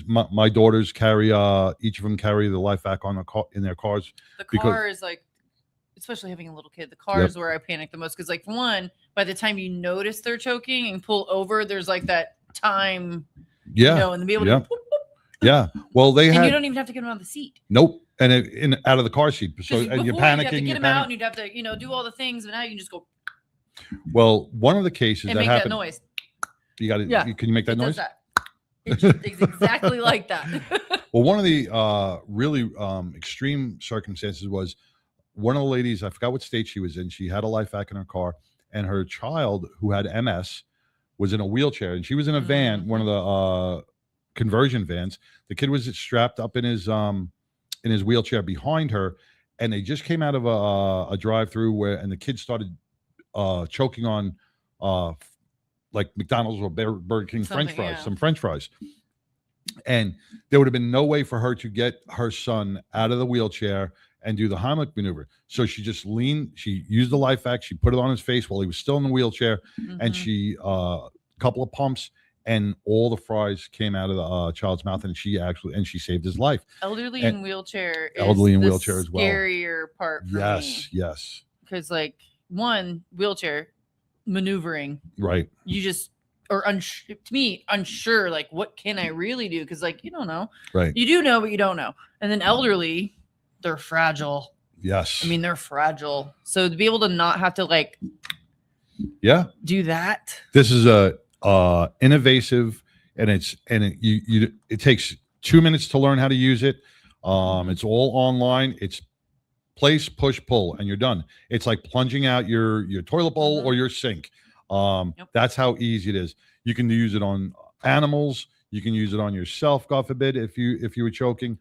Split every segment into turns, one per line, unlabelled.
My daughters carry each of them carry the life vac on the car in their cars.
The car is like, especially having a little kid, the car is where I panic the most because, like, for one, by the time you notice they're choking and pull over, there's like that time, and to be able to. Whoop,
yeah. Well,
and you don't even have to get them out of the seat.
Nope. And out of the car seat. So and you're panicking. You have to
get them out, and you'd have to, do all the things. But now you can just go.
Well, one of the cases
and
that
make
happened.
That noise.
You got it. Yeah. Can you make that noise?
It's exactly like that.
Well, one of the really extreme circumstances was one of the ladies, I forgot what state she was in. She had a life vac in her car, and her child, who had MS, was in a wheelchair, and she was in a van, one of the conversion vans. The kid was strapped up in his wheelchair behind her, and they just came out of a drive-through and the kid started choking on like McDonald's or Burger King French fries, some French fries. And there would have been no way for her to get her son out of the wheelchair and do the Heimlich maneuver. So she just she used the life vac, she put it on his face while he was still in the wheelchair, and she couple of pumps, and all the fries came out of the child's mouth, and she saved his life.
Elderly in wheelchair as well. Scarier part for me.
Yes.
Because like one, wheelchair maneuvering,
right?
You just to me unsure, like what can I really do? Because like you don't know,
right?
You do know, but you don't know. And then elderly, they're fragile.
Yes,
I mean they're fragile. So to be able to not have to like, do that.
This is a innovative, and it takes 2 minutes to learn how to use it. It's all online. It's place, push, pull, and you're done. It's like plunging out your toilet bowl or your sink. That's how easy it is. You can use it on animals. You can use it on yourself, God forbid, if you were choking.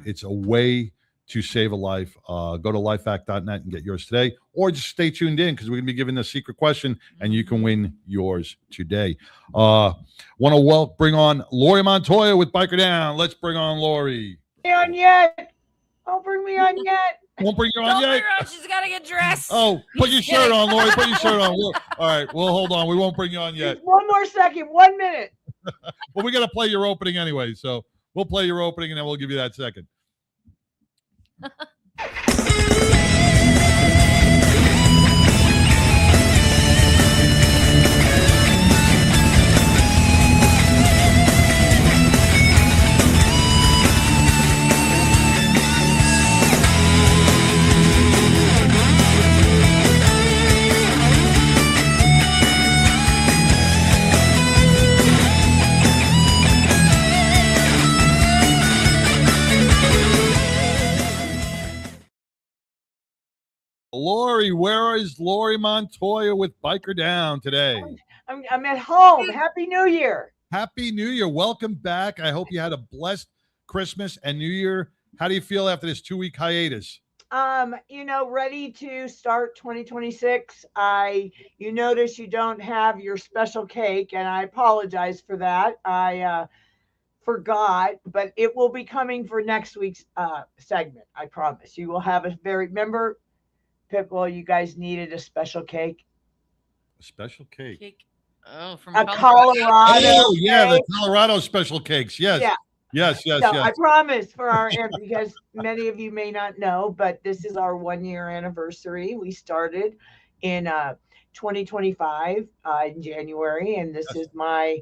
It's a way to save a life. Go to lifevac.net and get yours today, or just stay tuned in because we're going to be giving the secret question, and you can win yours today. Want to bring on Lori Montoya with BikerDown. Let's bring on Lori.
On yet? Don't bring me on yet.
Won't bring you on yet.
She's got to get dressed.
Oh, put your shirt on, Lori. Put your shirt on. All right. Well, hold on. We won't bring you on yet.
Just one more second. 1 minute.
Well, we got to play your opening anyway, so we'll play your opening and then we'll give you that second. Lori, where is Lori Montoya with BikerDown today?
I'm at home. Happy New Year.
Happy New Year. Welcome back. I hope you had a blessed Christmas and New Year. How do you feel after this 2-week hiatus?
Ready to start 2026. You notice you don't have your special cake, and I apologize for that. I forgot, but it will be coming for next week's segment. I promise. You will have remember, Pitbull, you guys needed a special cake.
A special cake?
Oh, from
Colorado.
Oh, yeah, the Colorado special cakes. Yes. Yeah. Yes.
I promise because many of you may not know, but this is our 1-year anniversary. We started in 2025 in January, and this is my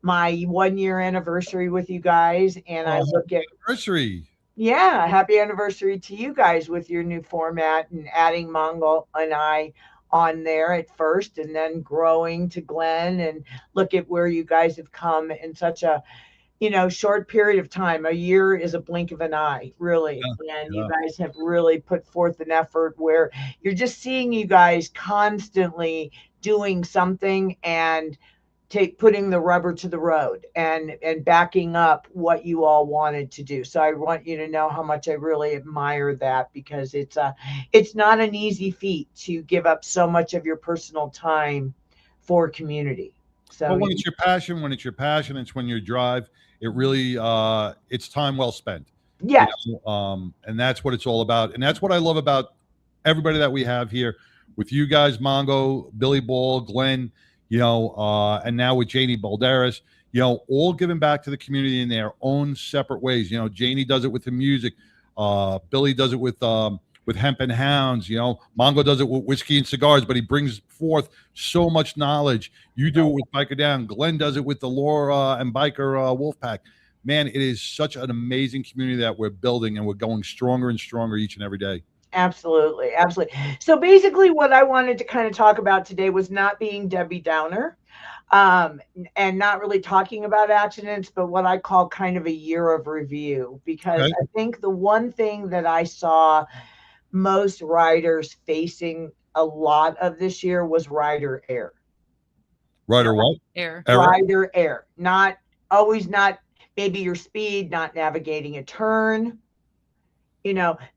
1-year anniversary with you guys. And I look at
anniversary.
Yeah, happy anniversary to you guys with your new format and adding Mongo and I on there at first, and then growing to Glenn, and look at where you guys have come in such a short period of time. A year is a blink of an eye, really. You guys have really put forth an effort where you're just seeing you guys constantly doing something and putting the rubber to the road and backing up what you all wanted to do. So I want you to know how much I really admire that, because it's not an easy feat to give up so much of your personal time for community. So
but when it's your passion, it's when you drive, it really it's time well spent.
Yeah.
And that's what it's all about. And that's what I love about everybody that we have here with you guys, Mongo, Billy Ball, Glenn, and now with Janie Balderas, all giving back to the community in their own separate ways. Janie does it with the music. Billy does it with Hemp and Hounds. Mongo does it with whiskey and cigars, but he brings forth so much knowledge. You do it with Biker Down. Glenn does it with the Laura and Biker Wolfpack. Man, it is such an amazing community that we're building, and we're going stronger and stronger each and every day.
Absolutely. Absolutely. So basically what I wanted to kind of talk about today was not being Debbie Downer, and not really talking about accidents, but what I call kind of a year of review, because I think the one thing that I saw most riders facing a lot of this year was rider error.
Rider what?
Error.
Rider error. Not maybe your speed, not navigating a turn,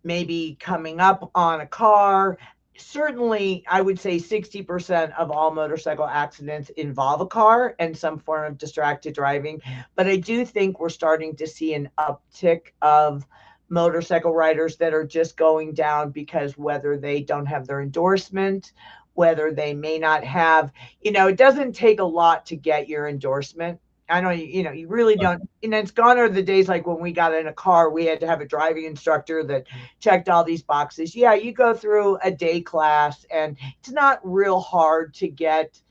maybe coming up on a car. Certainly, I would say 60% of all motorcycle accidents involve a car and some form of distracted driving. But I do think we're starting to see an uptick of motorcycle riders that are just going down because whether they don't have their endorsement, whether they may not have, it doesn't take a lot to get your endorsement. I know, you really don't. It's gone are the days like when we got in a car, we had to have a driving instructor that checked all these boxes. Yeah, you go through a day class and it's not real hard to get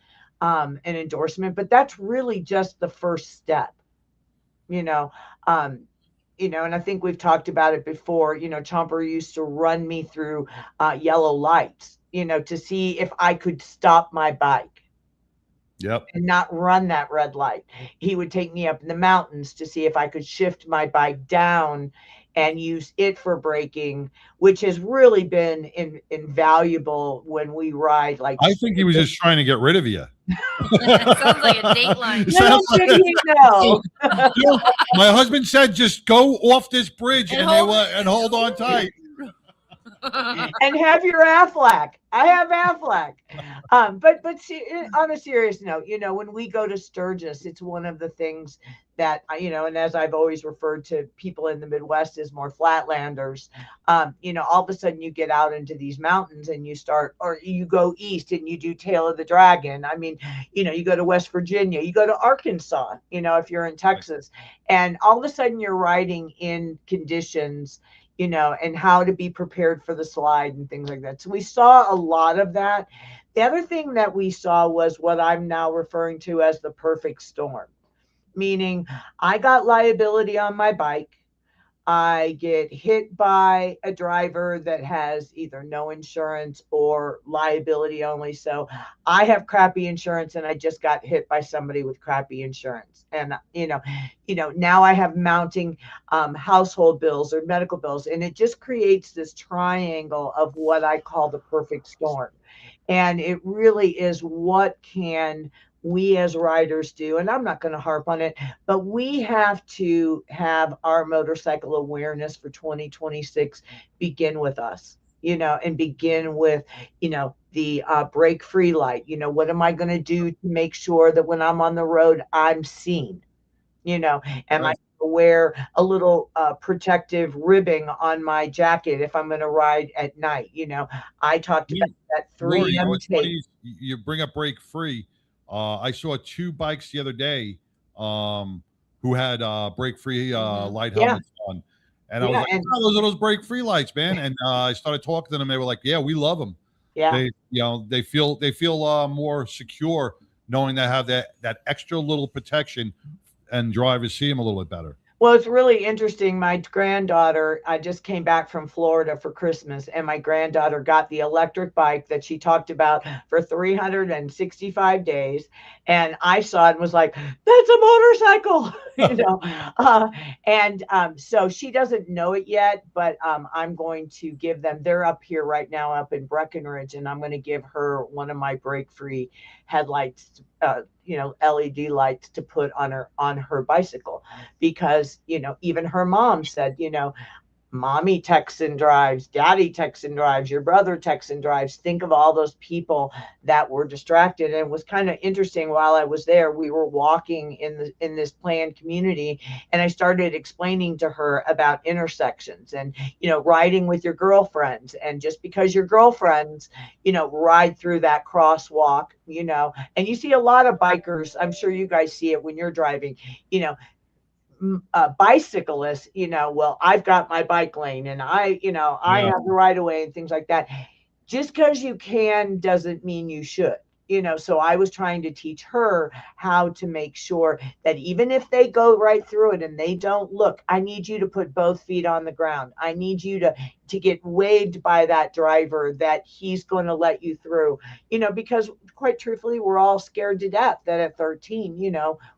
an endorsement, but that's really just the first step, and I think we've talked about it before. Chomper used to run me through yellow lights, to see if I could stop my bike.
Yep.
And not run that red light. He would take me up in the mountains to see if I could shift my bike down and use it for braking, which has really been invaluable when we ride. Like,
I think he was just trying to get rid of you.
Sounds like a Dateline.
My husband said, just go off this bridge and hold on tight.
And have your Aflac. I have Aflac. But on a serious note, when we go to Sturgis, it's one of the things that, and as I've always referred to people in the Midwest as more flatlanders, all of a sudden you get out into these mountains and you go east and you do Tail of the Dragon. I mean, you go to West Virginia, you go to Arkansas, if you're in Texas, and all of a sudden you're riding in conditions and how to be prepared for the slide and things like that. So we saw a lot of that. The other thing that we saw was what I'm now referring to as the perfect storm, meaning I got liability on my bike. I get hit by a driver that has either no insurance or liability only. So I have crappy insurance and I just got hit by somebody with crappy insurance. And, now I have mounting household bills or medical bills. And it just creates this triangle of what I call the perfect storm. And it really is what can we as riders do, and I'm not going to harp on it, but we have to have our motorcycle awareness for 2026 begin with us, and begin with, the brake-free light. What am I going to do to make sure that when I'm on the road, I'm seen? Am I wear a little protective ribbing on my jacket if I'm going to ride at night? I talked about that 3M tape.
You bring up brake-free. I saw two bikes the other day who had brake-free light helmets on. And I was like, those are those brake-free lights, man. And I started talking to them. They were like, yeah, we love them.
Yeah.
They feel more secure knowing they have that extra little protection, and drivers see them a little bit better.
Well, it's really interesting. My granddaughter, I just came back from Florida for Christmas, and my granddaughter got the electric bike that she talked about for 365 days. And I saw it and was like, that's a motorcycle, so she doesn't know it yet, but I'm going to give them, they're up here right now up in Breckenridge, and I'm going to give her one of my brake-free headlights, LED lights to put on her bicycle, because even her mom said, mommy texts and drives, daddy texts and drives, your brother texts and drives. Think of all those people that were distracted. And it was kind of interesting. While I was there, we were walking in this planned community, and I started explaining to her about intersections and, riding with your girlfriends. And just because your girlfriends, ride through that crosswalk, and you see a lot of bikers, I'm sure you guys see it when you're driving, bicyclists, well, I've got my bike lane, and I have the right of way and things like that. Just because you can doesn't mean you should. So I was trying to teach her how to make sure that even if they go right through it and they don't look, I need you to put both feet on the ground. I need you to get waved by that driver that he's going to let you through, because quite truthfully, we're all scared to death that at 13,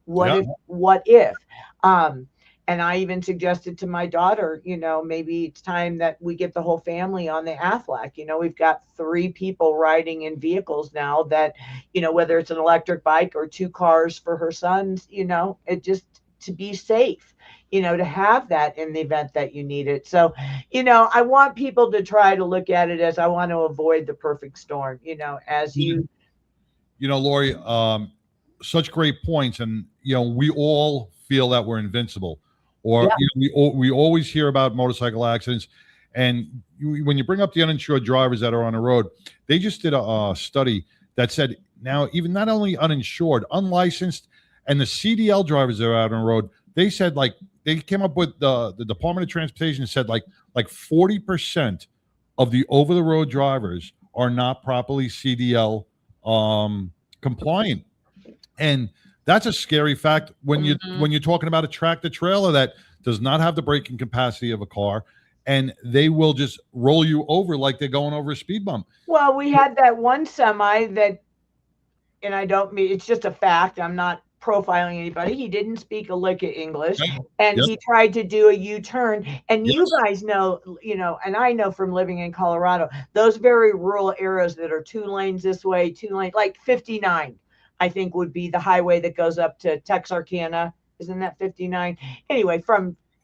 what if, and I even suggested to my daughter, maybe it's time that we get the whole family on the Aflac. We've got 3 people riding in vehicles now that, whether it's an electric bike or 2 cars for her sons, it just to be safe, to have that in the event that you need it. So, I want people to try to look at it as I want to avoid the perfect storm, as you.
Lori, such great points. And, we all feel that we're invincible. Or we always hear about motorcycle accidents, and when you bring up the uninsured drivers that are on the road, they just did a study that said now even not only uninsured, unlicensed, and the CDL drivers that are out on the road, they said they came up with the Department of Transportation said like 40% of the over the road drivers are not properly CDL compliant, and that's a scary fact when you're talking about a tractor trailer that does not have the braking capacity of a car, and they will just roll you over like they're going over a speed bump.
Well, we had that one semi that, and I don't mean, it's just a fact, I'm not profiling anybody. He didn't speak a lick of English, and he tried to do a U-turn. And you guys know, and I know from living in Colorado, those very rural areas that are 2 lanes this way, 2 lanes, like 59. I think would be the highway that goes up to Texarkana. Isn't that 59? Anyway,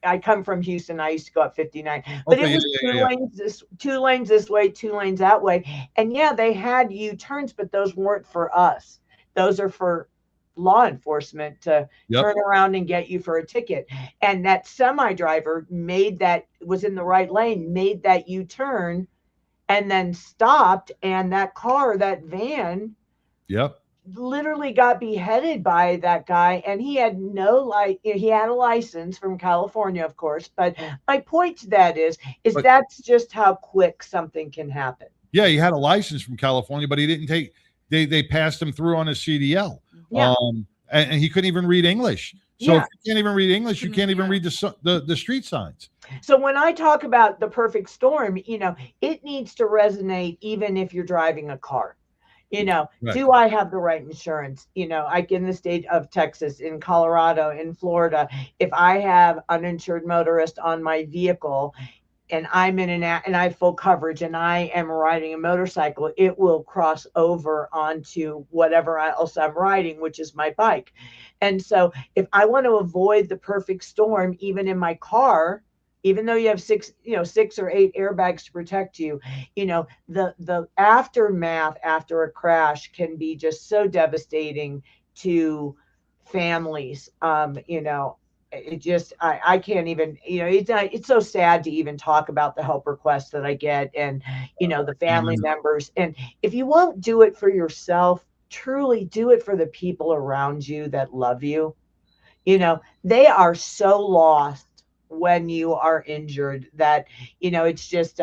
I come from Houston. I used to go up 59, but it was 2 lanes this way, 2 lanes that way. And they had U-turns, but those weren't for us. Those are for law enforcement to turn around and get you for a ticket. And that semi driver was in the right lane, made that U-turn, and then stopped. And that van, literally got beheaded by that guy, and he had he had a license from California, of course. But my point to that is that's just how quick something can happen.
Yeah, he had a license from California, but he didn't take. They passed him through on a CDL. And he couldn't even read English. So if you can't even read English, you can't even read the street signs.
So when I talk about the perfect storm, it needs to resonate even if you're driving a car. Do I have the right insurance? Like in the state of Texas, in Colorado, in Florida, if I have uninsured motorist on my vehicle and I'm and I have full coverage and I am riding a motorcycle, it will cross over onto whatever else I'm riding, which is my bike. And so if I want to avoid the perfect storm, even in my car, even though you have 6 or 8 airbags to protect you, the aftermath after a crash can be just so devastating to families. It just, I can't even, it's so sad to even talk about the help requests that I get and, the family members. And if you won't do it for yourself, truly do it for the people around you that love you. They are so lost when you are injured that, it's just,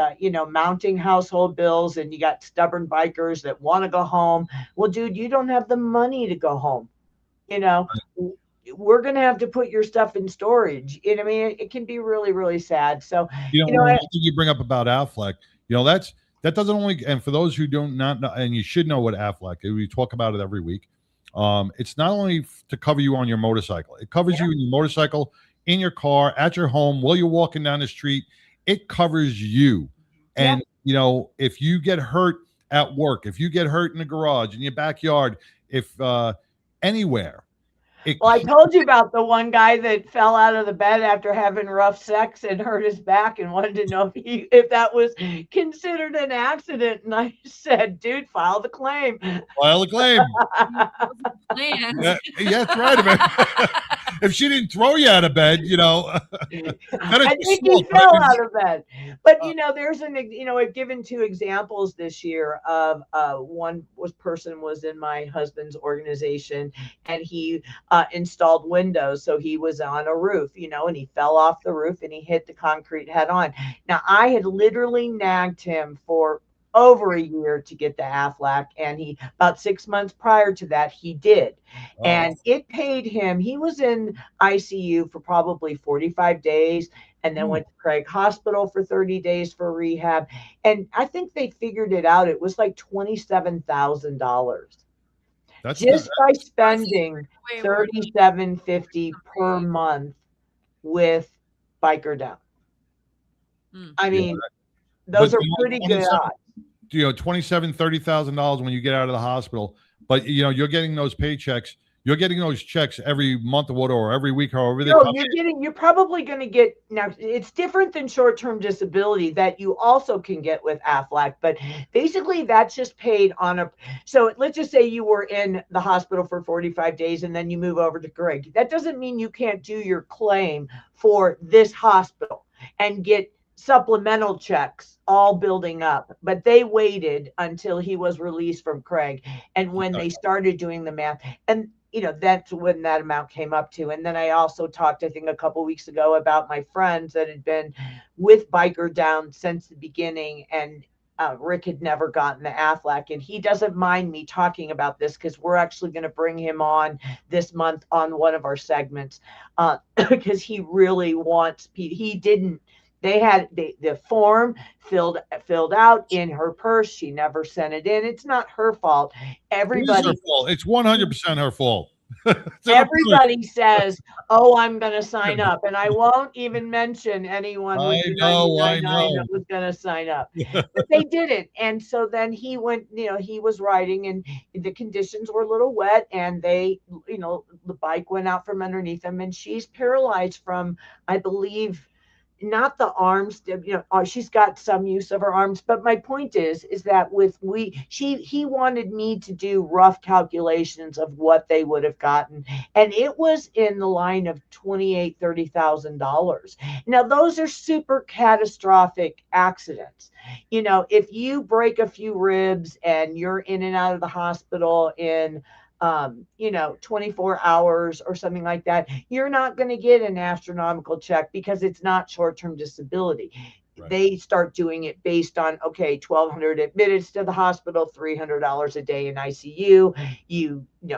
mounting household bills, and you got stubborn bikers that want to go home. Well, dude, you don't have the money to go home. We're going to have to put your stuff in storage. I mean, it can be really, really sad. So,
I think you bring up about Aflac, that doesn't only, and for those who don't not know, and you should know what Aflac is, we talk about it every week. It's not only to cover you on your motorcycle, it covers you in your motorcycle, in your car, at your home, while you're walking down the street. It covers you. And, if you get hurt at work, if you get hurt in the garage, in your backyard, if anywhere,
Well, I told you about the one guy that fell out of the bed after having rough sex and hurt his back and wanted to know if that was considered an accident. And I said, dude, file the claim.
File a claim.
Plans.
Yeah, that's right. If she didn't throw you out of bed,
I think he fell out of bed. But there's I've given 2 examples this year of one person was in my husband's organization, and he installed windows. So he was on a roof, and he fell off the roof and he hit the concrete head on. Now, I had literally nagged him for over a year to get the Aflac, and he about 6 months prior to that he did. And it paid him. He was in ICU for probably 45 days and then went to Craig Hospital for 30 days for rehab, and I think they figured it out. It was like $27,000 just by spending $37.50 per month with BikerDown. I mean, those are pretty good odds.
$30,000 when you get out of the hospital, but you're getting those paychecks. You're getting those checks every month or every week, however they come.
You're probably going to get, now it's different than short-term disability that you also can get with Aflac, but basically that's just paid on so let's just say you were in the hospital for 45 days and then you move over to Greg. That doesn't mean you can't do your claim for this hospital and get supplemental checks all building up, but they waited until he was released from Craig, and when they started doing the math, and that's when that amount came up to. And then I also talked, I think a couple weeks ago, about my friends that had been with BikerDown since the beginning, and Rick had never gotten the Aflac, and he doesn't mind me talking about this because we're actually going to bring him on this month on one of our segments because he really wants. He didn't. They had the form filled out in her purse. She never sent it in. It's not her fault. Everybody,
it is her fault. It's 100% her fault.
Everybody says, "Oh, I'm going to sign up," and I won't even mention anyone with the 99 that was going to sign up, but they didn't. And so then he went. He was riding, and the conditions were a little wet, and the bike went out from underneath him, and she's paralyzed from, I believe, not the arms, she's got some use of her arms, but my point is that he wanted me to do rough calculations of what they would have gotten, and it was in the line of $28,000-$30,000. Now those are super catastrophic accidents. If you break a few ribs and you're in and out of the hospital in 24 hours or something like that, you're not going to get an astronomical check because it's not short-term disability. Right. They start doing it based on, okay, 1,200 admitteds to the hospital, $300 a day in ICU,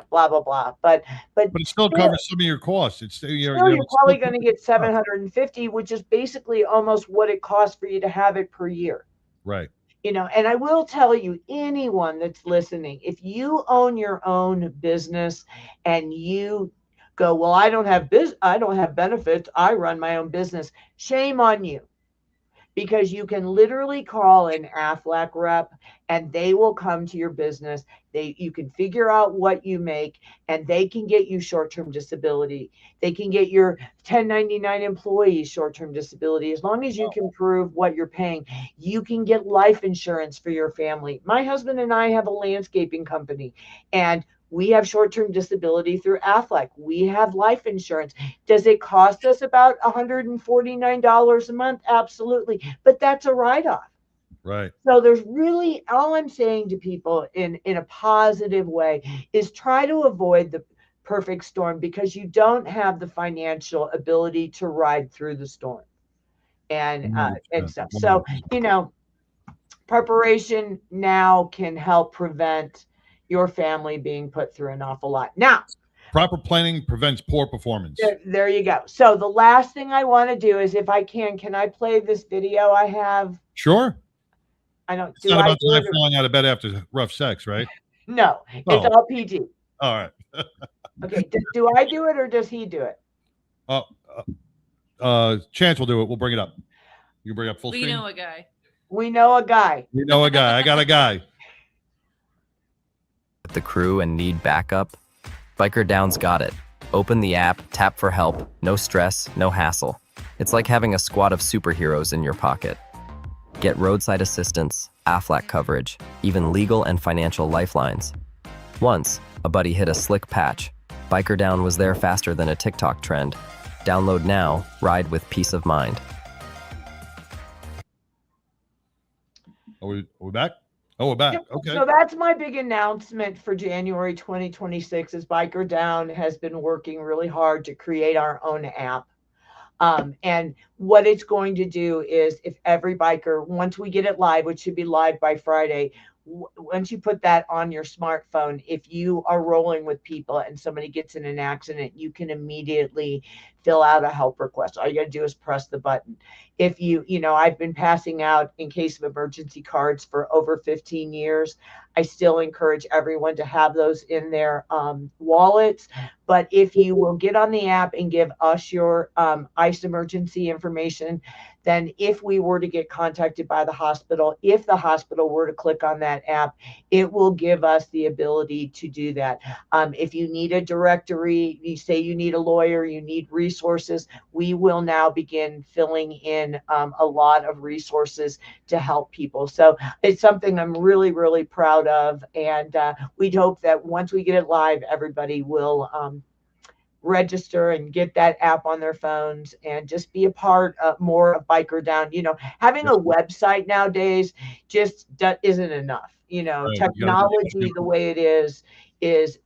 blah, blah, blah. But
it still covers some of your costs.
You're probably going to get $750, which is basically almost what it costs for you to have it per year.
Right.
And I will tell you, anyone that's listening, if you own your own business and you go, well, I don't have benefits, I run my own business, shame on you. Because you can literally call an Aflac rep and they will come to your business. You can figure out what you make, and they can get you short-term disability. They can get your 1099 employees short-term disability. As long as you can prove what you're paying, you can get life insurance for your family. My husband and I have a landscaping company, and we have short-term disability through Aflac. We have life insurance. Does it cost us about $149 a month? Absolutely. But that's a write-off.
Right.
So there's really, all I'm saying to people in a positive way is try to avoid the perfect storm, because you don't have the financial ability to ride through the storm and stuff. So, preparation now can help prevent your family being put through an awful lot. Now,
proper planning prevents poor performance.
There you go. So the last thing I want to do is, if I can I play this video I have?
Sure.
I don't.
It's not about tonight falling out of bed after rough sex, right?
No, it's all PG.
All right.
Okay. Do I do it or does he do it?
Chance will do it. We'll bring it up. You bring up full screen.
We know a guy.
We know a guy.
We know a guy. I got a guy.
The crew and need backup? BikerDown's got it. Open the app, tap for help, no stress, no hassle. It's like having a squad of superheroes in your pocket. Get roadside assistance, AFLAC coverage, even legal and financial lifelines. Once, a buddy hit a slick patch. BikerDown was there faster than a TikTok trend. Download now, ride with peace of mind.
Are we back? Oh, we're back. Okay.
So that's my big announcement for January 2026 is BikerDown has been working really hard to create our own app. And what it's going to do is if every biker, once we get it live, which should be live by Friday, once you put that on your smartphone, if you are rolling with people and somebody gets in an accident, you can immediately fill out a help request. All you got to do is press the button. If I've been passing out in case of emergency cards for over 15 years. I still encourage everyone to have those in their wallets. But if you will get on the app and give us your ICE emergency information, then if we were to get contacted by the hospital, if the hospital were to click on that app, it will give us the ability to do that. If you need a directory, you say you need a lawyer, you need resources, we will now begin filling in a lot of resources to help people. So it's something I'm really, really proud of. And we'd hope that once we get it live, everybody will register and get that app on their phones and just be a part of more of BikerDown. Having a website nowadays just isn't enough.
Right.
Technology the way it is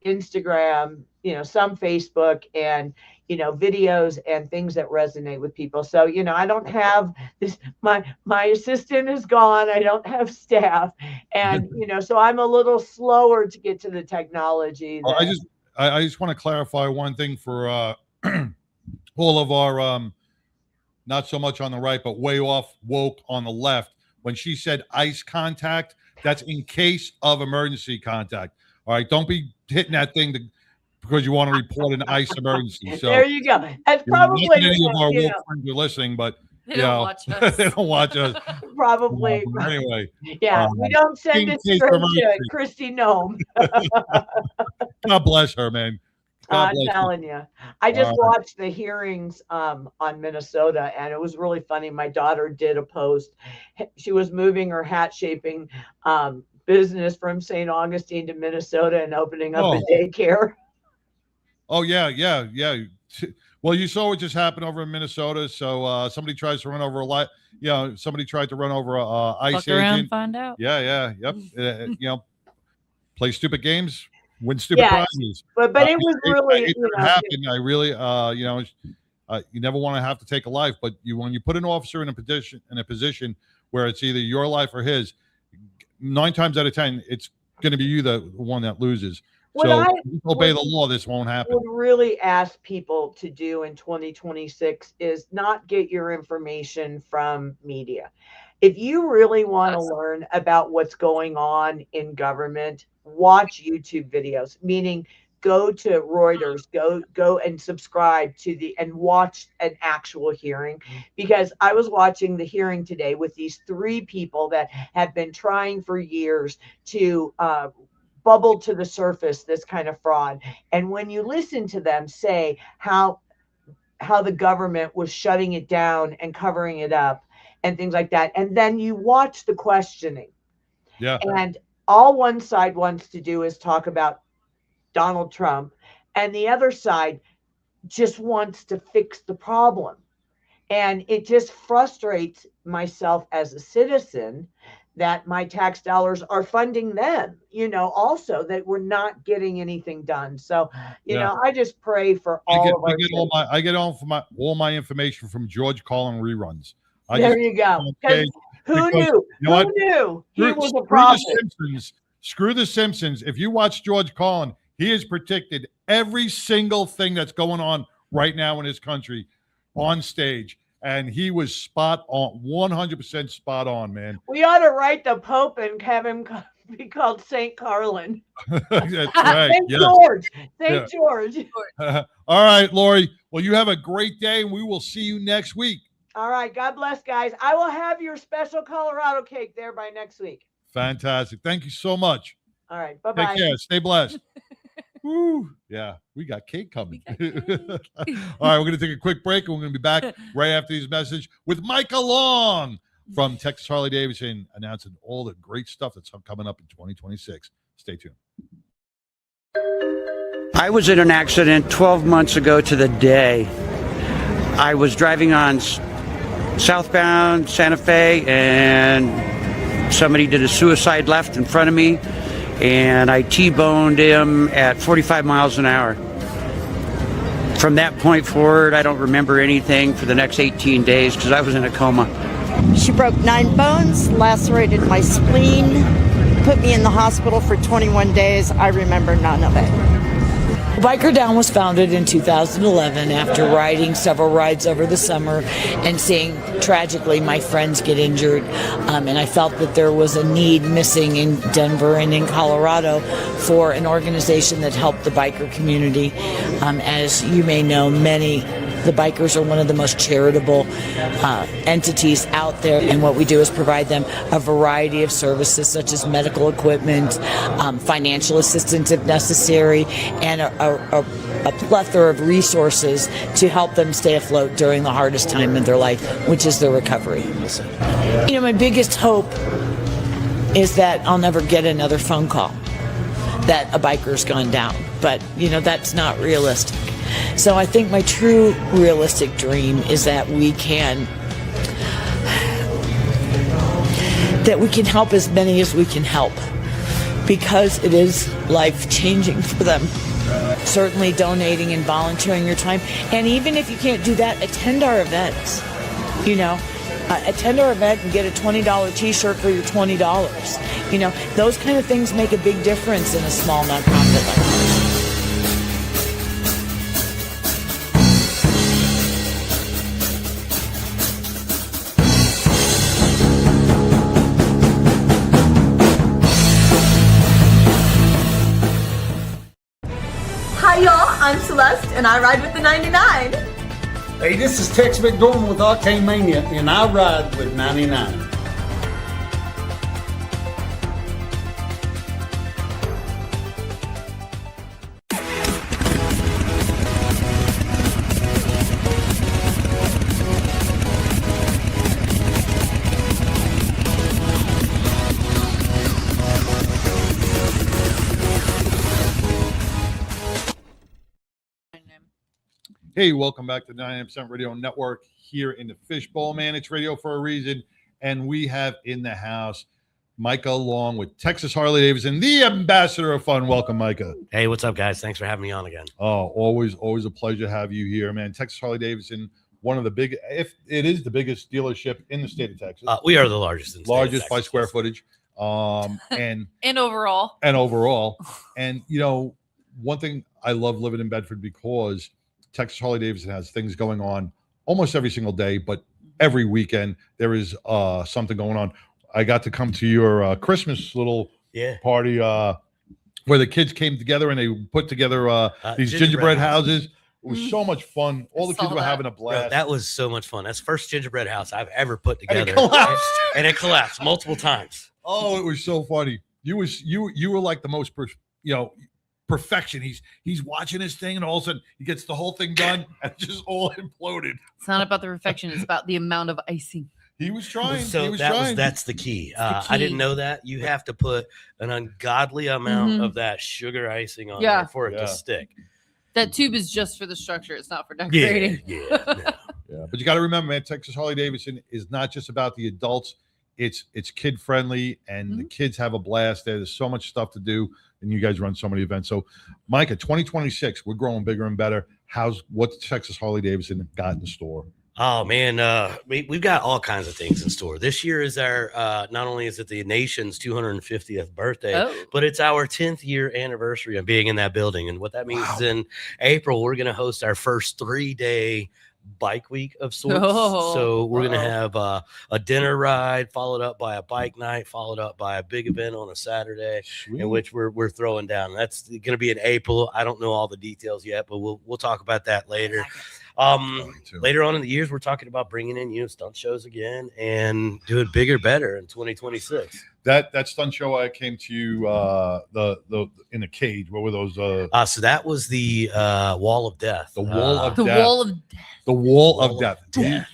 Instagram, some Facebook, and videos and things that resonate with people. So I don't have this. My assistant is gone. I don't have staff, and so I'm a little slower to get to the technology.
I just want to clarify one thing for all of our not so much on the right, but way off woke on the left. When she said ICE contact, that's in case of emergency contact. All right, don't be hitting that thing because you want to report an ICE emergency. So
there you go. That's probably
not any of our woke friends are listening, but
They don't watch us.
they don't watch us.
Probably.
Anyway,
yeah, we don't send it straight to Christy Nome.
God bless her, man.
I'm telling you. I just watched the hearings on Minnesota, and it was really funny. My daughter did a post. She was moving her hat shaping business from St. Augustine to Minnesota and opening up a daycare.
Oh, yeah. Well, you saw what just happened over in Minnesota. So somebody tries to run over somebody tried to run over a ICE agent.
Find out.
Yeah. Yep. Play stupid games, win stupid prizes.
But it was really,
happened. I really, you never want to have to take a life, but when you put an officer in a position where it's either your life or his, 9 times out of 10, it's going to be you the one that loses. So if you obey the law, this won't happen.
What I would really ask people to do in 2026 is not get your information from media. If you really want to learn about what's going on in government, watch YouTube videos, meaning go to Reuters, go and subscribe to and watch an actual hearing. Because I was watching the hearing today with these 3 people that have been trying for years to bubble to the surface this kind of fraud. And when you listen to them say how the government was shutting it down and covering it up and things like that, and then you watch the questioning.
Yeah.
And all one side wants to do is talk about Donald Trump, and the other side just wants to fix the problem. And it just frustrates myself as a citizen that my tax dollars are funding them, also that we're not getting anything done. So, I just pray for all of our
I get all my information from George Carlin reruns.
There you go. Who knew? Who knew he was a prophet?
Screw the Simpsons. If you watch George Carlin, he has predicted every single thing that's going on right now in his country on stage. And he was spot on, 100% spot on, man.
We ought to write the Pope and have him be called St. Carlin.
That's right.
St. George. St. George.
All right, Lori. Well, you have a great day, and we will see you next week.
All right. God bless, guys. I will have your special Colorado cake there by next week.
Fantastic. Thank you so much.
All right. Bye-bye.
Take care. Stay blessed. Woo. Yeah, we got cake coming.
We got cake.
All right, we're going to take a quick break, and we're going to be back right after these messages with Micah Long from Texas Harley Davidson, announcing all the great stuff that's coming up in 2026. Stay tuned.
I was in an accident 12 months ago to the day. I was driving on southbound Santa Fe, and somebody did a suicide left in front of me, and I T-boned him at 45 miles an hour. From that point forward, I don't remember anything for the next 18 days because I was in a coma.
She broke 9 bones, lacerated my spleen, put me in the hospital for 21 days. I remember none of it.
BikerDown was founded in 2011 after riding several rides over the summer and seeing, tragically, my friends get injured. And I felt that there was a need missing in Denver and in Colorado for an organization that helped the biker community. As you may know, the bikers are one of the most charitable entities out there, and what we do is provide them a variety of services such as medical equipment, financial assistance if necessary, and a plethora of resources to help them stay afloat during the hardest time in their life, which is their recovery. You know, my biggest hope is that I'll never get another phone call that a biker's gone down, but you know, that's not realistic. So I think my true realistic dream is that we can help as many as we can help, because it is life-changing for them. Certainly donating and volunteering your time, and even if you can't do that, attend our events. You know, attend our event and get a $20 t-shirt for your $20. You know, those kind of things make a big difference in a small nonprofit like ours.
Hi y'all, I'm Celeste and I ride with the 99.
Hey, this is Tex McDormand with Octane Mania and I ride with 99.
Hey, welcome back to the 99% Radio Network here in the Fishbowl, man. It's radio for a reason. And we have in the house Micah Long with Texas Harley Davidson, the ambassador of fun. Welcome, Micah.
Hey, what's up, guys? Thanks for having me on again.
Oh, always a pleasure to have you here, man. Texas Harley Davidson, one of the big, if it is the biggest dealership in the state of Texas.
We are the largest in the
largest
state
by
of Texas,
square
yes.
footage. And
overall.
And, you know, one thing I love living in Bedford because Texas Harley Davidson has things going on almost every single day, but every weekend there is something going on. I got to come to your Christmas little party where the kids came together and they put together these gingerbread houses. It was so much fun. All the kids were having a blast.
Bro, that was so much fun. That's the first gingerbread house I've ever put together.
And it collapsed.
And it collapsed multiple times.
Oh, it was so funny. You were like the most, perfection. He's watching his thing, and all of a sudden he gets the whole thing done, and it just all imploded.
It's not about the perfection; it's about the amount of icing.
He was trying.
So that's the key. I didn't know that. You have to put an ungodly amount of that sugar icing on there for it to stick.
That tube is just for the structure; it's not for decorating.
Yeah.
But you got to remember, man, Texas Harley Davidson is not just about the adults. It's kid friendly, and the kids have a blast there. There's so much stuff to do, and you guys run so many events. So, Micah, 2026, we're growing bigger and better. What's Texas Harley Davidson got in the store?
Oh man, we've got all kinds of things in store. This year is our not only is it the nation's 250th birthday, but it's our 10th year anniversary of being in that building. And what that means is in April, we're going to host our first 3-day bike week of sorts. So we're going to have a dinner ride followed up by a bike night, followed up by a big event on a Saturday. Sweet. In which we're throwing down. That's going to be in April. I don't know all the details yet, but we'll talk about that later. Later on in the years, we're talking about bringing in, stunt shows again and doing bigger, better in 2026.
That stunt show I came to you the in a cage. What were those?
So that was the Wall of Death.
The Wall of
The
Death.
Wall of Death.
The Wall of Death.
Yeah.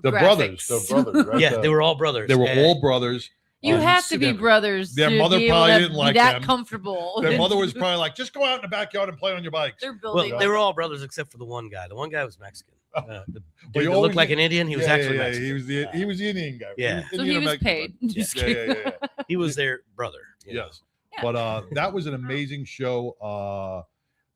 The brothers. Right?
Yeah, they were all brothers.
They were all brothers.
You have to be brothers.
Their
to
mother
be able
probably
to
didn't
be
like
that
them.
comfortable.
Their mother was probably like, just go out in the backyard and play on your bikes.
They're building.
Well, they were all brothers except for the one guy. The one guy was Mexican. The dude
Well,
that looked like an Indian. He was actually Mexican.
He was the Indian guy.
Yeah.
So he was paid.
Yeah.
He was their brother.
Yes. But that was an amazing show.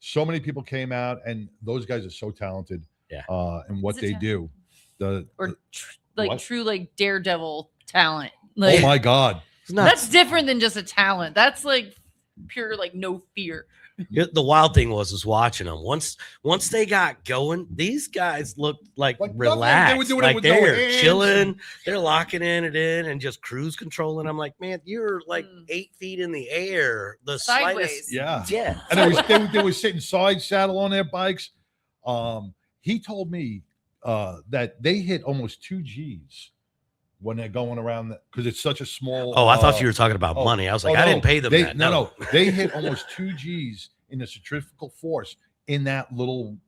So many people came out, and those guys are so talented.
Yeah.
And what they do.
True like daredevil talent.
Oh
Like,
my God.
that's different than just a talent. That's like pure like no fear.
The wild thing was watching them. Once they got going, these guys looked like relaxed.
They were doing
like
it with
they're
no
chilling. They're locking it in and just cruise controlling. I'm like, man, you're like 8 feet in the air. The
Sideways.
slightest, yeah.
And they were sitting side saddle on their bikes. He told me that they hit almost 2 G's when they're going around because it's such a small.
Oh, I thought you were talking about money. I was like, I didn't pay them that.
No, they hit almost 2 G's in the centrifugal force in that little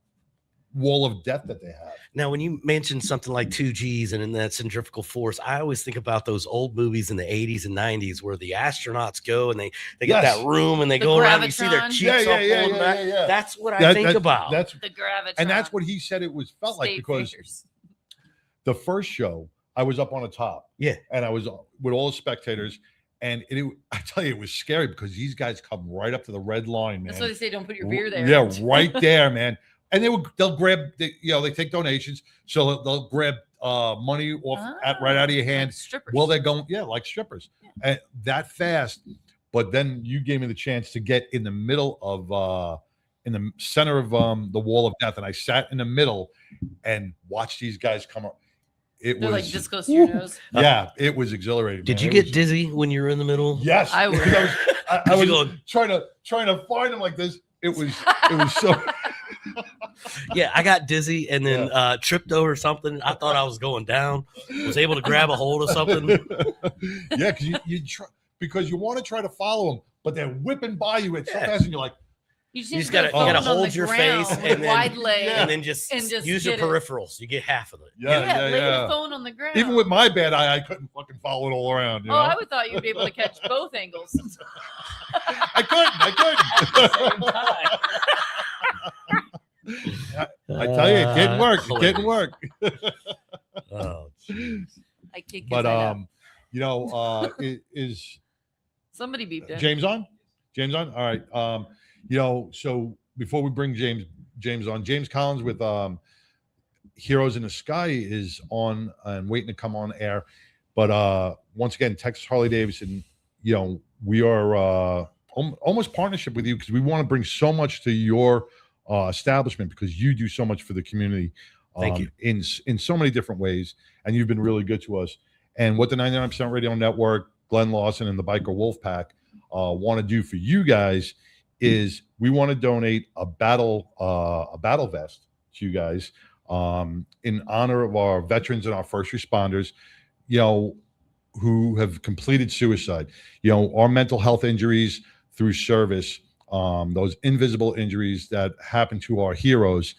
wall of death that they have.
Now, when you mention something like 2 G's and in that centrifugal force, I always think about those old movies in the 80s and 90s where the astronauts go and they get that room and they go around and you see their cheeks all pulling back. That's what I think about.
That's
the gravitron.
And that's what he said it felt like because the first show I was up on the top.
Yeah.
And I was with all the spectators. And I tell you, it was scary because these guys come right up to the red line, man.
That's why they say don't put your beer there.
Yeah, right there, man. And they'll grab, they take donations. So they'll grab money off right out of your hand.
Like strippers.
Well, they're going, like strippers. Yeah. And that fast. But then you gave me the chance to get in the middle of, in the center of the Wall of Death. And I sat in the middle and watched these guys come up. They're was
like this close to your nose.
Yeah, it was exhilarating.
Did you get dizzy when you were in the middle?
Yes,
I was.
I was trying to find them like this. It was so.
Yeah, I got dizzy and then tripped over something. I thought I was going down. Was able to grab a hold of something.
Yeah, because you want to try to follow them, but they're whipping by you at so fast, and you're like.
You just
gotta hold your face and then just use your
it.
peripherals. You get half of it.
Lay the phone on the ground.
Even with my bad eye, I couldn't fucking follow it all around.
I would thought you'd be able to catch both angles.
I couldn't. I tell you, it didn't work. It didn't work.
Oh, jeez.
I kick.
But is
somebody beeped it.
James on? All right. So before we bring James on, James Collins with Heroes in the Sky is on and waiting to come on air. But once again, Texas Harley Davidson, we are almost partnership with you because we want to bring so much to your establishment because you do so much for the community.
Thank you.
In so many different ways, and you've been really good to us. And what the 99% Radio Network, Glenn Lawson, and the Biker Wolfpack want to do for you guys is we want to donate a battle vest to you guys in honor of our veterans and our first responders, who have completed suicide. Our mental health injuries through service, those invisible injuries that happen to our heroes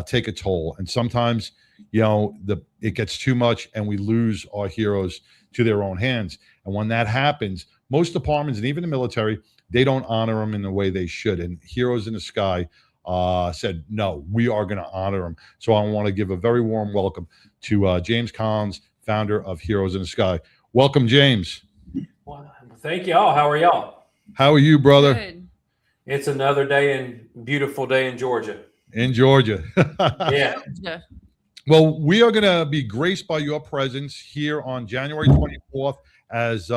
take a toll. And sometimes, it gets too much and we lose our heroes to their own hands. And when that happens, most departments and even the military, they don't honor them in the way they should. And Heroes in the Sky said, no, we are going to honor them. So I want to give a very warm welcome to James Collins, founder of Heroes in the Sky. Welcome, James.
Well, thank y'all. How are y'all?
How are you, brother?
Good.
It's another beautiful day in Georgia.
In Georgia.
Yeah.
Well, we are going to be graced by your presence here on January 24th as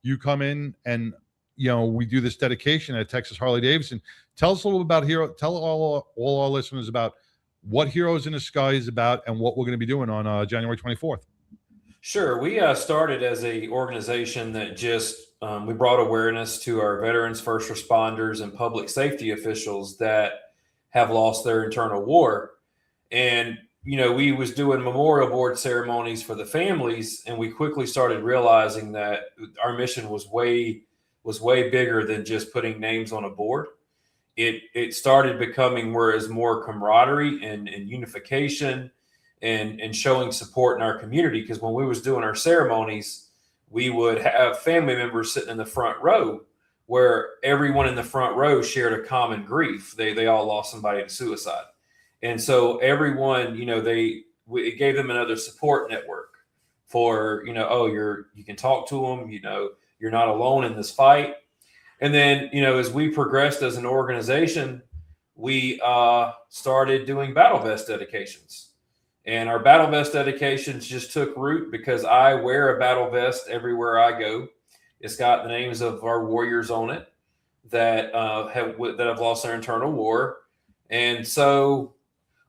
you come in and we do this dedication at Texas Harley Davidson. Tell us a little about tell all our listeners about what Heroes in the Sky is about and what we're going to be doing on January 24th.
Sure. We started as a organization that just we brought awareness to our veterans, first responders, and public safety officials that have lost their internal war. And, we was doing memorial board ceremonies for the families, and we quickly started realizing that our mission was way bigger than just putting names on a board. It started becoming where it's more camaraderie and unification and showing support in our community. Because when we was doing our ceremonies, we would have family members sitting in the front row, where everyone in the front row shared a common grief. They all lost somebody to suicide. And so everyone, it gave them another support network for, you can talk to them, you're not alone in this fight. And then, as we progressed as an organization, we started doing battle vest dedications. And our battle vest dedications just took root because I wear a battle vest everywhere I go. It's got the names of our warriors on it that have lost their internal war. And so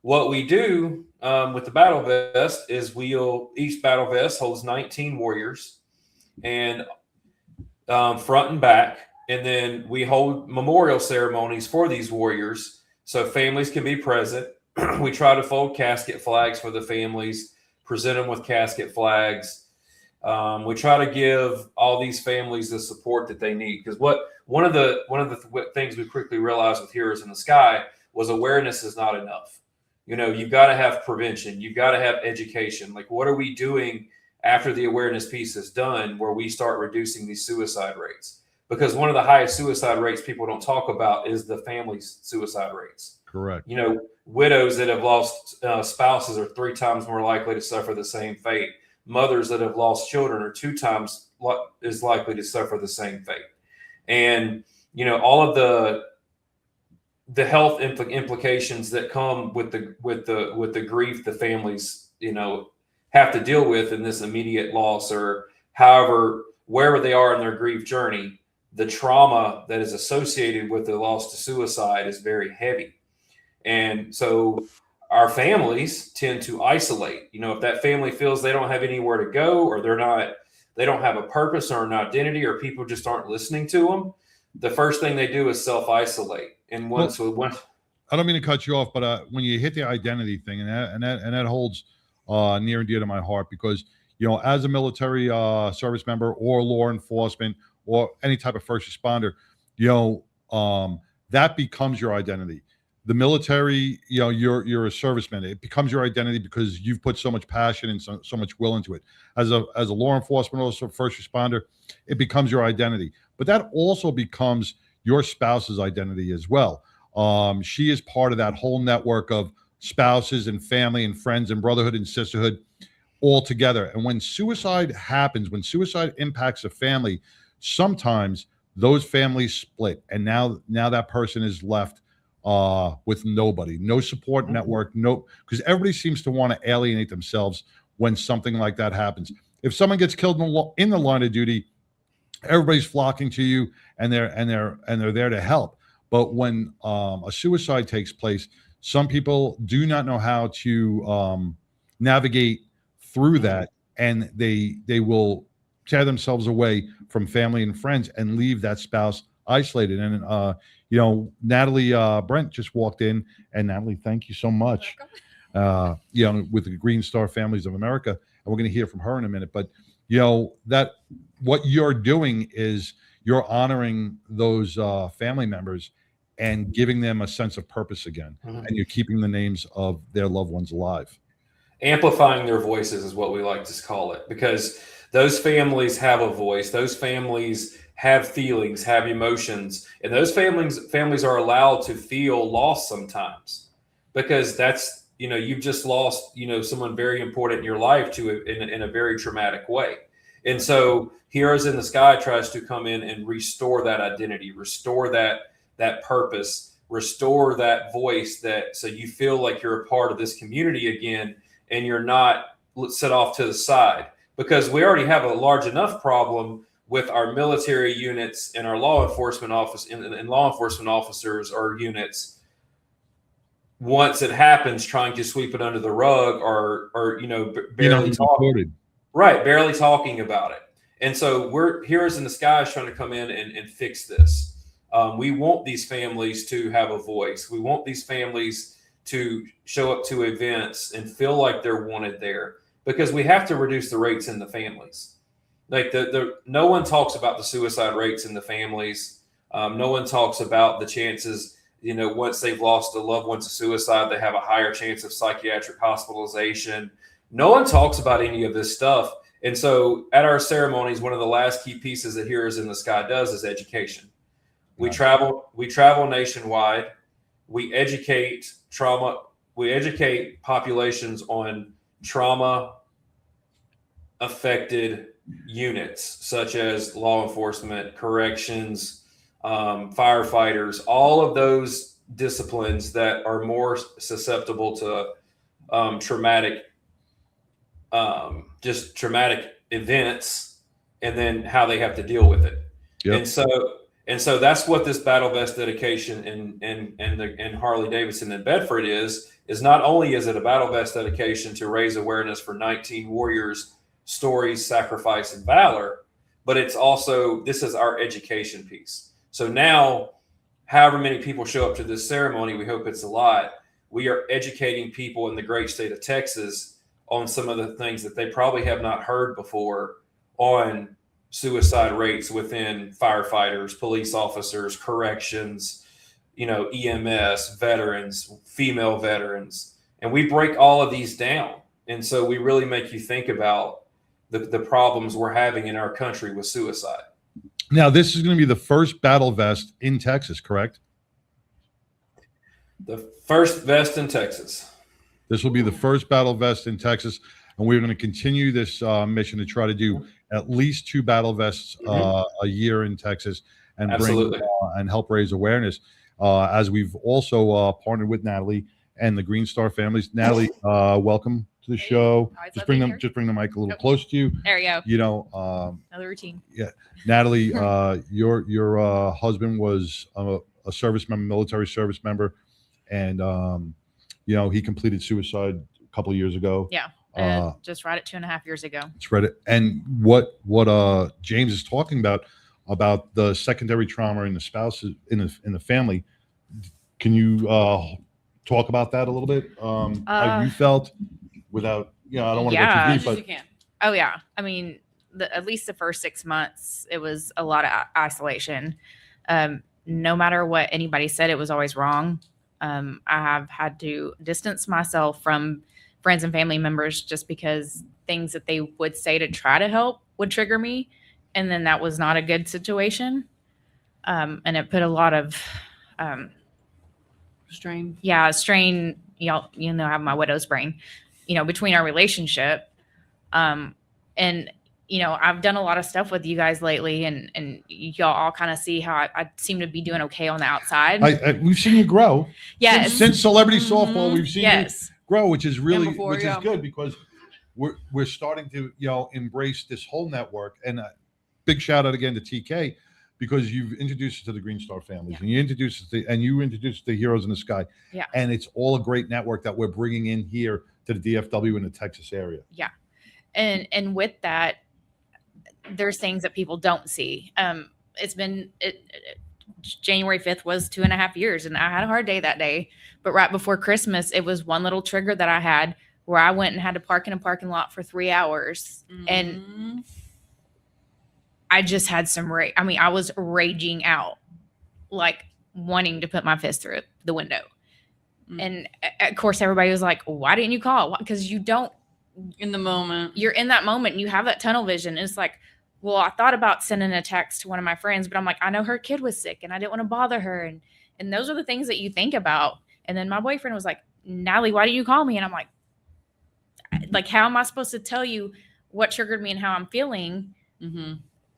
what we do with the battle vest is each battle vest holds 19 warriors, and front and back. And then we hold memorial ceremonies for these warriors so families can be present. We try to fold casket flags for the families, present them with casket flags. We try to give all these families the support that they need. Because one of the things we quickly realized with Heroes in the Sky was awareness is not enough. You've got to have prevention. You've got to have education. Like, what are we doing after the awareness piece is done, where we start reducing these suicide rates? Because one of the highest suicide rates people don't talk about is the family's suicide rates.
Correct.
Widows that have lost spouses are 3 times more likely to suffer the same fate. Mothers that have lost children are 2 times as likely to suffer the same fate. And, all of the health implications that come with the grief the families, have to deal with in this immediate loss, or wherever they are in their grief journey, the trauma that is associated with the loss to suicide is very heavy. And so our families tend to isolate. If that family feels they don't have anywhere to go, or they don't have a purpose or an identity, or people just aren't listening to them, the first thing they do is self-isolate. And once
I don't mean to cut you off, but when you hit the identity thing, and that holds near and dear to my heart, because as a military service member or law enforcement or any type of first responder, that becomes your identity. The military, you're a serviceman. It becomes your identity because you've put so much passion and so much will into it. As a law enforcement officer, first responder, it becomes your identity. But that also becomes your spouse's identity as well. She is part of that whole network of spouses and family and friends and brotherhood and sisterhood all together. And when suicide happens, when suicide impacts a family, sometimes those families split, and now that person is left with nobody, no support network, because everybody seems to want to alienate themselves when something like that happens. If someone gets killed in the line of duty, everybody's flocking to you, and they're there to help. But when a suicide takes place, some people do not know how to navigate through that, and they will tear themselves away from family and friends and leave that spouse isolated. And Natalie Brent just walked in, and Natalie, thank you so much. With the Green Star Families of America, and we're going to hear from her in a minute. But that what you're doing is you're honoring those family members and giving them a sense of purpose again, and you're keeping the names of their loved ones alive.
Amplifying their voices is what we like to call it, because those families have a voice. Those families have feelings, have emotions, and those families are allowed to feel lost sometimes, because that's, you've just lost, someone very important in your life in a very traumatic way. And so Heroes in the Sky tries to come in and restore that identity, restore that purpose, restore that voice, so you feel like you're a part of this community again, and you're not set off to the side, because we already have a large enough problem with our military units and our law enforcement officers or units. Once it happens, trying to sweep it under the rug, or barely talking. Right, barely talking about it. And so we're Heroes in the Sky is trying to come in and fix this. We want these families to have a voice. We want these families to show up to events and feel like they're wanted there, because we have to reduce the rates in the families. Like no one talks about the suicide rates in the families. No one talks about the chances, once they've lost a loved one to suicide, they have a higher chance of psychiatric hospitalization. No one talks about any of this stuff. And so at our ceremonies, one of the last key pieces that Heroes in the Sky does is education. We travel nationwide. We educate populations on trauma affected units such as law enforcement, corrections, firefighters, all of those disciplines that are more susceptible to traumatic events, and then how they have to deal with it. Yep. And so that's what this battle vest dedication in Harley Davidson and Bedford is not only is it a battle vest dedication to raise awareness for 19 warriors' stories, sacrifice, and valor, but it's also, this is our education piece. So now, however many people show up to this ceremony, we hope it's a lot, we are educating people in the great state of Texas on some of the things that they probably have not heard before on suicide rates within firefighters, police officers, corrections, EMS, veterans, female veterans. And we break all of these down. And so we really make you think about the problems we're having in our country with suicide.
Now, this is going to be the first battle vest in Texas, correct?
The first vest in Texas.
This will be the first battle vest in Texas, and we're going to continue this mission to try to do at least 2 battle vests a year in Texas, and bring and help raise awareness. As we've also partnered with Natalie and the Green Star families. Natalie, welcome to the show. Just bring the mic a little close to you.
There you
go.
Another routine.
Yeah, Natalie, your husband was a service member, military service member, and he completed suicide a couple of years ago.
Yeah. Just right at 2.5 years ago.
It's read it. And what James is talking about the secondary trauma in the spouses in the family. Can you talk about that a little bit? How you felt without, I don't want to go too deep, but
you can. Oh yeah. I mean, at least the first 6 months, it was a lot of isolation. No matter what anybody said, it was always wrong. I have had to distance myself from friends and family members just because things that they would say to try to help would trigger me. And then that was not a good situation. And it put a lot of
strain.
Yeah, strain, I have my widow's brain, between our relationship. And, I've done a lot of stuff with you guys lately, and y'all all kind of see how I seem to be doing okay on the outside.
We've seen you grow.
Yes.
Since Celebrity Softball, we've seen you grow, which is really, is good, because we're starting to, embrace this whole network. And big shout out again to TK, because you've introduced us to the Green Star families, and you introduced us to Heroes in the Sky.
Yeah.
And it's all a great network that we're bringing in here to the DFW in the Texas area.
Yeah. And with that, there's things that people don't see. It's been January 5th was 2.5 years, and I had a hard day that day. But right before Christmas, it was one little trigger that I had where I went and had to park in a parking lot for 3 hours. And I just had some rage. I mean, I was raging out, like wanting to put my fist through the window. And of course, everybody was like, why didn't you call? Because you don't.
In the moment.
You're in that moment. And you have that tunnel vision. It's like, well, I thought about sending a text to one of my friends, but I'm like, I know her kid was sick and I didn't want to bother her. And those are the things that you think about. And then my boyfriend was like, Natalie, why didn't you call me? And I'm like, how am I supposed to tell you what triggered me and how I'm feeling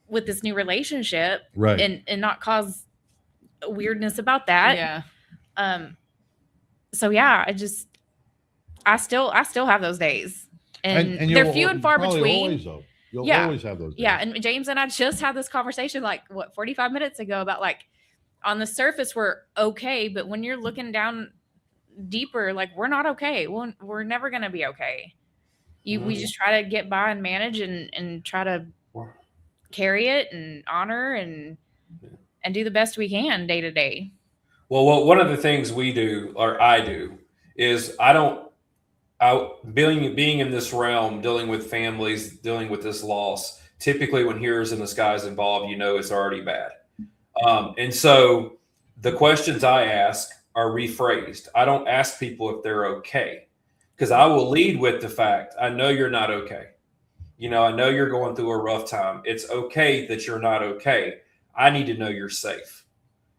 with this new relationship,
right?
And not cause weirdness about that.
Yeah.
So yeah, I still have those days, and they're few and far between.
Always, though. You'll always have those days.
Yeah. And James and I just had this conversation 45 minutes ago about on the surface we're okay, but when you're looking down deeper, we're not okay. We're never going to be okay. We just try to get by and manage and try to carry it and honor and do the best we can day to day.
Well, one of the things we do, or I do, is being in this realm, dealing with families, dealing with this loss. Typically, when heroes in the sky is involved, you know it's already bad. And so the questions I ask are rephrased. I don't ask people if they're okay, because I will lead with the fact, I know you're not okay. You know, I know you're going through a rough time. It's okay that you're not okay. I need to know you're safe.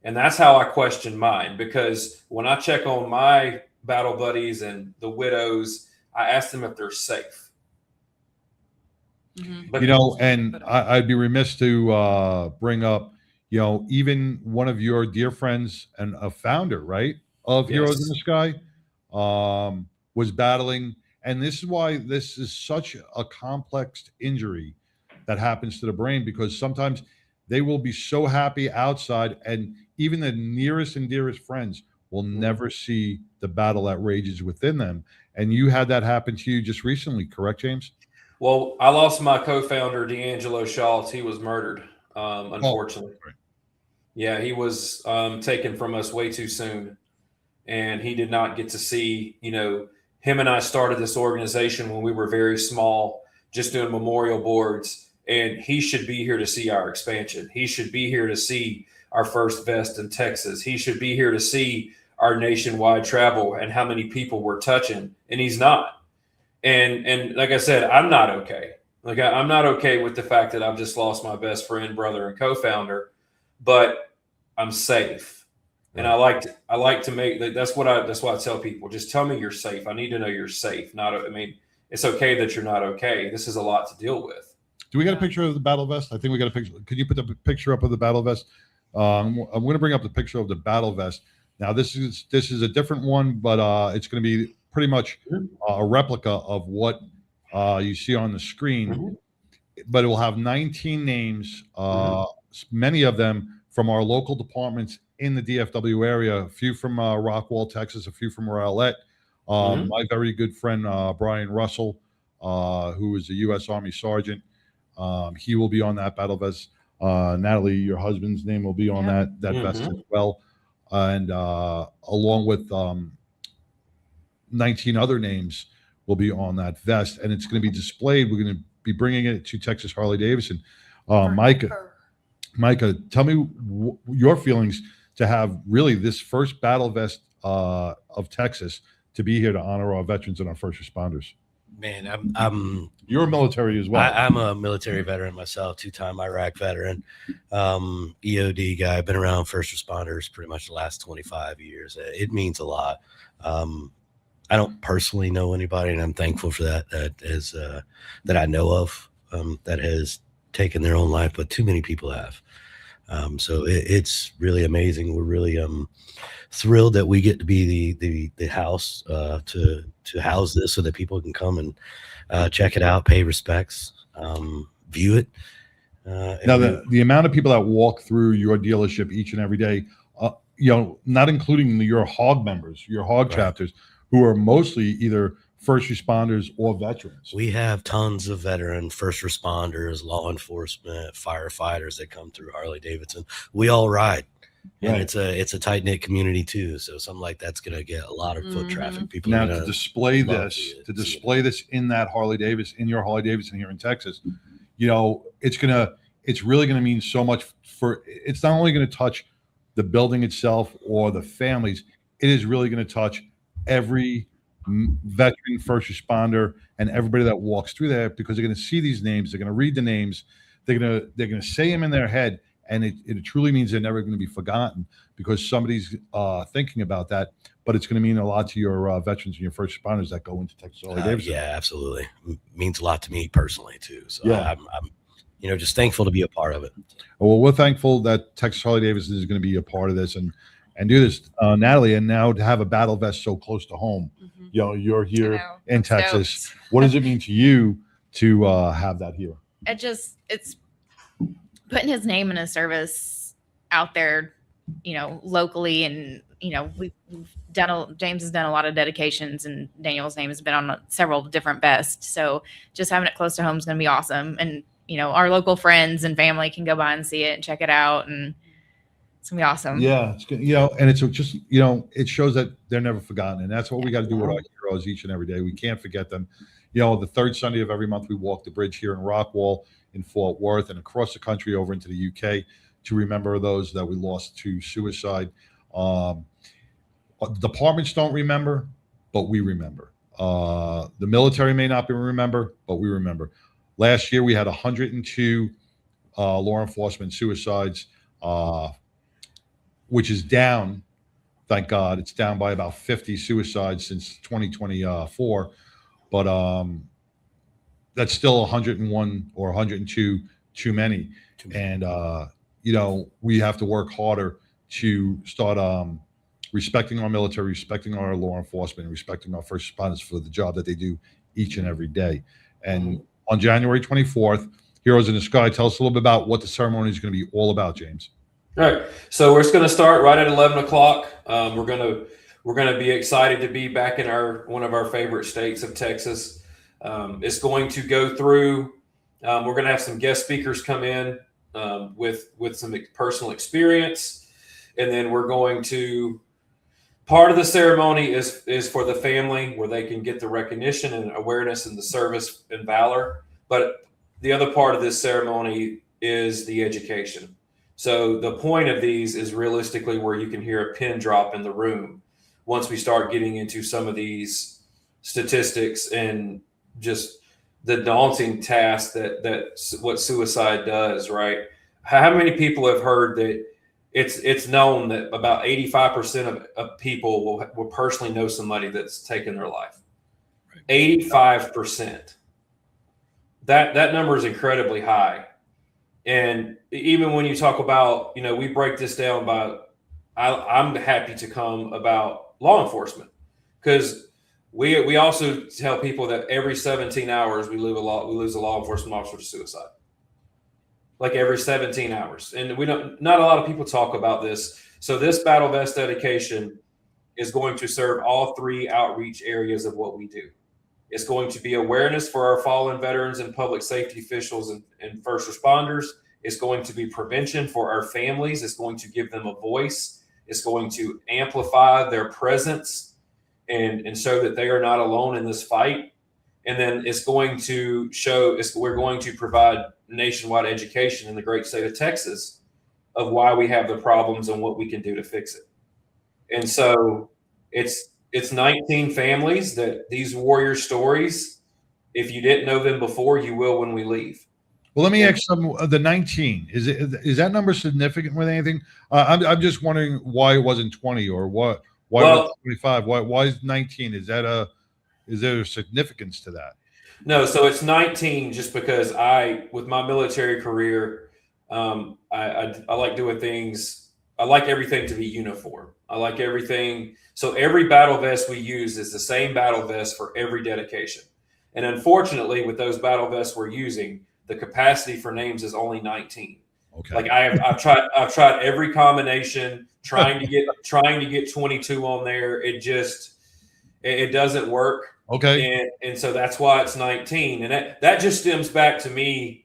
And that's how I question mine, because when I check on my battle buddies and the widows, I ask them if they're safe.
You know, and I'd be remiss to bring up, you know, even one of your dear friends and a founder, right, of Heroes in the Sky, was battling. And this is why this is such a complex injury that happens to the brain, because sometimes they will be so happy outside, and even the nearest and dearest friends will never see the battle that rages within them. And you had that happen to you just recently, correct, James?
Well, I lost my co-founder, D'Angelo Schultz. He was murdered, unfortunately.
Oh, right.
Yeah, he was taken from us way too soon. And he did not get to see, you know, him and I started this organization when we were very small, just doing memorial boards. And he should be here to see our expansion. He should be here to see our first vest in Texas. He should be here to see our nationwide travel and how many people we're touching. And he's not. And like I said, I'm not okay. Like I'm not okay with the fact that I've just lost my best friend, brother, and co-founder, but I'm safe. And I like to make, that's why I tell people, just tell me you're safe. I need to know you're safe. I mean, it's okay that you're not okay. This is a lot to deal with.
Do we got a picture of the battle vest? I think we got a picture. Could you put the picture up of the battle vest? I'm going to bring up the picture of the battle vest. Now this is a different one, but it's going to be pretty much a replica of what you see on the screen, but it will have 19 names, many of them from our local departments in the DFW area, a few from Rockwall, Texas, a few from Rowlett. My very good friend, Brian Russell, who is a U.S. Army Sergeant, he will be on that battle vest. Natalie, your husband's name will be on that vest as well. And along with 19 other names will be on that vest, and it's going to be displayed. We're going to be bringing it to Texas Harley Davidson. Micah, tell me your feelings to have really this first battle vest of Texas to be here to honor our veterans and our first responders.
Man,
you're military as well.
I'm a military veteran myself, 2-time Iraq veteran, EOD guy. I've been around first responders pretty much the last 25 years. It means a lot. I don't personally know anybody, and I'm thankful for that. That I know of that has taken their own life, but too many people have. So it's really amazing. We're really thrilled that we get to be the house to house this, so that people can come and check it out, pay respects, view it.
Now, the amount of people that walk through your dealership each and every day, not including your hog members, your hog chapters, who are mostly either first responders or veterans.
We have tons of veteran first responders, law enforcement, firefighters that come through Harley Davidson. We all ride. And it's a tight knit community too. So something like that's going to get a lot of foot traffic. People
now to display this in that Harley Davidson, in your Harley Davidson here in Texas, it's really going to mean so much for. It's not only going to touch the building itself or the families. It is really going to touch every veteran, first responder, and everybody that walks through there, because they're going to see these names. They're going to read the names. They're going to say them in their head. And it truly means they're never going to be forgotten, because somebody's thinking about that. But it's going to mean a lot to your veterans and your first responders that go into Texas Harley Davidson.
Yeah, absolutely. Means a lot to me personally too. So I'm just thankful to be a part of it.
Well, we're thankful that Texas Harley Davidson is going to be a part of this and do this, Natalie. And now to have a battle vest so close to home, you're here in Texas. What does it mean to you to have that here?
It's putting his name and his service out there, locally. And, we've done, James has done a lot of dedications, and Daniel's name has been on several different vests. So just having it close to home is going to be awesome. And, our local friends and family can go by and see it and check it out. And It's gonna be awesome.
Yeah, it's good. And it's just, it shows that they're never forgotten. And that's what we got to do with our heroes each and every day. We can't forget them. The third Sunday of every month, we walk the bridge here in Rockwall, in Fort Worth, and across the country over into the UK to remember those that we lost to suicide. Departments don't remember, but we remember. The military may not remember, but we remember. Last year, we had 102 law enforcement suicides, which is down. Thank God, it's down by about 50 suicides since 2024. But that's still 101 or 102 too many. And we have to work harder to start respecting our military, respecting our law enforcement, and respecting our first responders for the job that they do each and every day. And on January 24th, Heroes in the Sky, tell us a little bit about what the ceremony is going to be all about, James.
All right, so we're just going to start right at 11 o'clock. We're going to be excited to be back in one of our favorite states of Texas. It's going to go through. We're going to have some guest speakers come in with some personal experience, and then we're going to. Part of the ceremony is for the family, where they can get the recognition and awareness and the service and valor. But the other part of this ceremony is the education. So the point of these is realistically where you can hear a pin drop in the room once we start getting into some of these statistics and just the daunting task that what suicide does, right? How many people have heard that it's known that about 85% of people will personally know somebody that's taken their life. 85%. That number is incredibly high. And even when you talk about, we break this down by, I'm happy to come about law enforcement, because we also tell people that every 17 hours we lose a law enforcement officer to suicide. Like every 17 hours. And not a lot of people talk about this. So this battle vest dedication is going to serve all three outreach areas of what we do. It's going to be awareness for our fallen veterans and public safety officials and first responders. It's going to be prevention for our families. It's going to give them a voice. It's going to amplify their presence and show that they are not alone in this fight. And then it's going to we're going to provide nationwide education in the great state of Texas of why we have the problems and what we can do to fix it. And so it's 19 families that these warrior stories, if you didn't know them before, you will when we leave.
Well, let me ask the 19. Is that number significant with anything? I'm just wondering why it wasn't 20 or what? Why was it 25? Why is 19? Is there a significance to that?
No, so it's 19 just because with my military career, I like doing things. I like everything to be uniform. I like everything. So every battle vest we use is the same battle vest for every dedication. And unfortunately, with those battle vests we're using, the capacity for names is only 19.
Okay.
Like I've tried every combination, trying to get 22 on there. It doesn't work.
Okay.
And so that's why it's 19. And that just stems back to me.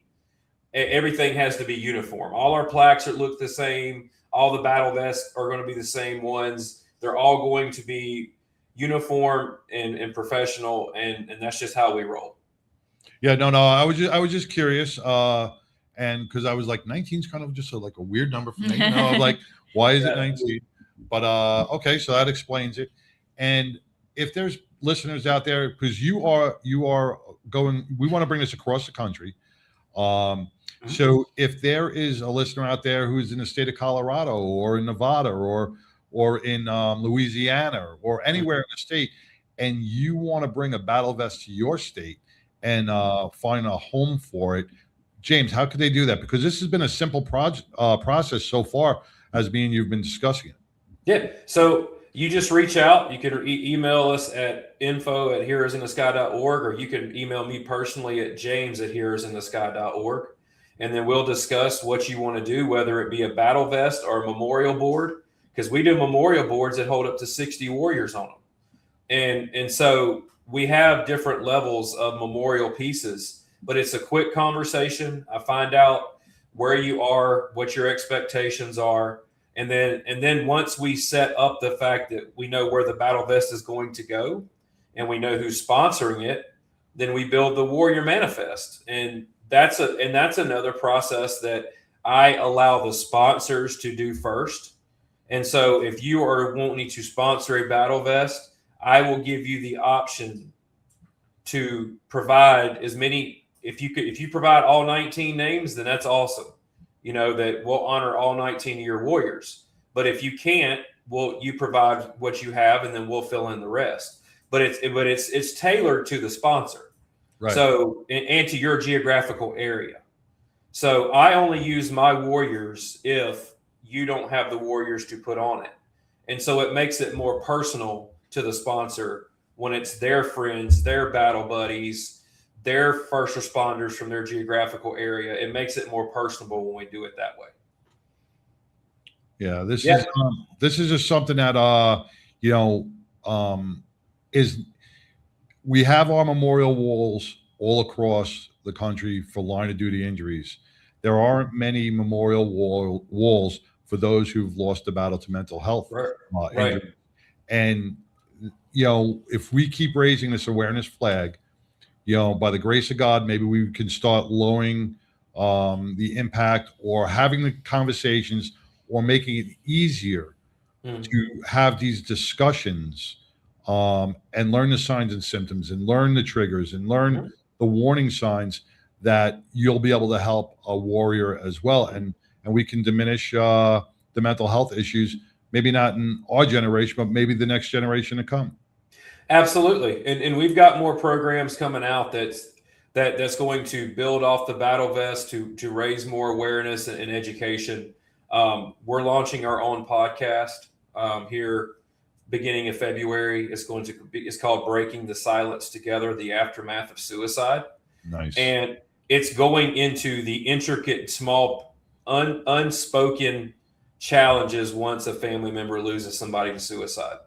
Everything has to be uniform. All our plaques look the same. All the battle vests are going to be the same ones. They're all going to be uniform and professional. And that's just how we roll.
Yeah, no. I was just curious. And because I was like, 19 is kind of just a weird number for me. I'm like, why is it 19? But okay, so that explains it. And if there's listeners out there, because you are going, we want to bring this across the country. So if there is a listener out there who's in the state of Colorado or in Nevada or in Louisiana or anywhere in the state, and you want to bring a battle vest to your state and find a home for it, James, how could they do that? Because this has been a simple process so far as you've been discussing it.
Yeah. So you just reach out. You can email us at info@heroesinthesky.org, or you can email me personally at james@heroesinthesky.org. And then we'll discuss what you want to do, whether it be a battle vest or a memorial board, because we do memorial boards that hold up to 60 warriors on them. And so we have different levels of memorial pieces, but it's a quick conversation. I find out where you are, what your expectations are, And then once we set up the fact that we know where the battle vest is going to go and we know who's sponsoring it, then we build the warrior manifest. And that's another process that I allow the sponsors to do first. And so if you are wanting to sponsor a battle vest, I will give you the option to provide as many. If you provide all 19 names, then that's awesome. That we'll honor all 19 of your warriors. But if you can't, you provide what you have, and then we'll fill in the rest. But it's tailored to the sponsor.
Right.
So and to your geographical area. So I only use my warriors if you don't have the warriors to put on it. And so it makes it more personal to the sponsor when it's their friends, their battle buddies, their first responders from their geographical area. It makes it more personable when we do it that way.
Yeah, this is just something that is we have our memorial walls all across the country for line of duty injuries. There aren't many memorial walls for those who've lost the battle to mental health injuries. And if we keep raising this awareness flag, by the grace of God, maybe we can start lowering the impact or having the conversations or making it easier to have these discussions and learn the signs and symptoms and learn the triggers and learn the warning signs that you'll be able to help a warrior as well. And we can diminish the mental health issues, maybe not in our generation, but maybe the next generation to come.
Absolutely. And we've got more programs coming out that's going to build off the battle vest to raise more awareness and education. We're launching our own podcast here beginning of February. It's called Breaking the Silence Together, the Aftermath of Suicide.
Nice.
And it's going into the intricate, small, unspoken challenges once a family member loses somebody to suicide.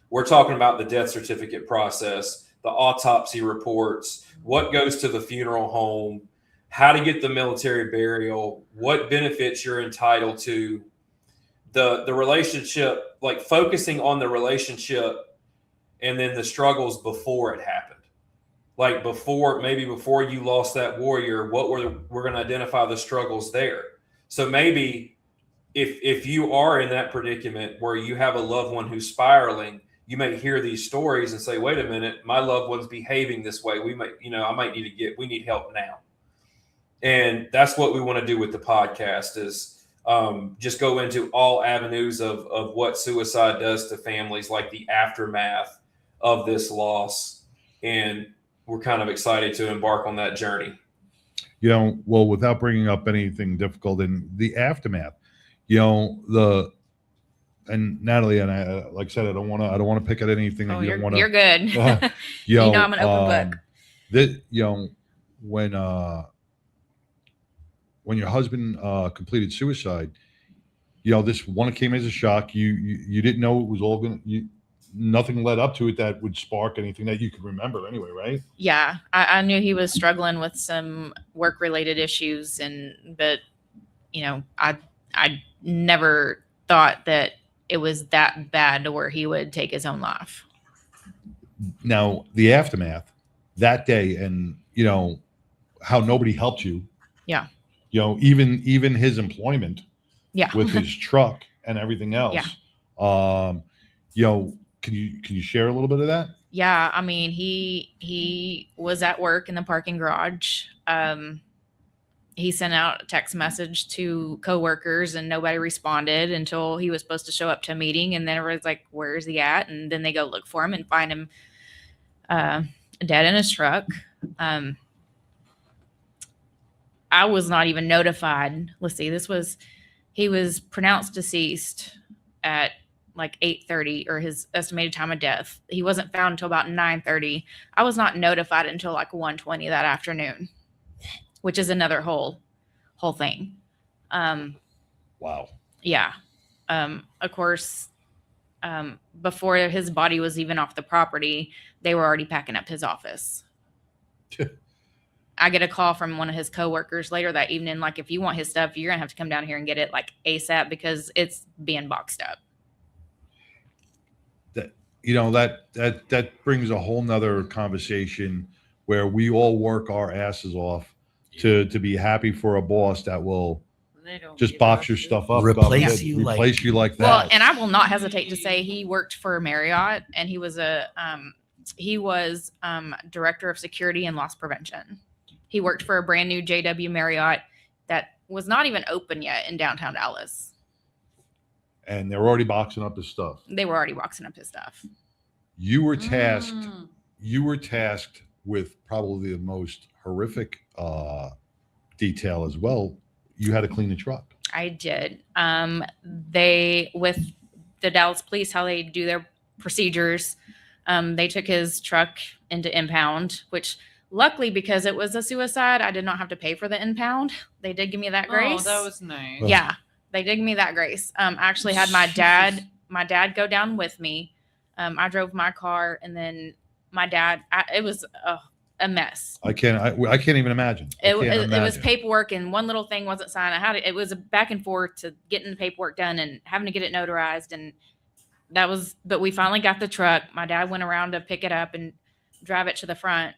We're talking about the death certificate process, the autopsy reports, what goes to the funeral home, how to get the military burial, what benefits you're entitled to, the relationship, like focusing on the relationship and then the struggles before it happened. Like before you lost that warrior, we're going to identify the struggles there. So maybe if you are in that predicament where you have a loved one who's spiraling, you may hear these stories and say, wait a minute, my loved one's behaving this way. We need help now. And that's what we want to do with the podcast is just go into all avenues of what suicide does to families, like the aftermath of this loss. And we're kind of excited to embark on that journey.
Well, without bringing up anything difficult in the aftermath, and Natalie and I, like I said, I don't want to pick at anything that you don't want to.
You're good. You know I'm an open book.
When your husband completed suicide, this one came as a shock. You didn't know it was all going to. Nothing led up to it that would spark anything that you could remember anyway, right?
Yeah, I knew he was struggling with some work-related issues, but I never thought that it was that bad to where he would take his own life.
Now, the aftermath that day, and how nobody helped you.
Yeah.
Even his employment.
Yeah.
With his truck and everything else.
Yeah.
Can you share a little bit of that?
Yeah, I mean, he was at work in the parking garage. He sent out a text message to coworkers and nobody responded until he was supposed to show up to a meeting. And then everyone's like, where is he at? And then they go look for him and find him dead in his truck. I was not even notified. Let's see, he was pronounced deceased at like 8:30 or his estimated time of death. He wasn't found until about 9:30. I was not notified until like 1:20 that afternoon, which is another whole thing.
Wow.
Yeah. Of course, before his body was even off the property, they were already packing up his office. I get a call from one of his coworkers later that evening, like, if you want his stuff, you're gonna have to come down here and get it like ASAP because it's being boxed up.
That brings a whole nother conversation where we all work our asses off to be happy for a boss that will just box your stuff up,
replace you
like that.
Well, and I will not hesitate to say he worked for Marriott, and he was director of security and loss prevention. He worked for a brand new JW Marriott that was not even open yet in downtown Dallas.
And they're already boxing up his stuff.
They were already boxing up his stuff.
You were tasked. You were tasked with probably the most horrific detail as well. You had to clean the truck.
I did. They, with the Dallas police, how they do their procedures, they took his truck into impound, which luckily, because it was a suicide, I did not have to pay for the impound. They did give me that grace.
Oh, that was nice.
Yeah, they did give me that grace. I actually had my dad go down with me. I drove my car, and then my dad, it was a mess.
I can't even imagine.
It was paperwork, and one little thing wasn't signed. It was a back and forth to getting the paperwork done and having to get it notarized. And but we finally got the truck. My dad went around to pick it up and drive it to the front.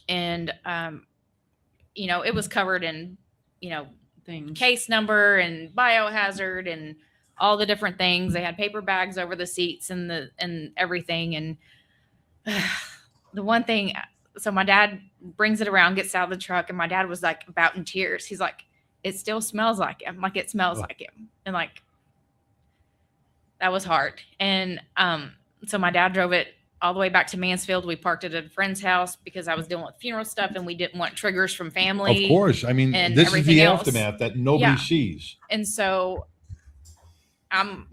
And, it was covered in,
things,
case number and biohazard and all the different things. They had paper bags over the seats and everything. And the one thing, so my dad brings it around, gets out of the truck, and my dad was like about in tears. He's like, it still smells like him. Like, it smells like him. And like, that was hard. And so my dad drove it all the way back to Mansfield. We parked it at a friend's house because I was dealing with funeral stuff and we didn't want triggers from family.
Of course. I mean, this is the aftermath that nobody sees.
And so I'm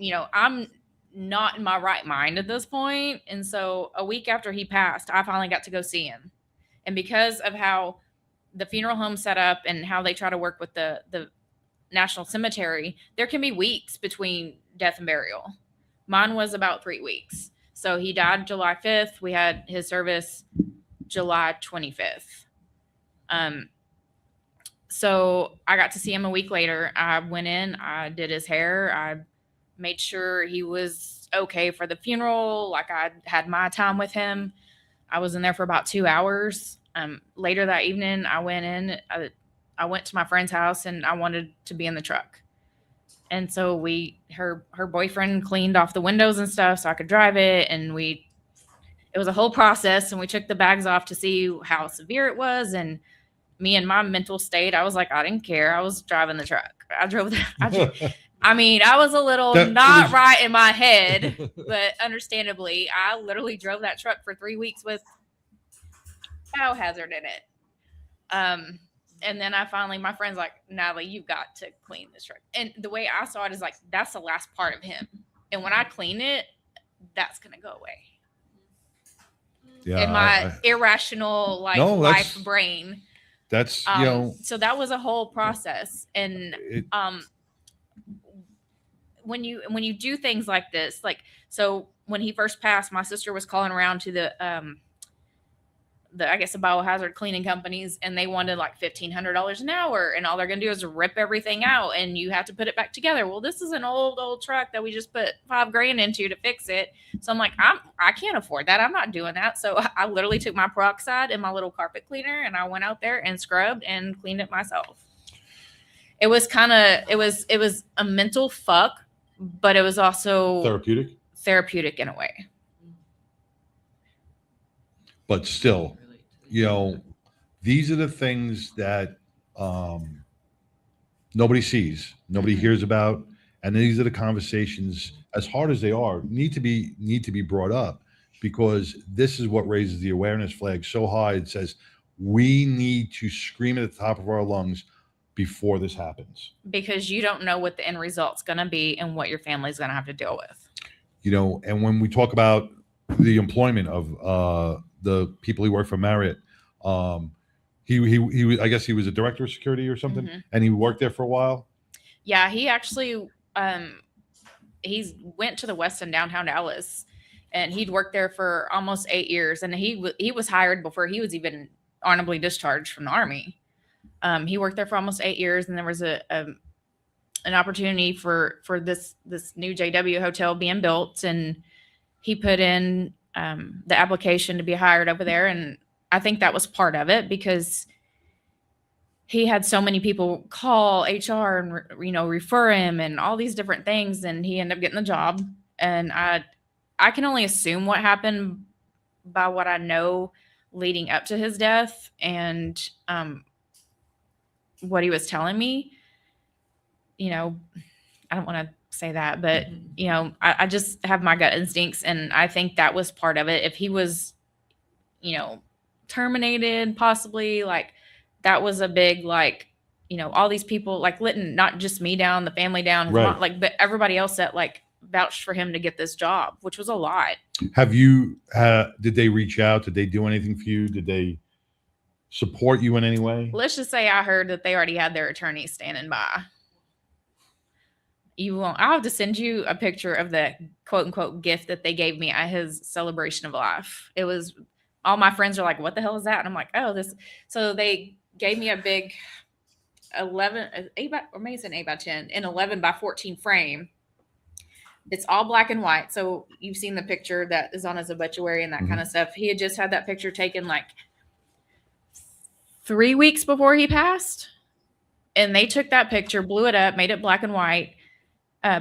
not in my right mind at this point. And so a week after he passed, I finally got to go see him. And because of how the funeral home set up and how they try to work with the National Cemetery, there can be weeks between death and burial. Mine was about 3 weeks. So he died July 5th. We had his service July 25th. So I got to see him a week later. I went in, I did his hair. I made sure he was okay for the funeral. Like, I had my time with him. I was in there for about 2 hours. Later that evening, I went in, I went to my friend's house, and I wanted to be in the truck. And so her boyfriend cleaned off the windows and stuff so I could drive it. And it was a whole process, and we took the bags off to see how severe it was. And me and my mental state, I was like, I didn't care. I was driving the truck. I was a little right in my head, but understandably, I literally drove that truck for 3 weeks with biohazard in it. And then my friend's like, Natalie, you've got to clean this truck. And the way I saw it is like, that's the last part of him. And when I clean it, that's going to go away. Yeah, in my irrational, life brain.
That's,
so that was a whole process. And when you do things like this, so when he first passed, my sister was calling around to the biohazard cleaning companies, and they wanted like $1,500 an hour, and all they're going to do is rip everything out, and you have to put it back together. Well, this is an old truck that we just put $5,000 into to fix it. So I'm like, I can't afford that. I'm not doing that. So I literally took my peroxide and my little carpet cleaner, and I went out there and scrubbed and cleaned it myself. It was it was a mental fuck, but it was also therapeutic in a way.
But still, these are the things that nobody sees, nobody hears about, and these are the conversations, as hard as they are, need to be brought up, because this is what raises the awareness flag so high. It says we need to scream at the top of our lungs before this happens,
because you don't know what the end result's going to be and what your family's going to have to deal with.
And when we talk about the employment of the people who work for Marriott, he I guess he was a director of security or something, and he worked there for a while.
Yeah, he actually he went to the Westin downtown Dallas, and he'd worked there for almost 8 years, and he was hired before he was even honorably discharged from the Army. He worked there for almost 8 years, and there was an opportunity for this new JW hotel being built, and he put in the application to be hired over there. And I think that was part of it, because he had so many people call HR and refer him and all these different things, and he ended up getting the job. And I can only assume what happened by what I know leading up to his death and what he was telling me. I don't want to say that, but I just have my gut instincts, and I think that was part of it. If he was, terminated, possibly, like, that was a big, like, all these people like letting not just me down, the family down, his mom, like, but everybody else that like vouched for him to get this job, which was a lot.
Have you? Did they reach out? Did they do anything for you? Did they support you in any way?
Let's just say I heard that they already had their attorney standing by. I'll have to send you a picture of the quote unquote gift that they gave me at his celebration of life. It was, all my friends are like, what the hell is that? And I'm like, oh, this. So they gave me a big 8 by 10, an 11 by 14 frame. It's all black and white. So you've seen the picture that is on his obituary and that kind of stuff. He had just had that picture taken like 3 weeks before he passed. And they took that picture, blew it up, made it black and white,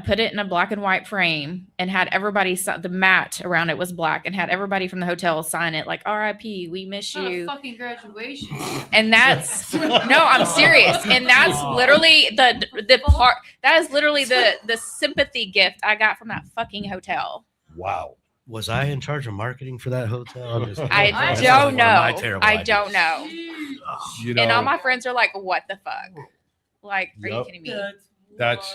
put it in a black and white frame, and had everybody, the mat around it was black, and had everybody from the hotel sign it like, RIP, we miss you.
A fucking graduation.
And that's, no, I'm serious. And that's literally the part, that is literally the sympathy gift I got from that fucking hotel.
Wow.
Was I in charge of marketing for that hotel?
I don't know. I don't know. And all my friends are like, what the fuck? Like, are you kidding me?
That's,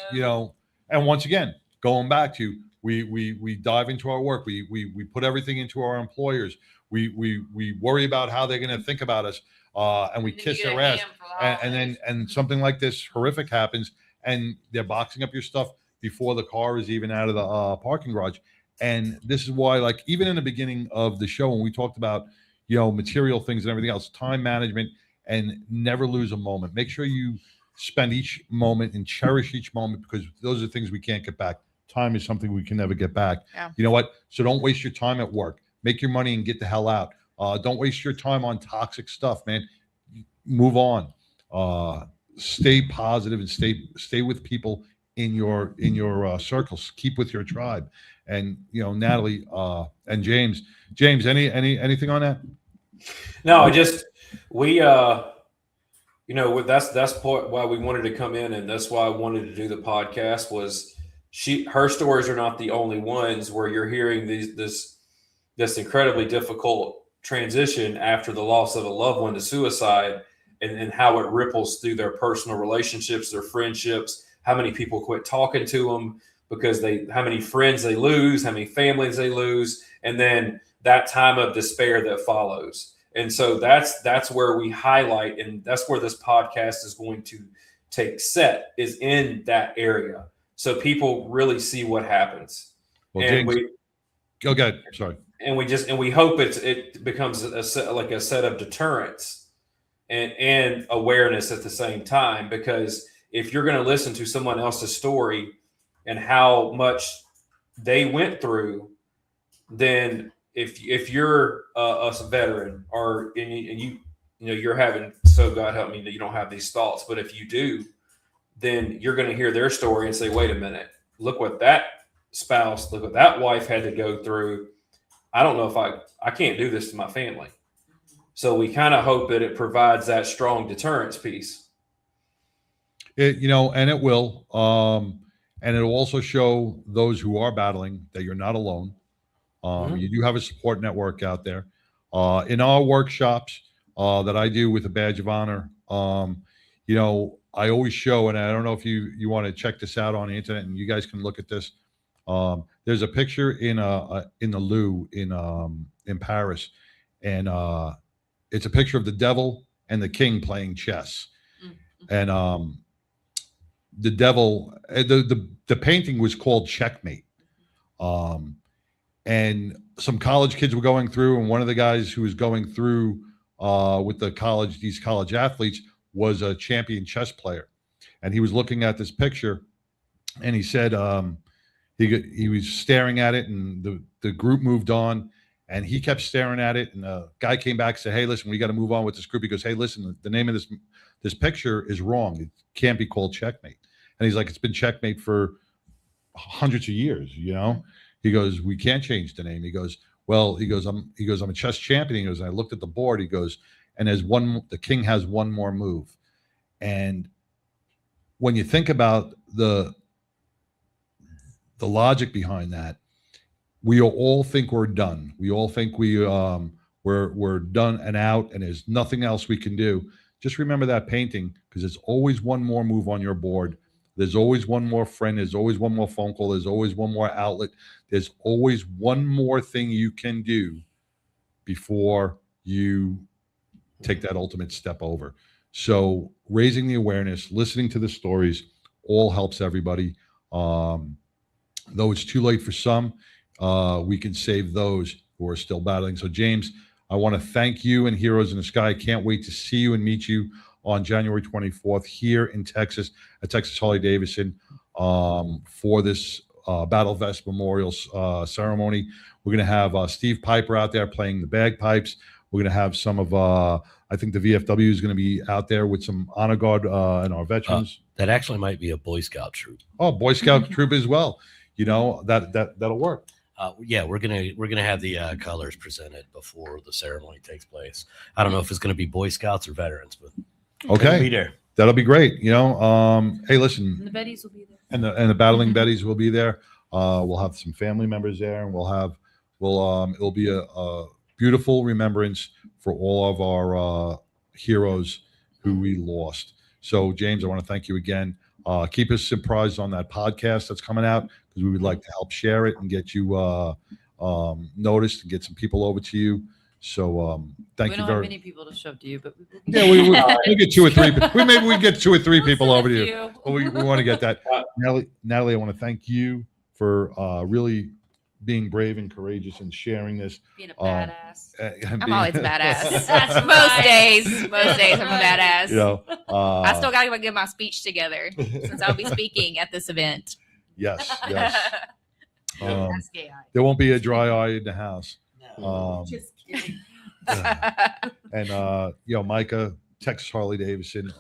and once again, going back to, we dive into our work. We put everything into our employers. We worry about how they're going to think about us. And we kiss their ass. And something like this horrific happens, and they're boxing up your stuff before the car is even out of the parking garage. And this is why, like, even in the beginning of the show, when we talked about, material things and everything else, time management, and never lose a moment. Make sure you spend each moment and cherish each moment, because those are things we can't get back. Time is something we can never get back.
Yeah.
You know what? So don't waste your time at work. Make your money and get the hell out. Don't waste your time on toxic stuff, man. Move on. Stay positive and stay with people in your circles. Keep with your tribe. And Natalie and James, anything on that?
No, that's part why we wanted to come in, and that's why I wanted to do the podcast. Was her stories are not the only ones where you're hearing this incredibly difficult transition after the loss of a loved one to suicide, and how it ripples through their personal relationships, their friendships, how many people quit talking to them because how many friends they lose, how many families they lose, and then that time of despair that follows. And so that's where we highlight, and that's where this podcast is going to take set, is in that area, so people really see what happens.
Well,
and
James, go ahead. Sorry.
And we hope it becomes a set of deterrence and awareness at the same time, because if you're going to listen to someone else's story and how much they went through, then if you're a veteran, or you're having, so God help me that you don't have these thoughts, but if you do, then you're going to hear their story and say, wait a minute, look what that wife had to go through. I don't know if I can't do this to my family. So we kind of hope that it provides that strong deterrence piece.
And it will, and it'll also show those who are battling that you're not alone. You do have a support network out there. In our workshops that I do with a badge of honor, I always show, and I don't know if you want to check this out on the internet, and you guys can look at this. There's a picture in the Louvre in Paris, and it's a picture of the devil and the king playing chess. And the devil, the painting was called Checkmate. And some college kids were going through, and one of the guys who was going through with these college athletes was a champion chess player, and he was looking at this picture, and he said he was staring at it, and the group moved on, and he kept staring at it, and the guy came back and said, "Hey, listen, we got to move on with this group." He goes, "Hey, listen, the name of this picture is wrong. It can't be called checkmate." And he's like, "It's been checkmate for hundreds of years, you know." He goes, "We can't change the name." He goes, "Well," I'm a chess champion." He goes, and I looked at the board. He goes, "And the king has one more move." And when you think about the logic behind that, we all think we're done. We all think we're done and out, and there's nothing else we can do. Just remember that painting, because there's always one more move on your board. There's always one more friend. There's always one more phone call. There's always one more outlet. There's always one more thing you can do before you take that ultimate step over. So raising the awareness, listening to the stories, all helps everybody. Though it's too late for some, we can save those who are still battling. So James, I want to thank you and Heroes in the Sky. I can't wait to see you and meet you on January 24th here in Texas at Texas Harley-Davidson for this Battle Vest Memorial ceremony. We're going to have Steve Piper out there playing the bagpipes. We're going to have some of, I think the VFW is going to be out there with some honor guard and our veterans.
That actually might be a Boy Scout troop.
Oh, Boy Scout troop as well. You know, that'll work.
Yeah, we're gonna have the colors presented before the ceremony takes place. I don't know if it's gonna be Boy Scouts or veterans, but
okay,
be there.
That'll be great. You know, hey, listen,
And the Betties will be there.
And the battling Betties will be there. We'll have some family members there, and it'll be a beautiful remembrance for all of our heroes who we lost. So, James, I want to thank you again. Keep us surprised on that podcast that's coming out, because we would like to help share it and get you noticed and get some people over to you. So thank you very much.
We don't have many people to shove to you, but
we'll get 2 or 3. Maybe we get 2 or 3 people over to you. Well, we want to get that. Natalie, I want to thank you for really being brave and courageous and sharing this.
Being a badass. I'm always a badass. Most days I'm a badass.
You know,
I still got to get my speech together since I'll be speaking at this event.
Yes. There won't be a dry eye in the house.
Just kidding.
And you know, Micah, Texas Harley-Davidson,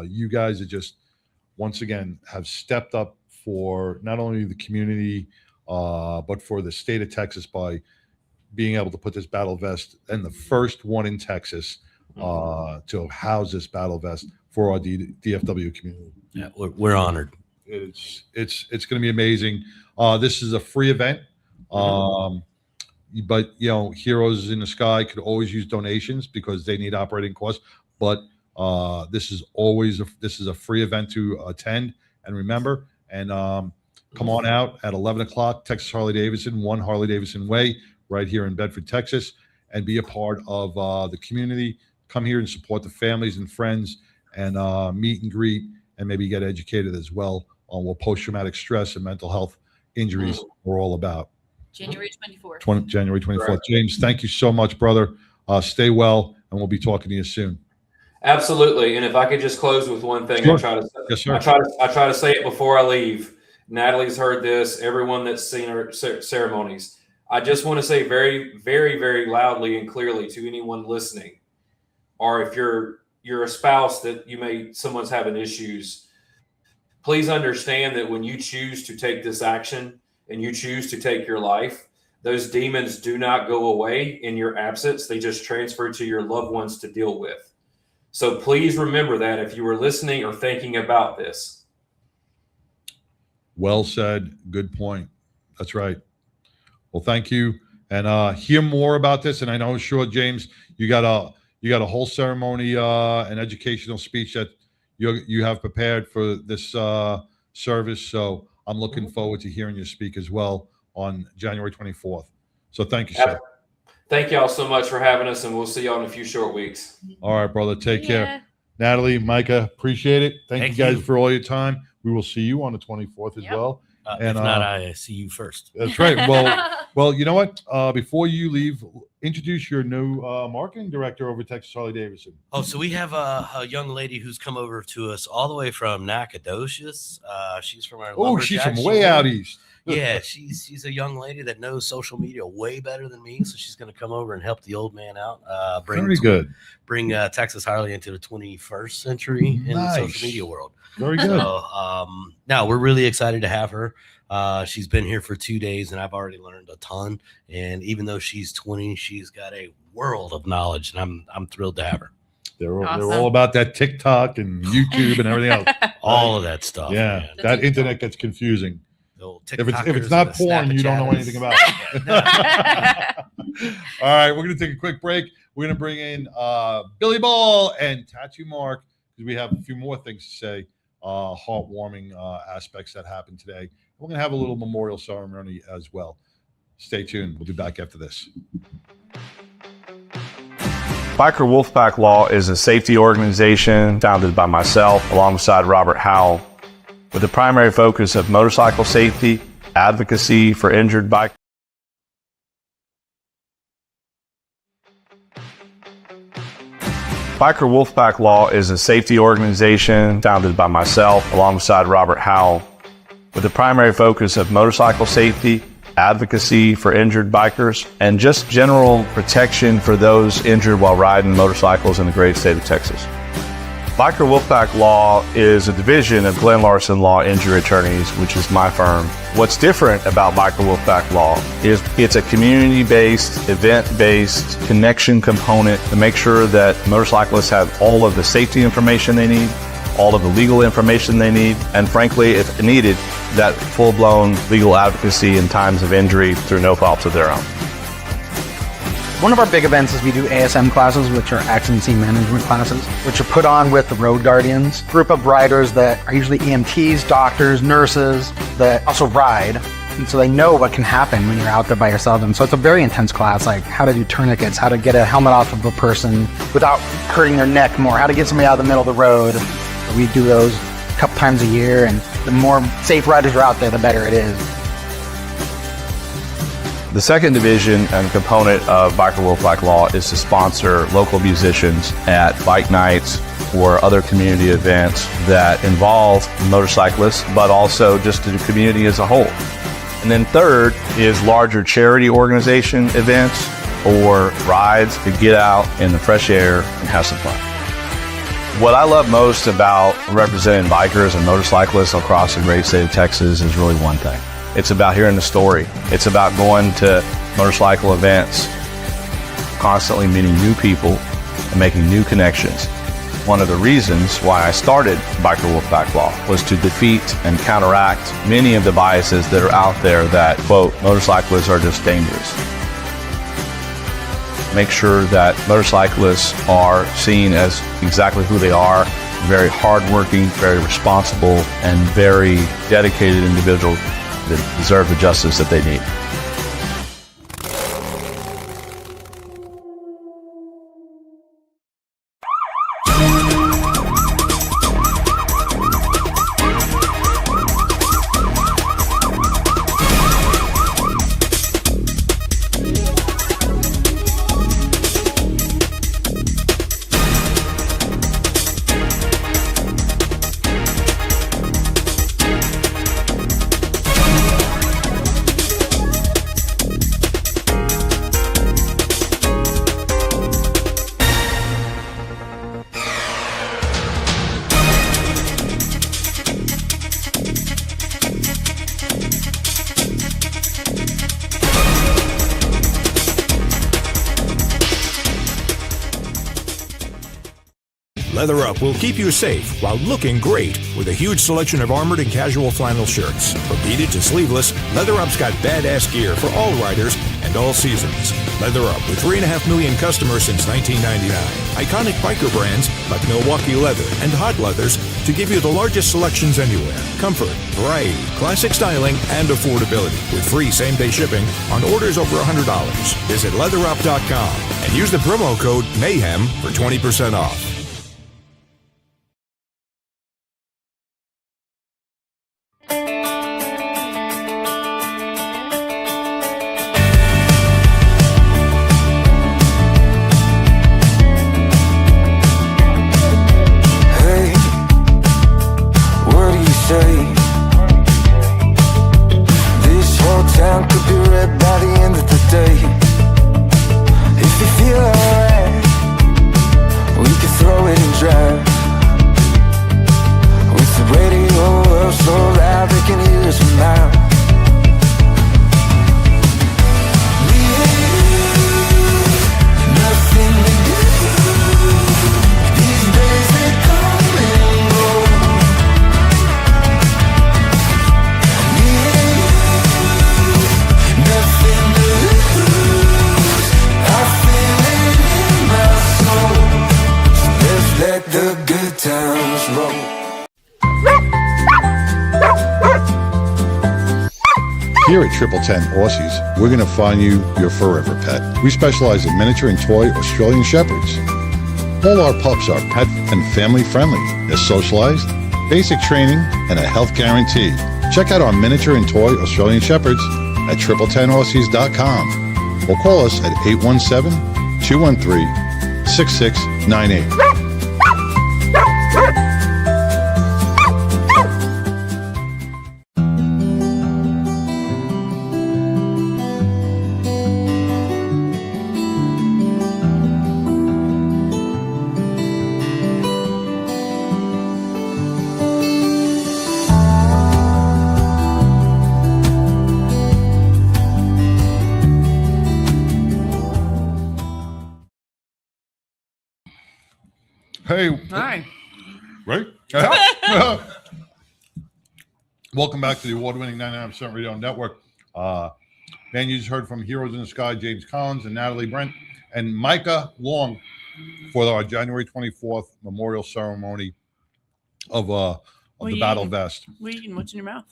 you guys are just once again have stepped up for not only the community but for the state of Texas by being able to put this battle vest, and the first one in Texas to house this battle vest for our DFW community.
Yeah, we're honored.
It's going to be amazing. This is a free event, but you know, Heroes in the Sky could always use donations because they need operating costs. But this is a free event to attend and remember. And come on out at 11 o'clock, Texas Harley-Davidson, 1 Harley-Davidson Way, right here in Bedford, Texas, and be a part of the community. Come here and support the families and friends, and meet and greet, and maybe get educated as well on what post-traumatic stress and mental health injuries are all about.
January 24th.
January 24th. Right. James, thank you so much, brother. Stay well, and we'll be talking to you soon.
Absolutely. And if I could just close with one thing,
sure.
I try to say it before I leave. Natalie's heard this. Everyone that's seen our ceremonies. I just want to say very, very, very loudly and clearly to anyone listening, or if you're a spouse that someone's having issues, please understand that when you choose to take this action and you choose to take your life, those demons do not go away in your absence. They just transfer to your loved ones to deal with. So please remember that if you were listening or thinking about this.
Well said. Good point. That's right. Well, thank you. And hear more about this. And I know, sure, James, you got a whole ceremony and educational speech that you have prepared for this service. So I'm looking forward to hearing you speak as well on January 24th. So thank you, sir.
Thank y'all so much for having us, and we'll see y'all in a few short weeks.
All right, brother. Take care. Natalie, Micah, appreciate it. Thank you guys for all your time. We will see you on the 24th as well.
And if not, I see you first.
That's right. Well, you know what? Before you leave, introduce your new marketing director over at Texas Harley Davidson.
Oh, so we have a young lady who's come over to us all the way from Nacogdoches. She's from our.
Oh, she's from way out east.
Yeah, she's a young lady that knows social media way better than me, so she's going to come over and help the old man out.
Very good.
Bring Texas Harley into the 21st century in the social media world.
Very good.
So, now we're really excited to have her. She's been here for 2 days, and I've already learned a ton. And even though she's 20, she's got a world of knowledge, and I'm thrilled to have her.
They're all about that TikTok and YouTube and everything else.
All of that stuff.
Yeah,
man.
that internet gets confusing. If it's not
and the
porn, you don't know anything about it. All right, we're going to take a quick break. We're going to bring in Billy Ball and Tattoo Mark because we have a few more things to say, heartwarming aspects that happened today. We're going to have a little memorial ceremony as well. Stay tuned. We'll be back after this.
Biker Wolfpack Law is a safety organization founded by myself alongside Robert Howell with the primary focus of motorcycle safety, advocacy for injured bikers. Biker Wolfpack Law is a safety organization founded by myself alongside Robert Howell with the primary focus of motorcycle safety, advocacy for injured bikers, and just general protection for those injured while riding motorcycles in the great state of Texas. Biker Wolfpack Law is a division of Glenn Larson Law Injury Attorneys, which is my firm. What's different about Biker Wolfpack Law is it's a community-based, event-based connection component to make sure that motorcyclists have all of the safety information they need, all of the legal information they need, and frankly, if needed, that full-blown legal advocacy in times of injury through no fault of their own.
One of our big events is we do ASM classes, which are accident scene management classes, which are put on with the Road Guardians, group of riders that are usually EMTs, doctors, nurses that also ride. And so they know what can happen when you're out there by yourself. And so it's a very intense class, like how to do tourniquets, how to get a helmet off of a person without hurting their neck more, how to get somebody out of the middle of the road. We do those a couple times a year, and the more safe riders are out there, the better it is.
The second division and component of Biker Wolfpack Law is to sponsor local musicians at bike nights or other community events that involve motorcyclists, but also just the community as a whole. And then third is larger charity organization events or rides to get out in the fresh air and have some fun. What I love most about representing bikers and motorcyclists across the great state of Texas is really one thing. It's about hearing the story. It's about going to motorcycle events, constantly meeting new people and making new connections. One of the reasons why I started Biker Wolfpack Law was to defeat and counteract many of the biases that are out there that, quote, motorcyclists are just dangerous. Make sure that motorcyclists are seen as exactly who they are, very hardworking, very responsible, and very dedicated individuals that deserve the justice that they need.
Leather Up will keep you safe while looking great with a huge selection of armored and casual flannel shirts. From beaded to sleeveless, Leather Up's got badass gear for all riders and all seasons. Leather Up with 3.5 million customers since 1999. Iconic biker brands like Milwaukee Leather and Hot Leathers to give you the largest selections anywhere. Comfort, variety, classic styling, and affordability with free same-day shipping on orders over $100. Visit leatherup.com and use the promo code MAYHEM for 20% off.
say. This whole town could be red by the end of the day. If you feel alright, we can throw it and drive. With the radio up so loud they can hear us from now. Me and you, nothing to do. These days they come and go. Me and you, nothing to lose. I feel it in my soul. So let's let the good times roll.
Here at 1010 Aussies, we're going to find you your forever pet. We specialize in miniature and toy Australian Shepherds. All our pups are pet and family friendly. They're socialized, basic training, and a health guarantee. Check out our miniature and toy Australian Shepherds at 1010aussies.com or call us at 817-213-6698. Hey.
Hi.
Right? Welcome back to the award-winning 99% Radio Network. Man, you just heard from Heroes in the Sky, James Collins and Natalie Brent, and Micah Long for our January 24th memorial ceremony of the Battle Vest.
What are you eating? What's in your mouth?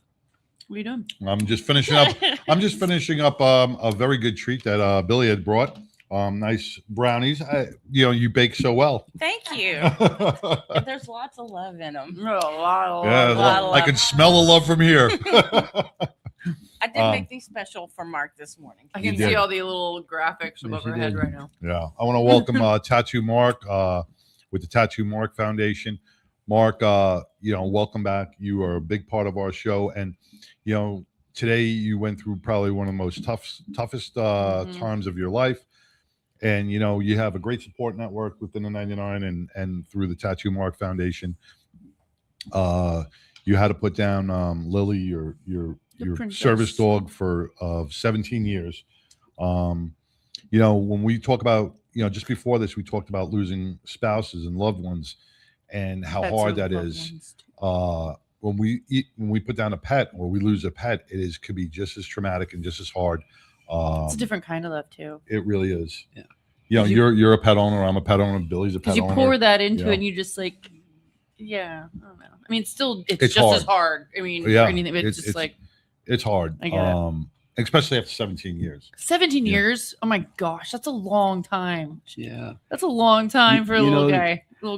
What are you doing?
I'm just finishing up. A very good treat that Billy had brought. Nice brownies. You bake so well.
Thank you. There's lots of love in them.
A lot of
love. I can smell the love from here.
I did make these special for Mark this morning.
I can see all the little graphics above her head right now.
Yeah. I want to welcome Tattoo Mark with the Tattoo Mark Foundation. Mark, welcome back. You are a big part of our show. And, today you went through probably one of the most toughest times of your life. And, you have a great support network within the 99 and through the Tattoo Mark Foundation. You had to put down Lily, your service dog for 17 years. When we talk about, just before this, we talked about losing spouses and loved ones and how hard that is. When we put down a pet or we lose a pet, could be just as traumatic and just as hard.
It's a different kind of love too.
It really is. Yeah. You're a pet owner. I'm a pet owner. Billy's a pet owner.
You pour that into it and you just I don't know. I mean, it's just
hard.
as hard. I mean, for anything, but it's
hard.
I get it.
Especially after 17 years.
17 years? Oh my gosh, that's a long time.
Yeah.
That's a long time for a little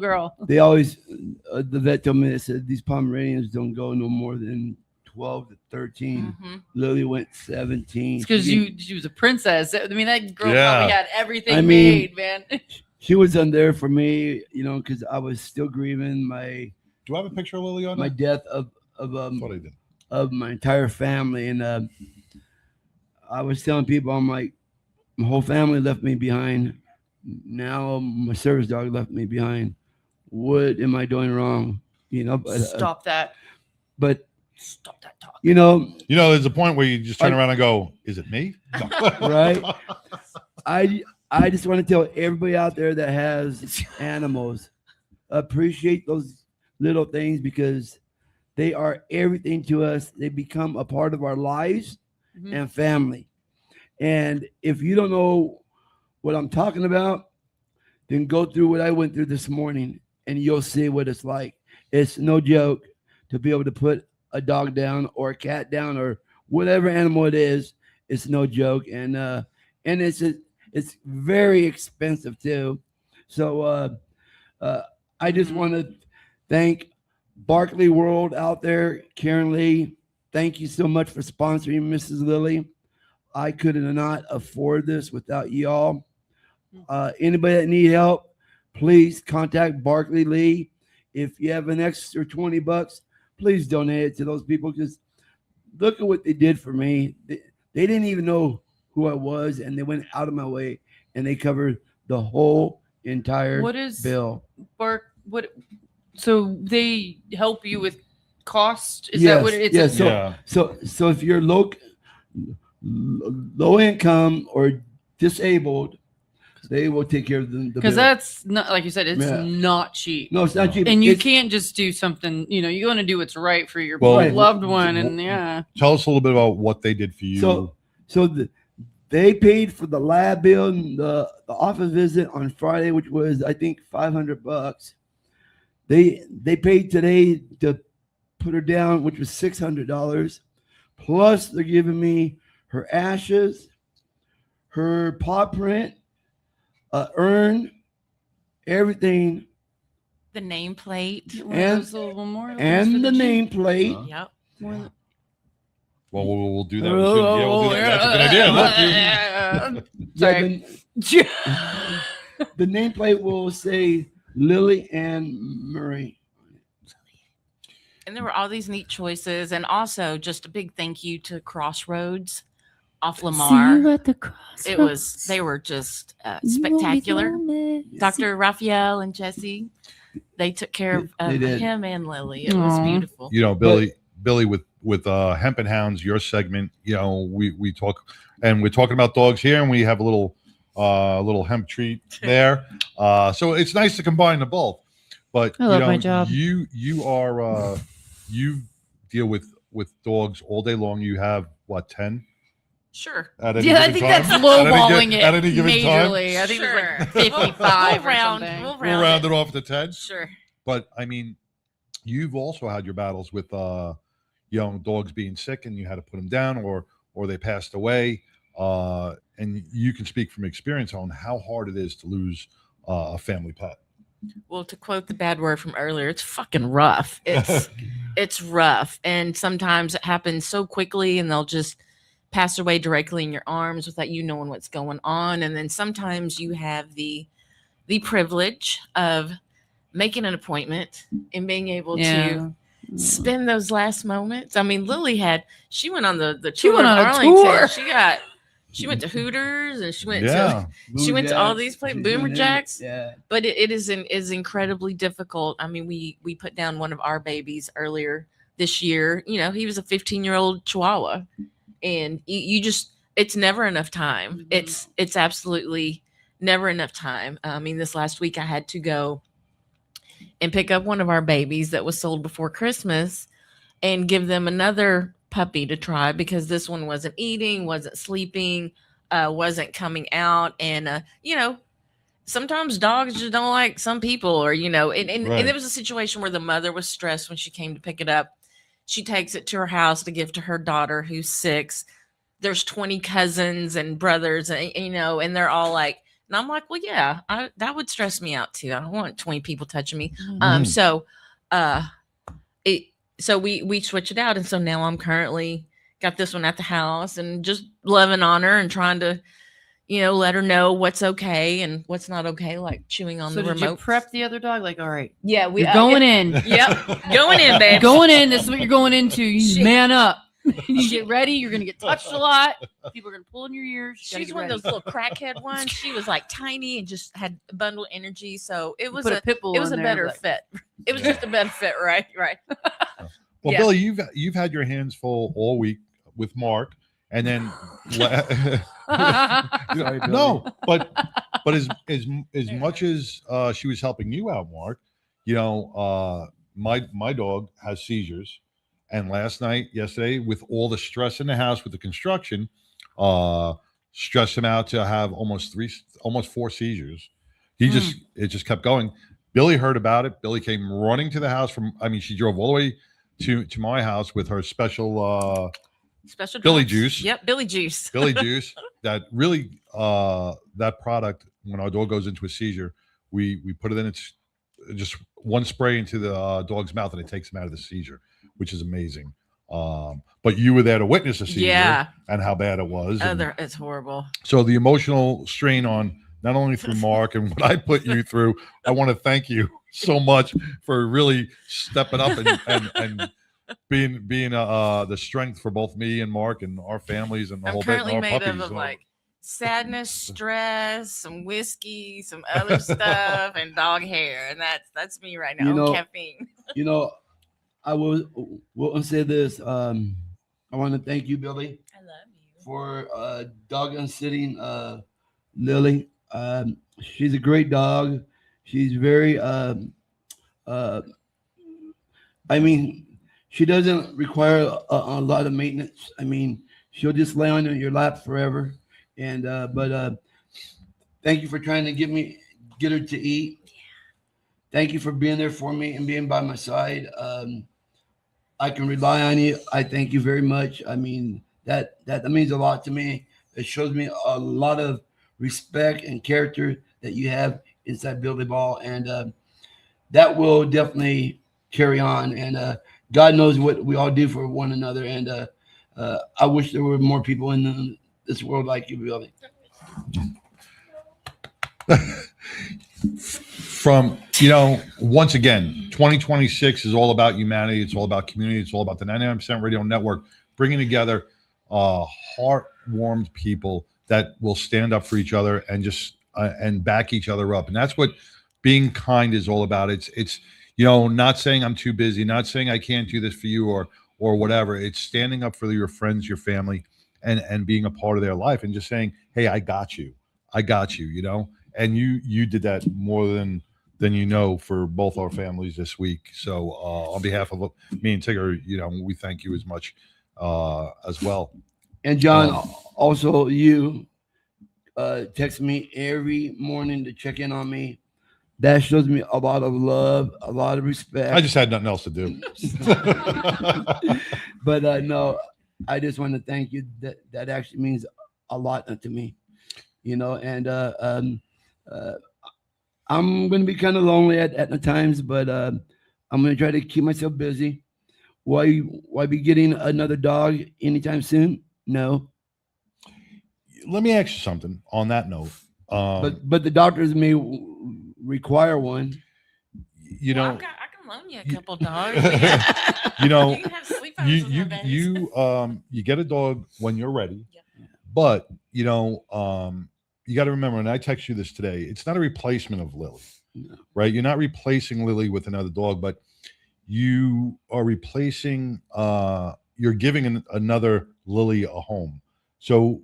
girl.
They always, the vet told me, they said these Pomeranians don't go no more than 12 to 13.
Mm-hmm.
Lily went 17.
It's because she was a princess. I mean, that girl probably had everything made, man.
She was there for me, because I was still grieving
Do I have a picture of Lily on
my death of my entire family. And I was telling people, I'm like, my whole family left me behind. Now my service dog left me behind. What am I doing wrong? But,
Stop that.
But
stop that talk.
There's a point where you just turn around and go, "Is it me?"
Right. I just want to tell everybody out there that has animals, appreciate those little things because they are everything to us. They become a part of our lives and family. And if you don't know what I'm talking about, then go through what I went through this morning and you'll see what it's like. It's no joke to be able to put a dog down or a cat down or whatever animal it is. It's no joke. And it's very expensive too. So I just want to thank Barkley World out there, Karen Lee. Thank you so much for sponsoring Mrs. Lily. I could not afford this without y'all. Anybody that need help, please contact Barkley Lee. If you have an extra $20, please donate it to those people, because look at what they did for me. They didn't even know who I was, and they went out of my way and they covered the whole entire bill.
So they help you with cost? Is that what it's?
Yeah. So if you're low income or disabled, they will take care of the
because
bill.
that's not, like you said, it's not cheap.
No, it's not cheap.
And you
It's-
can't just do something, you want to do what's right for your
Well,
loved one. And
Tell us a little bit about what they did for you.
They paid for the lab bill and the office visit on Friday, which was, I think, $500. They paid today to put her down, which was $600. Plus, they're giving me her ashes, her paw print, urn, everything,
The nameplate.
and the nameplate.
Yep.
Well, we'll do that. We'll do that. That's a good idea. Look,
The nameplate will say Lily Ann Murray.
And there were all these neat choices, and also just a big thank you to Crossroads off Lamar.
you at the crossroads.
They were just
You won't be
spectacular.
lonely.
Dr. Raphael and Jesse, they took care of
They did.
him and Lily. It was beautiful.
Billy, with Hemp and Hounds, your segment, we talk, and we're talking about dogs here, and we have a little hemp treat there. So it's nice to combine the both. But
I love my job.
You are you deal with dogs all day long. You have what, 10?
Sure.
At any
Yeah, I
given
think
time?
that's lowballing it
At any given time?
majorly. I think it was
Sure.
like 55
We'll round-
or something.
we'll
We'll round it off to 10.
Sure.
But I mean, you've also had your battles with dogs being sick, and you had to put them down, or they passed away. And you can speak from experience on how hard it is to lose a family pet.
Well, to quote the bad word from earlier, it's fucking rough. It's rough, and sometimes it happens so quickly, and they'll just pass away directly in your arms without you knowing what's going on. And then sometimes you have the privilege of making an appointment and being able to spend those last moments. I mean, Lily she went on the
She
tour
went
of
on a
Arlington.
tour.
She went to Hooters, and she went
Yeah.
to all these places, Boomer Jacks.
Yeah.
But it is incredibly difficult. I mean, we put down one of our babies earlier this year. He was a 15-year-old Chihuahua, and you just, it's never enough time. It's absolutely never enough time. I mean, this last week I had to go and pick up one of our babies that was sold before Christmas and give them another puppy to try, because this one wasn't eating, wasn't sleeping, wasn't coming out. And sometimes dogs just don't like some people, or and there was a situation where the mother was stressed when she came to pick it up. She takes it to her house to give to her daughter who's 6. There's 20 cousins and brothers, and and they're all like, and I'm like, well, yeah, that would stress me out too. I don't want 20 people touching me. So we switch it out, and so now I'm currently got this one at the house, and just loving on her and trying to, let her know what's okay and what's not okay, like chewing on
So
the
did
remote.
you prep the other dog? Like, all right,
Yeah,
you're going in.
Yep, going in, babe.
Going in. This is what you're going into. You man up. You get ready. You're gonna get touched a lot. People are gonna pull in your ears. You gotta
She's
get
one of
ready.
those little crackhead ones. She was like tiny and just had a bundle of energy. So it was
put a pit bull
it was
in
a
there,
better
like-
fit. It was just a better fit, right?
Well,
Yeah.
Billy, you've had your hands full all week with Mark, and then no, but as much as she was helping you out, Mark, my dog has seizures, and yesterday, with all the stress in the house with the construction, stressed him out to have almost 4 seizures. It just kept going. Billy heard about it. Billy came running to the house she drove all the way to my house with her special Billy
drops.
juice.
Yep, Billy juice.
Billy juice. That really that product, when our dog goes into a seizure, we put it in. It's just one spray into the dog's mouth, and it takes him out of the seizure, which is amazing. But you were there to witness a seizure and how bad it was.
It's horrible.
So the emotional strain on not only through Mark and what I put you through, I want to thank you so much for really stepping up and being the strength for both me and Mark and our families and the
I'm
whole bit and
currently
our
made
puppies.
up of like sadness, stress, some whiskey, some other stuff, and dog hair, and that's me right now. Caffeine.
I will say this. I want to thank you, Billy.
I love you
for dog sitting Lily. She's a great dog. She's very. I mean, she doesn't require a lot of maintenance. I mean, she'll just lay on your lap forever. And but thank you for trying to get her to eat. Thank you for being there for me and being by my side. I can rely on you. I thank you very much. I mean, that means a lot to me. It shows me a lot of respect and character that you have inside Billy Ball, and that will definitely carry on. And God knows what we all do for one another. And I wish there were more people in this world like you, Billy.
From, once again, 2026 is all about humanity. It's all about community. It's all about the 99% Radio Network, bringing together heart-warmed people that will stand up for each other and just and back each other up. And that's what being kind is all about. It's not saying I'm too busy, not saying I can't do this for you or whatever. It's standing up for your friends, your family, and being a part of their life and just saying, hey, I got you. And you did that more than for both our families this week. So on behalf of me and Tigger, we thank you as much as well.
And John, also you text me every morning to check in on me. That shows me a lot of love, a lot of respect.
I just had nothing else to do.
But no, I just want to thank you. That actually means a lot to me, and I'm going to be kind of lonely at the times, but I'm going to try to keep myself busy. Why be getting another dog anytime soon? No.
Let me ask you something on that note.
But the doctors may require one.
I can loan you a couple dogs.
You can have sleepovers you get a dog when you're ready. Yep. But you got to remember, and I text you this today, it's not a replacement of Lily, right? You're not replacing Lily with another dog, but you are replacing, you're giving another Lily a home. So,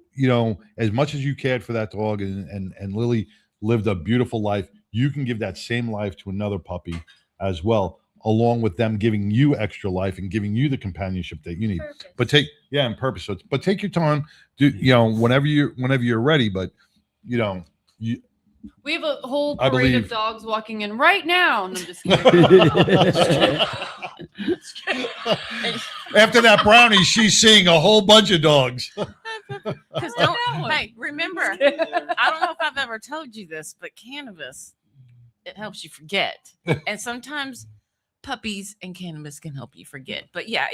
as much as you cared for that dog and Lily lived a beautiful life, you can give that same life to another puppy as well, along with them giving you extra life and giving you the companionship that you need. Purpose. But take your time, whenever you're ready, but we
have a whole parade of dogs walking in right now. And I'm just kidding.
After that brownie, she's seeing a whole bunch of dogs.
Remember, I don't know if I've ever told you this, but cannabis, it helps you forget. And sometimes puppies and cannabis can help you forget. But yeah,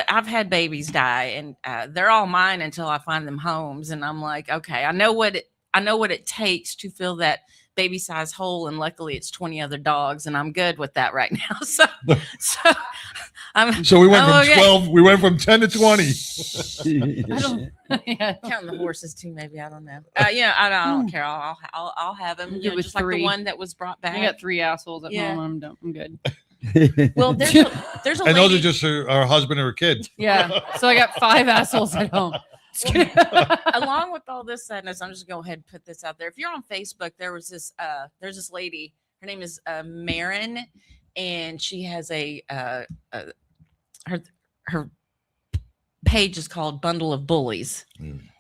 I've had babies die, and they're all mine until I find them homes, and I'm like, okay, I know what it takes to fill that baby size hole, and luckily it's 20 other dogs, and I'm good with that right now. So
we went from 12, we went from 10 to 20.
Counting the horses too, maybe, I don't know. I don't care. I'll have them. Just like the one that was brought back.
I got 3 assholes at home. I'm good.
Well, there's a
and
lady.
those are just her husband and her kids.
Yeah. So I got 5 assholes at home.
Along with all this sadness, I'm just going to go ahead and put this out there. If you're on Facebook, there's this lady. Her name is Marin, and she has her page is called Bundle of Bullies.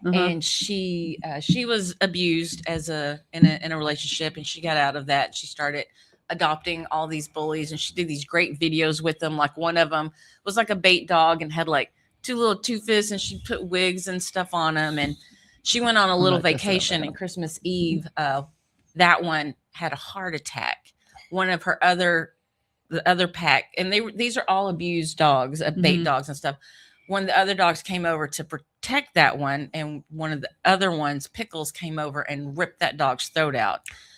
And she was abused in a relationship, and she got out of that. She started adopting all these bullies, and she did these great videos with them. Like one of them was like a bait dog and had like 2 little two-fists, and she put wigs and stuff on them. And she went on a little vacation, and Christmas Eve, that one had a heart attack. One of the other pack, and these are all abused dogs, bait dogs and stuff. One of the other dogs came over to protect that one, and one of the other ones, Pickles, came over and ripped that dog's throat out.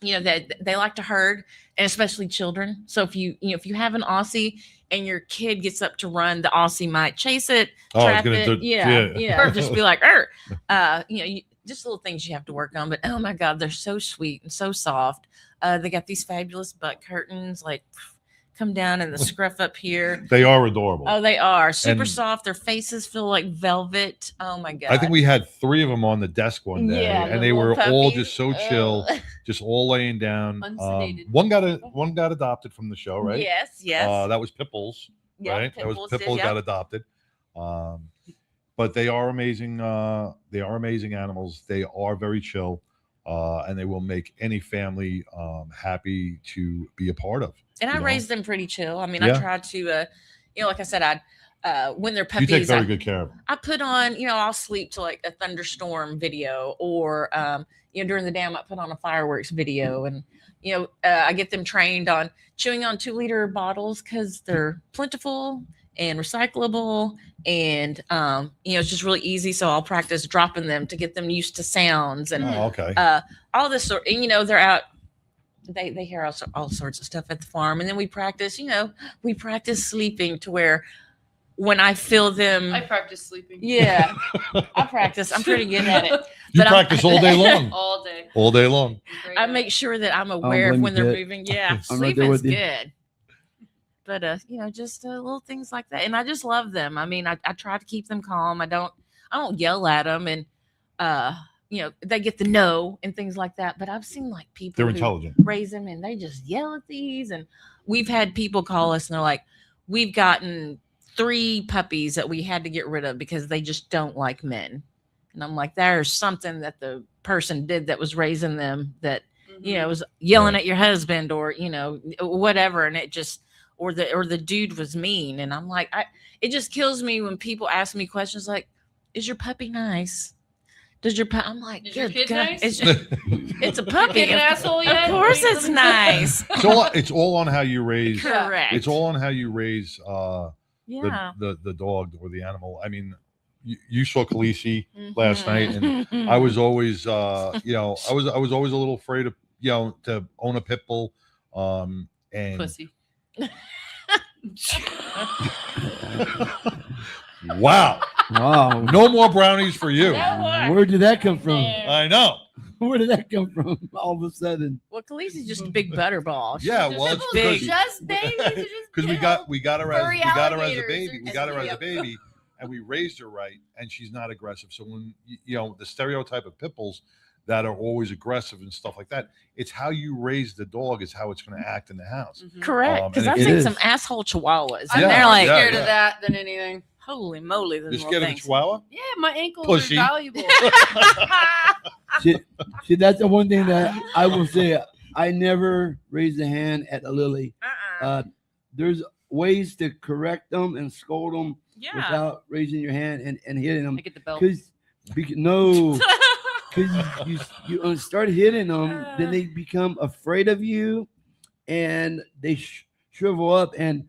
that they like to herd, and especially children. So if you have an Aussie and your kid gets up to run, the Aussie might chase it, trap it, or just be like, just little things you have to work on. But oh my God, they're so sweet and so soft. They got these fabulous butt curtains, like come down and the scruff up here.
They are adorable.
Oh, they are super soft. Their faces feel like velvet. Oh my God.
I think we had 3 of them on the desk one day, and they were all just so chill, just all laying down. One got adopted from the show, right?
Yes.
That was Pipples, right? That was Pipples got adopted. But they are amazing. They are amazing animals. They are very chill, and they will make any family happy to be a part of.
And I raised them pretty chill. I mean, I tried to, like I said, when they're puppies,
you take very good care of them.
I put on, I'll sleep to like a thunderstorm video, or, during the day I might put on a fireworks video, and, I get them trained on chewing on 2-liter bottles because they're plentiful and recyclable, and it's just really easy. So I'll practice dropping them to get them used to sounds and all this sort. And they're out. They hear all sorts of stuff at the farm, and then we practice sleeping to where when I feel them,
I practice sleeping.
Yeah, I practice. I'm pretty good at it.
You practice all day long.
All day
long. I make sure that I'm aware of when they're moving. Yeah, sleeping's good. But just little things like that, and I just love them. I mean, I try to keep them calm. I don't yell at them, and they get the no and things like that. But I've seen like people
they're intelligent
raise them and they just yell at these. And we've had people call us and they're like, we've gotten 3 puppies that we had to get rid of because they just don't like men. And I'm like, there's something that the person did that was raising them that, was yelling at your husband or, whatever. And it just, or the dude was mean. And I'm like, it just kills me when people ask me questions like, is your puppy nice? Does your puppy? I'm like,
your kid nice?
It's a puppy.
An asshole yet?
Of course it's nice.
It's all on how you raise.
Correct.
It's all on how you raise the dog or the animal. I mean, you saw Khaleesi last night, and I was always I was always a little afraid of to own a pit bull. And
pussy.
Wow. No more brownies for you.
Where did that come from?
I know.
Where did that come from all of a sudden?
Well, Khaleesi's just a big butterball.
Yeah, well, it's
big.
Just babies.
Because we got her as a baby. We got her as a
Yep.
baby, and we raised her right, and she's not aggressive. So when the stereotype of pit bulls that are always aggressive and stuff like that, it's how you raise the dog is how it's going to act in the house.
Correct. Because I've seen some asshole chihuahuas, and
I'm
they're like
scared of that than anything.
Holy moly!
You're scared of a chihuahua?
Yeah, my ankles
Pussy.
are valuable.
See, that's the one thing that I will say. I never raised a hand at a Lily. There's ways to correct them and scold them without raising your hand and hitting them.
I get the belt.
Because you start hitting them, then they become afraid of you, and they shrivel up, and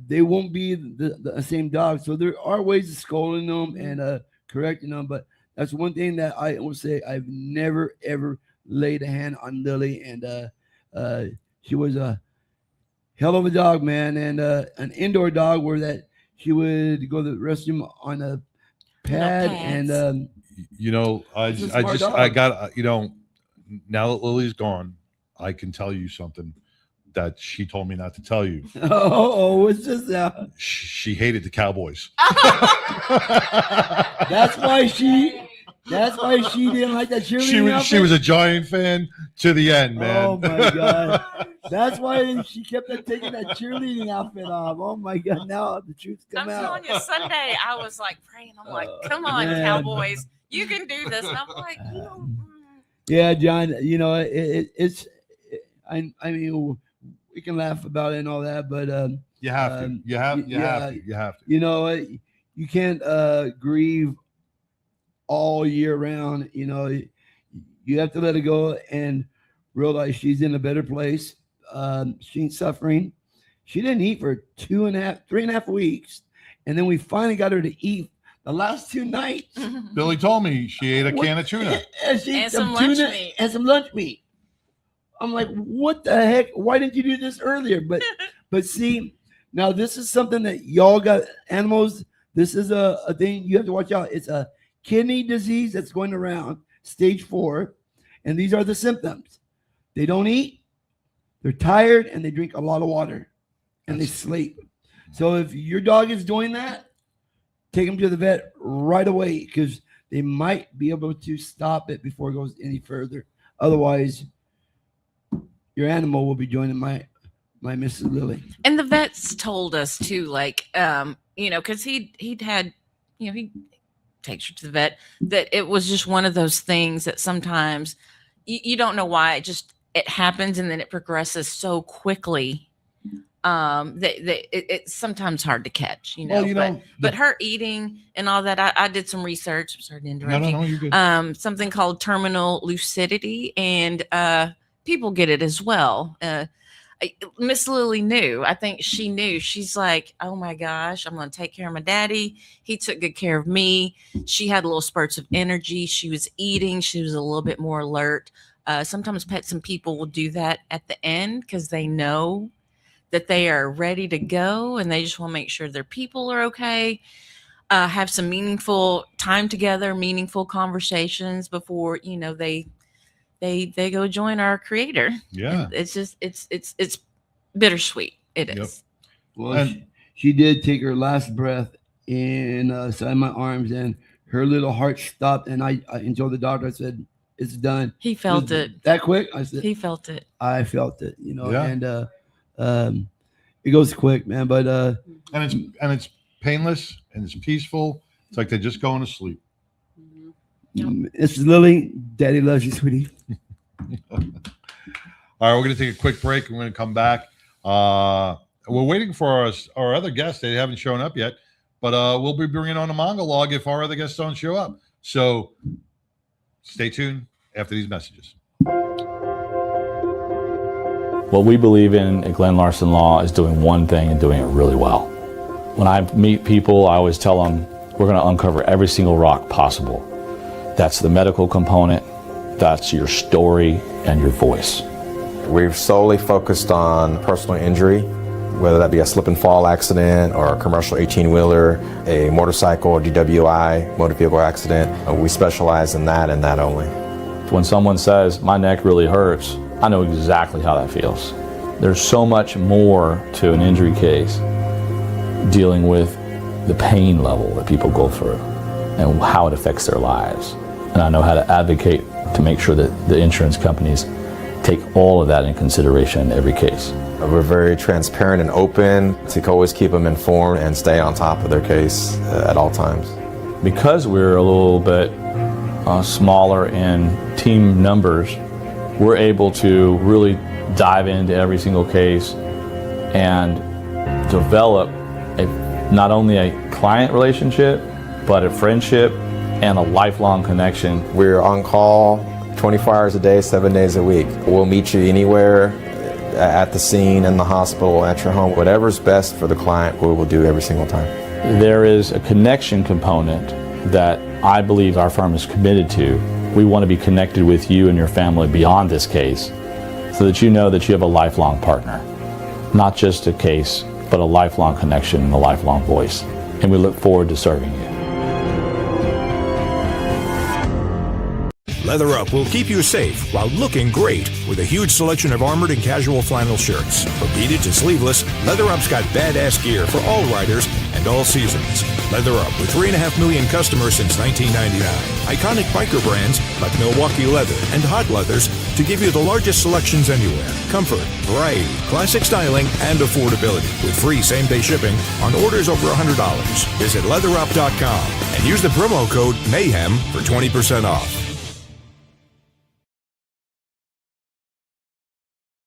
they won't be the same dog. So there are ways of scolding them and correcting them, but that's one thing that I will say. I've never ever laid a hand on Lily, and she was a hell of a dog, man, and an indoor dog where that she would go to the restroom on a pad, and I got now that Lily's gone, I can tell you something that she told me not to tell you. What's this now?
She hated the Cowboys.
That's why she didn't like that cheerleading.
She was a Giant fan to the end, man.
Oh my God. That's why she kept on taking that cheerleading outfit off. Oh my God. Now the truth's come out.
I'm telling you, Sunday I was like praying. I'm like, come on, man. Cowboys, you can do this. And I'm like,
yeah, John, I mean, we can laugh about it and all that, but
you have to. You have to.
You can't grieve all year round. You have to let it go and realize she's in a better place. She ain't suffering. She didn't eat for 3.5 weeks, and then we finally got her to eat the last 2 nights.
Billy told me she ate a can of tuna
and some lunch meat. I'm like, what the heck? Why didn't you do this earlier? But see, now this is something that y'all got animals. This is a thing you have to watch out. It's a kidney disease that's going around, stage 4. And these are the symptoms. They don't eat, they're tired, and they drink a lot of water, and they sleep. So if your dog is doing that, take them to the vet right away, because they might be able to stop it before it goes any further. Otherwise, your animal will be joining my Mrs. Lily.
And the vets told us too, like, because he'd had, he takes her to the vet, that it was just one of those things that sometimes you don't know why it happens, and then it progresses so quickly that it's sometimes hard to catch, but her eating and all that, I did some research. I'm sorry to interrupt you.
No, you're good.
Something called terminal lucidity, and people get it as well. Miss Lily knew. I think she knew. She's like, oh my gosh, I'm going to take care of my daddy. He took good care of me. She had little spurts of energy. She was eating. She was a little bit more alert. Sometimes pets and people will do that at the end because they know that they are ready to go, and they just want to make sure their people are okay. Have some meaningful time together, meaningful conversations before, they go join our creator.
Yeah.
And it's just, it's bittersweet. It is.
Yep.
Well, she did take her last breath inside my arms, and her little heart stopped. And I told the doctor, I said, it's done.
He felt it
that quick. I said,
he felt it.
I felt it,
Yeah.
and it goes quick, man. But
and it's painless and it's peaceful. It's like they're just going to sleep.
It's Lily. Daddy loves you, sweetie.
All right, we're going to take a quick break. We're going to come back. We're waiting for our other guests. They haven't shown up yet, but we'll be bringing on a monologue if our other guests don't show up. So stay tuned after these messages.
What we believe in at Glenn Larson Law is doing one thing and doing it really well. When I meet people, I always tell them we're going to uncover every single rock possible. That's the medical component, that's your story and your voice.
We've solely focused on personal injury, whether that be a slip and fall accident or a commercial 18-wheeler, a motorcycle or DWI, motor vehicle accident. We specialize in that and that only.
When someone says, my neck really hurts, I know exactly how that feels. There's so much more to an injury case dealing with the pain level that people go through and how it affects their lives. And I know how to advocate to make sure that the insurance companies take all of that in consideration in every case.
We're very transparent and open to always keep them informed and stay on top of their case at all times.
Because we're a little bit smaller in team numbers, we're able to really dive into every single case and develop not only a client relationship, but a friendship and a lifelong connection.
We're on call 24 hours a day, 7 days a week. We'll meet you anywhere, at the scene, in the hospital, at your home. Whatever's best for the client, we will do every single time.
There is a connection component that I believe our firm is committed to. We want to be connected with you and your family beyond this case so that you know that you have a lifelong partner. Not just a case, but a lifelong connection and a lifelong voice. And we look forward to serving you.
Leather Up will keep you safe while looking great with a huge selection of armored and casual flannel shirts. From beaded to sleeveless, Leather Up's got badass gear for all riders and all seasons. Leather Up with 3.5 million customers since 1999. Iconic biker brands like Milwaukee Leather and Hot Leathers to give you the largest selections anywhere. Comfort, variety, classic styling, and affordability with free same-day shipping on orders over $100. Visit leatherup.com and use the promo code MAYHEM for 20% off.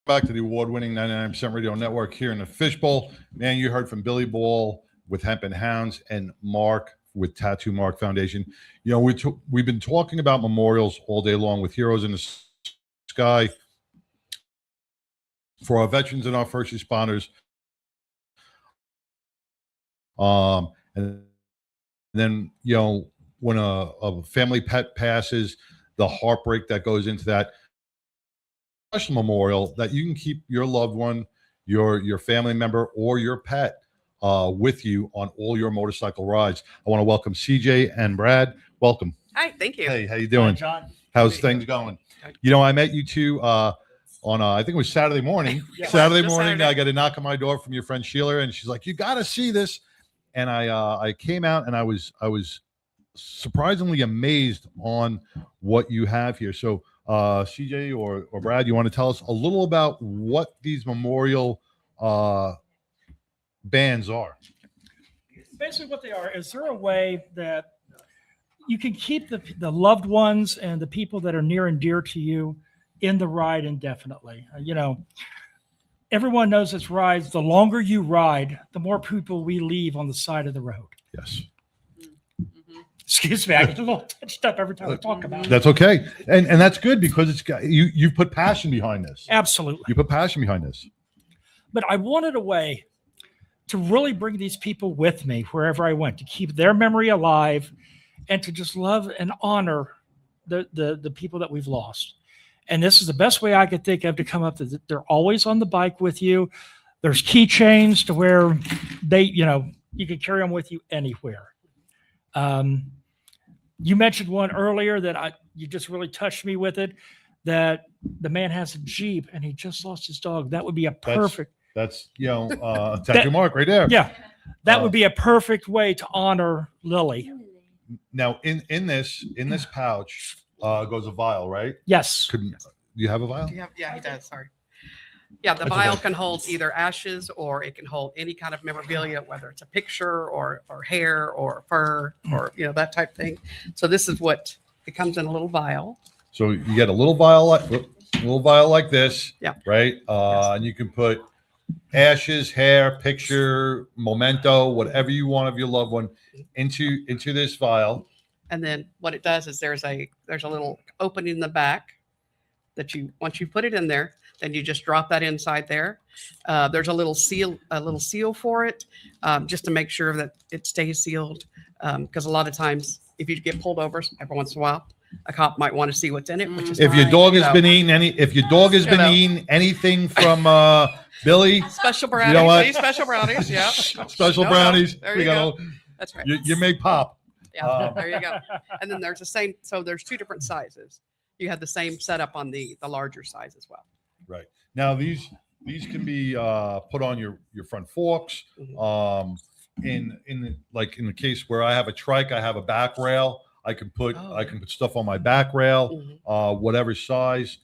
Back to the award-winning 99% Radio Network here in the Fishbowl. Man, you heard from Billy Ball with Hemp and Hounds and Mark with Tattoo Mark Foundation. You know, we've been talking about memorials all day long with Heroes in the Sky for our veterans and our first responders. And then, you know, when a family pet passes, the heartbreak that goes into that. special memorial that you can keep your loved one, your family member, or your pet with you on all your motorcycle rides. I want to welcome CJ and Brad. Welcome.
Hi, thank you.
Hey, how you doing?
Hi, John.
How's things going? You know, I met you two on I think it was Saturday morning.
Yeah.
Saturday
Just
morning,
Saturday.
I got a knock on my door from your friend Sheila, and she's like, "You got to see this." And I came out, and I was surprisingly amazed on what you have here. So, CJ or Brad, you want to tell us a little about what these memorial bands are?
Basically, what they are is there a way that you can keep the loved ones and the people that are near and dear to you in the ride indefinitely. You know, everyone knows this rides. The longer you ride, the more people we leave on the side of the road.
Yes.
Excuse me, I get a little touched up every time I talk about it.
That's okay, and that's good because it's got you put passion behind this.
Absolutely,
you put passion behind this.
But I wanted a way to really bring these people with me wherever I went, to keep their memory alive, and to just love and honor the people that we've lost. And this is the best way I could think of to come up to. They're always on the bike with you. There's keychains to where you can carry them with you anywhere. You mentioned one earlier that you just really touched me with it, that the man has a Jeep and he just lost his dog. That would be a perfect.
That's tattoo mark right there.
Yeah, that would be a perfect way to honor Lily.
Now in this pouch goes a vial, right?
Yes.
Do you have a vial?
Yeah, he does. Sorry. Yeah, the
That's
vial
okay.
can hold either ashes or it can hold any kind of memorabilia, whether it's a picture or hair or fur or that type of thing. So this is what it comes in a little vial.
So you get a little vial like this.
Yeah.
Right. And you can put ashes, hair, picture, memento, whatever you want of your loved one into this vial.
And then what it does is there's a little opening in the back that once you put it in there, then you just drop that inside there. There's a little seal for it, just to make sure that it stays sealed. Because a lot of times, if you get pulled over every once in a while, a cop might want to see what's in it. Which is
If your
fine,
dog has
so-
been eating eating anything from Billy,
special brownies,
you know what?
special brownies, yeah,
Special
No,
brownies.
There
we
you
got
go. That's right.
You make pop.
Yeah, there you go. And then there's the same. So there's two different sizes. You have the same setup on the larger size as well.
Right. Now these can be put on your front forks. In the case where I have a trike, I have a back rail. I can put stuff on my back rail, whatever size.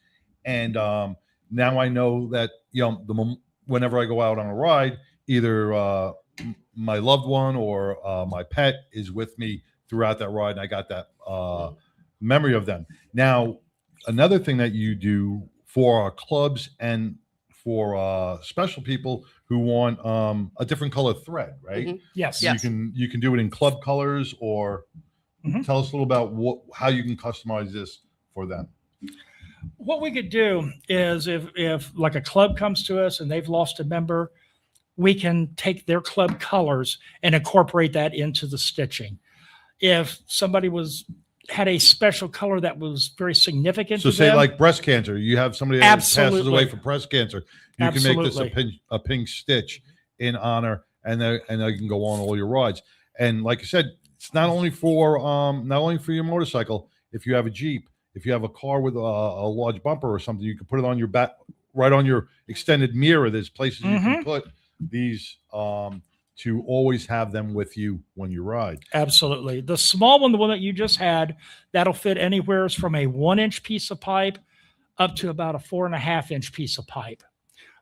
And now I know that whenever I go out on a ride, either my loved one or my pet is with me throughout that ride, and I got that memory of them. Now, another thing that you do for our clubs and for special people who want a different color thread, right?
Yes.
You can do it in club colors, or tell us a little about how you can customize this for them.
What we could do is if like a club comes to us and they've lost a member, we can take their club colors and incorporate that into the stitching. If somebody had a special color that was very significant
So
to
say
them,
like breast cancer, you have somebody that passes
Absolutely.
away from breast cancer. You can make this
Absolutely.
a pink stitch in honor, and they can go on all your rides. And like I said, it's not only for your motorcycle. If you have a Jeep, if you have a car with a large bumper or something, you can put it on your back, right on your extended mirror. There's places you can put these to always have them with you when you ride.
Absolutely. The small one, the one that you just had, that'll fit anywhere from a 1-inch piece of pipe up to about a 4.5-inch piece of pipe.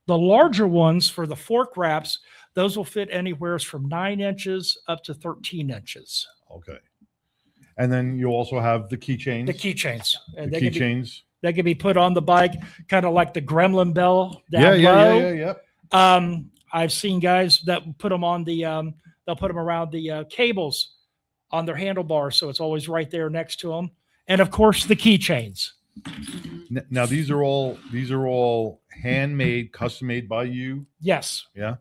The larger ones for the fork wraps, those will fit anywhere from 9 inches up to 13 inches.
Okay. And then you also have the keychains.
The keychains. And
The
they can be-
keychains.
They can be put on the bike, kind of like the gremlin bell down
Yeah.
low. I've seen guys that put them on they'll put them around the cables on their handlebars, so it's always right there next to them. And of course, the keychains.
Now these are all handmade, custom made by you.
Yes.
Yeah.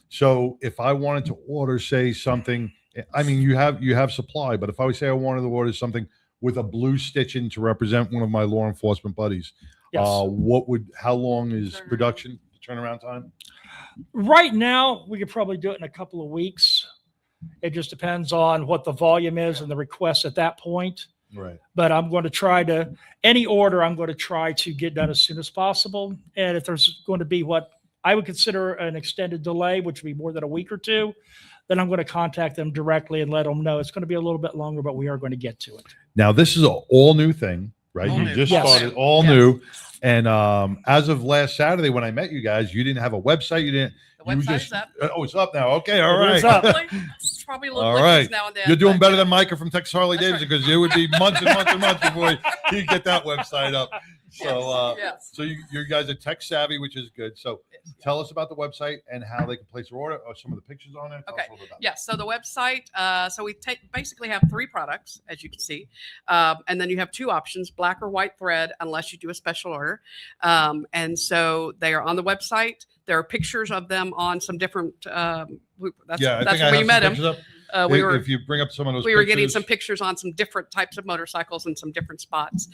So if I wanted to order, say something, I mean, you have supply, but if I would say I wanted to order something with a blue stitching to represent one of my law enforcement buddies,
Yes.
How long is production turnaround time?
Right now, we could probably do it in a couple of weeks. It just depends on what the volume is and the requests at that point.
Right.
But I'm going to try to, any order, I'm going to try to get done as soon as possible. And if there's going to be what I would consider an extended delay, which would be more than a week or two, then I'm going to contact them directly and let them know it's going to be a little bit longer, but we are going to get to it.
Now, this is an all new thing, right?
All
You
new.
just
Yes.
started all
Yes.
new. And as of last Saturday when I met you guys, you didn't have a website. You were
website's up.
Oh, it's up now. Okay, all
It
right.
is up.
It's probably a little
All
glitches
right.
now and then.
You're doing
but,
better than Micah from Texas Harley Davidson because it would be months and months and months before you get that website up. So,
Yes.
so you guys are tech savvy, which is good. So, tell us about the website and how they can place their order, or some of the pictures on it. Tell us
Okay.
a little bit about
Yes. So the website. So we basically have 3 products, as you can see, and then you have 2 options: black or white thread, unless you do a special order. And so they are on the website. There are pictures of them on some different. That's
I think
where
I
we met
have
him.
some pictures up. If you bring up some of those,
we were getting
pictures.
some pictures on some different types of motorcycles and some different spots.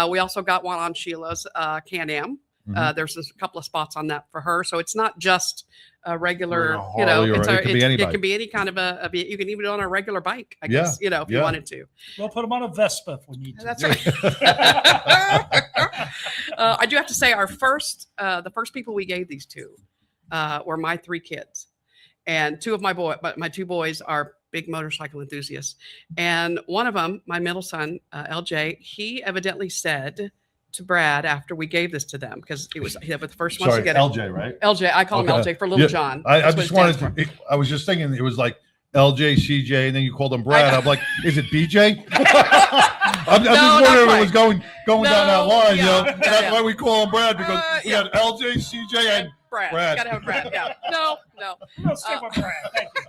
We also got one on Sheila's Can-Am.
Mhm.
There's a couple of spots on that for her, so it's not just a regular,
Or a Harley, or
it's
it could be any
it
bike.
can be any kind of you can even do it on a regular bike, I
Yeah,
guess, if you
yeah.
wanted to.
We'll put them on a Vespa if we need to.
That's right. I do have to say, the first people we gave these to were my 3 kids, and 2 of my 2 boys are big motorcycle enthusiasts, and one of them, my middle son, LJ, he evidently said to Brad after we gave this to them, because he was the first ones to
Sorry,
get
LJ,
it.
right?
LJ, I call him LJ for Little John.
I
That's what
just
it stands
wanted to. I was just thinking it was like LJ, CJ, and then you called him Brad. I'm like, is it BJ? I'm just wondering if it was going down that line. That's why we call him Brad, because we had LJ, CJ, and
Brad. Gotta have Brad. Yeah. No.
We'll stick with Brad. Thank you.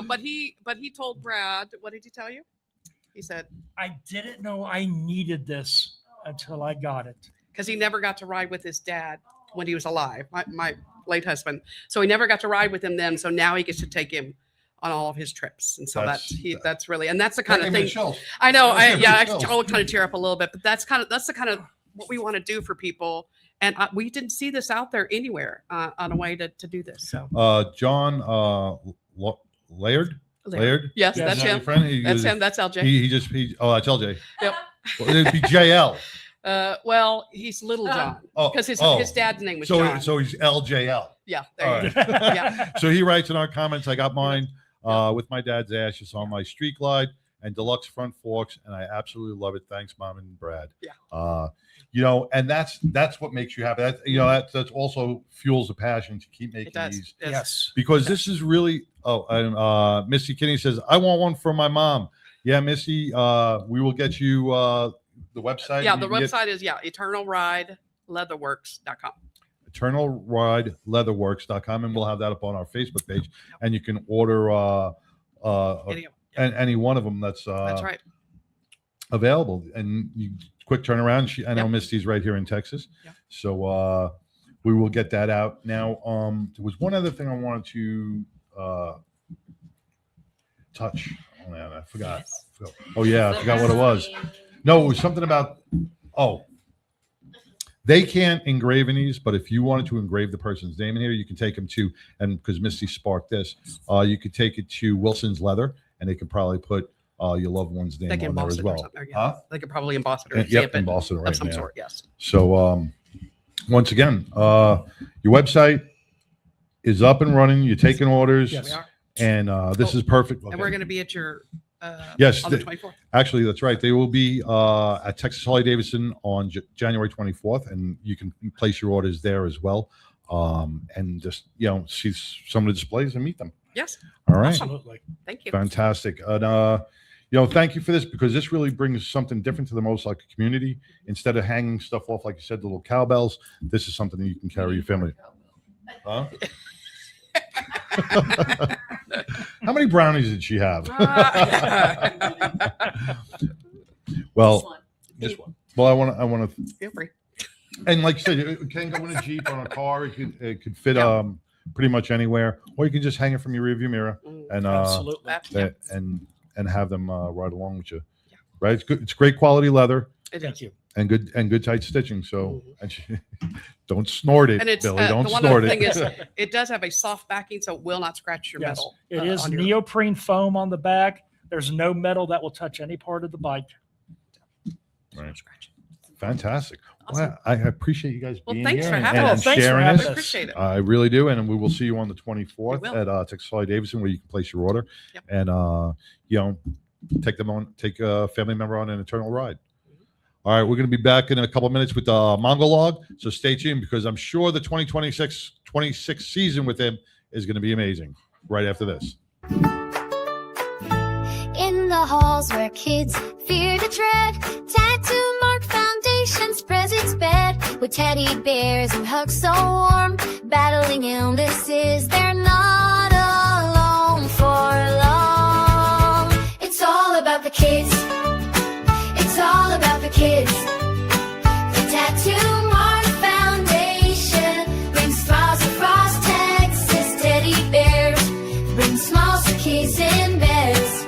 But he told Brad, what did he tell you? He said,
I didn't know I needed this until I got it.
because he never got to ride with his dad when he was alive, my late husband. So he never got to ride with him then. So now he gets to take him on all of his trips, and so that's really, and that's the kind of thing. I know. I kind of tear up a little bit, but that's the kind of what we want to do for people. And we didn't see this out there anywhere on a way to do this. So
John Laird.
Yes,
Is
that's
that your
him.
friend? He
That's
goes-
him. That's LJ.
That's LJ.
Yep.
Well, it'd be JL.
Well, he's Little John because his dad's name was
so
John.
So he's LJL.
Yeah.
All
There you
right.
go. Yeah.
So he writes in our comments, I got mine with my dad's ashes on my Street Glide and deluxe front forks, and I absolutely love it. Thanks, Mom and Brad.
Yeah.
And that's what makes you happy. That's also fuels the passion to keep making these.
Yes.
Because this is really. Oh, and Missy Kinney says, I want one for my mom. Yeah, Missy, we will get you the website.
Yeah,
You
the
can get
website is eternalrideleatherworks.com.
eternalrideleatherworks.com, and we'll have that up on our Facebook page, and you can order any one of them that's
right.
available, and quick turnaround. I know Misty's right here in Texas, so we will get that out. Now, there was one other thing I wanted to touch. Oh man, I forgot. Oh yeah, I forgot what it was. No, it was something about. Oh, they can't engrave in these, but if you wanted to engrave the person's name in here, you can take them to, and because Misty sparked this, you could take it to Wilson's Leather, and they could probably put your loved one's name
They can
on there
emboss
as
it or
well.
something. Yeah. They could probably emboss it or
Yep,
stamp it
emboss it right
of some
now.
sort. Yes.
So once again, your website is up and running. You're taking orders.
Yes, we are.
And this is perfect.
And we're going to be at your
Yes,
on the 24th.
Actually, that's right. They will be at Texas Harley Davidson on January 24th, and you can place your orders there as well. And just see some of the displays and meet them.
Yes.
All right.
Absolutely. Thank you.
Fantastic. And thank you for this, because this really brings something different to the motorcycle community. Instead of hanging stuff off, like you said, the little cowbells, this is something that you can carry your family. Huh? How many brownies did she have? Well, just one. Well, I want to.
Feel free.
And like you said, it can go in a Jeep, on a car. It could fit pretty much anywhere, or you can just hang it from your rearview mirror and
Absolutely.
and have them ride along with you. Right? It's good. It's great quality leather.
It
Thank
is.
you.
and good tight stitching. So and don't snort it,
And it's
Billy. Don't
the one
snort
other
it.
thing is it does have a soft backing, so it will not scratch your
Yes,
metal.
it is
on your-
neoprene foam on the back. There's no metal that will touch any part of the bike.
Right. Fantastic. Well, I appreciate you guys being
thanks
here
for
and,
having
and
us. Thanks for
sharing
having
this.
us. Appreciate it.
I really do. And we will see you on the 24th
We will.
at Texas Harley Davidson, where you can place your order and take a family member on an eternal ride. All right, we're going to be back in a couple of minutes with Mongo Log. So stay tuned, because I'm sure the 2026 season with him is going to be amazing. Right after this.
In the halls where kids fear to tread, tattoo mark foundation spreads its bed with teddy bears and hugs so warm, battling illnesses. They're not alone for long. It's all about the kids. It's all about the kids. The Tattoo Mark Foundation brings smiles across Texas. Teddy bears bring smiles to kids in beds.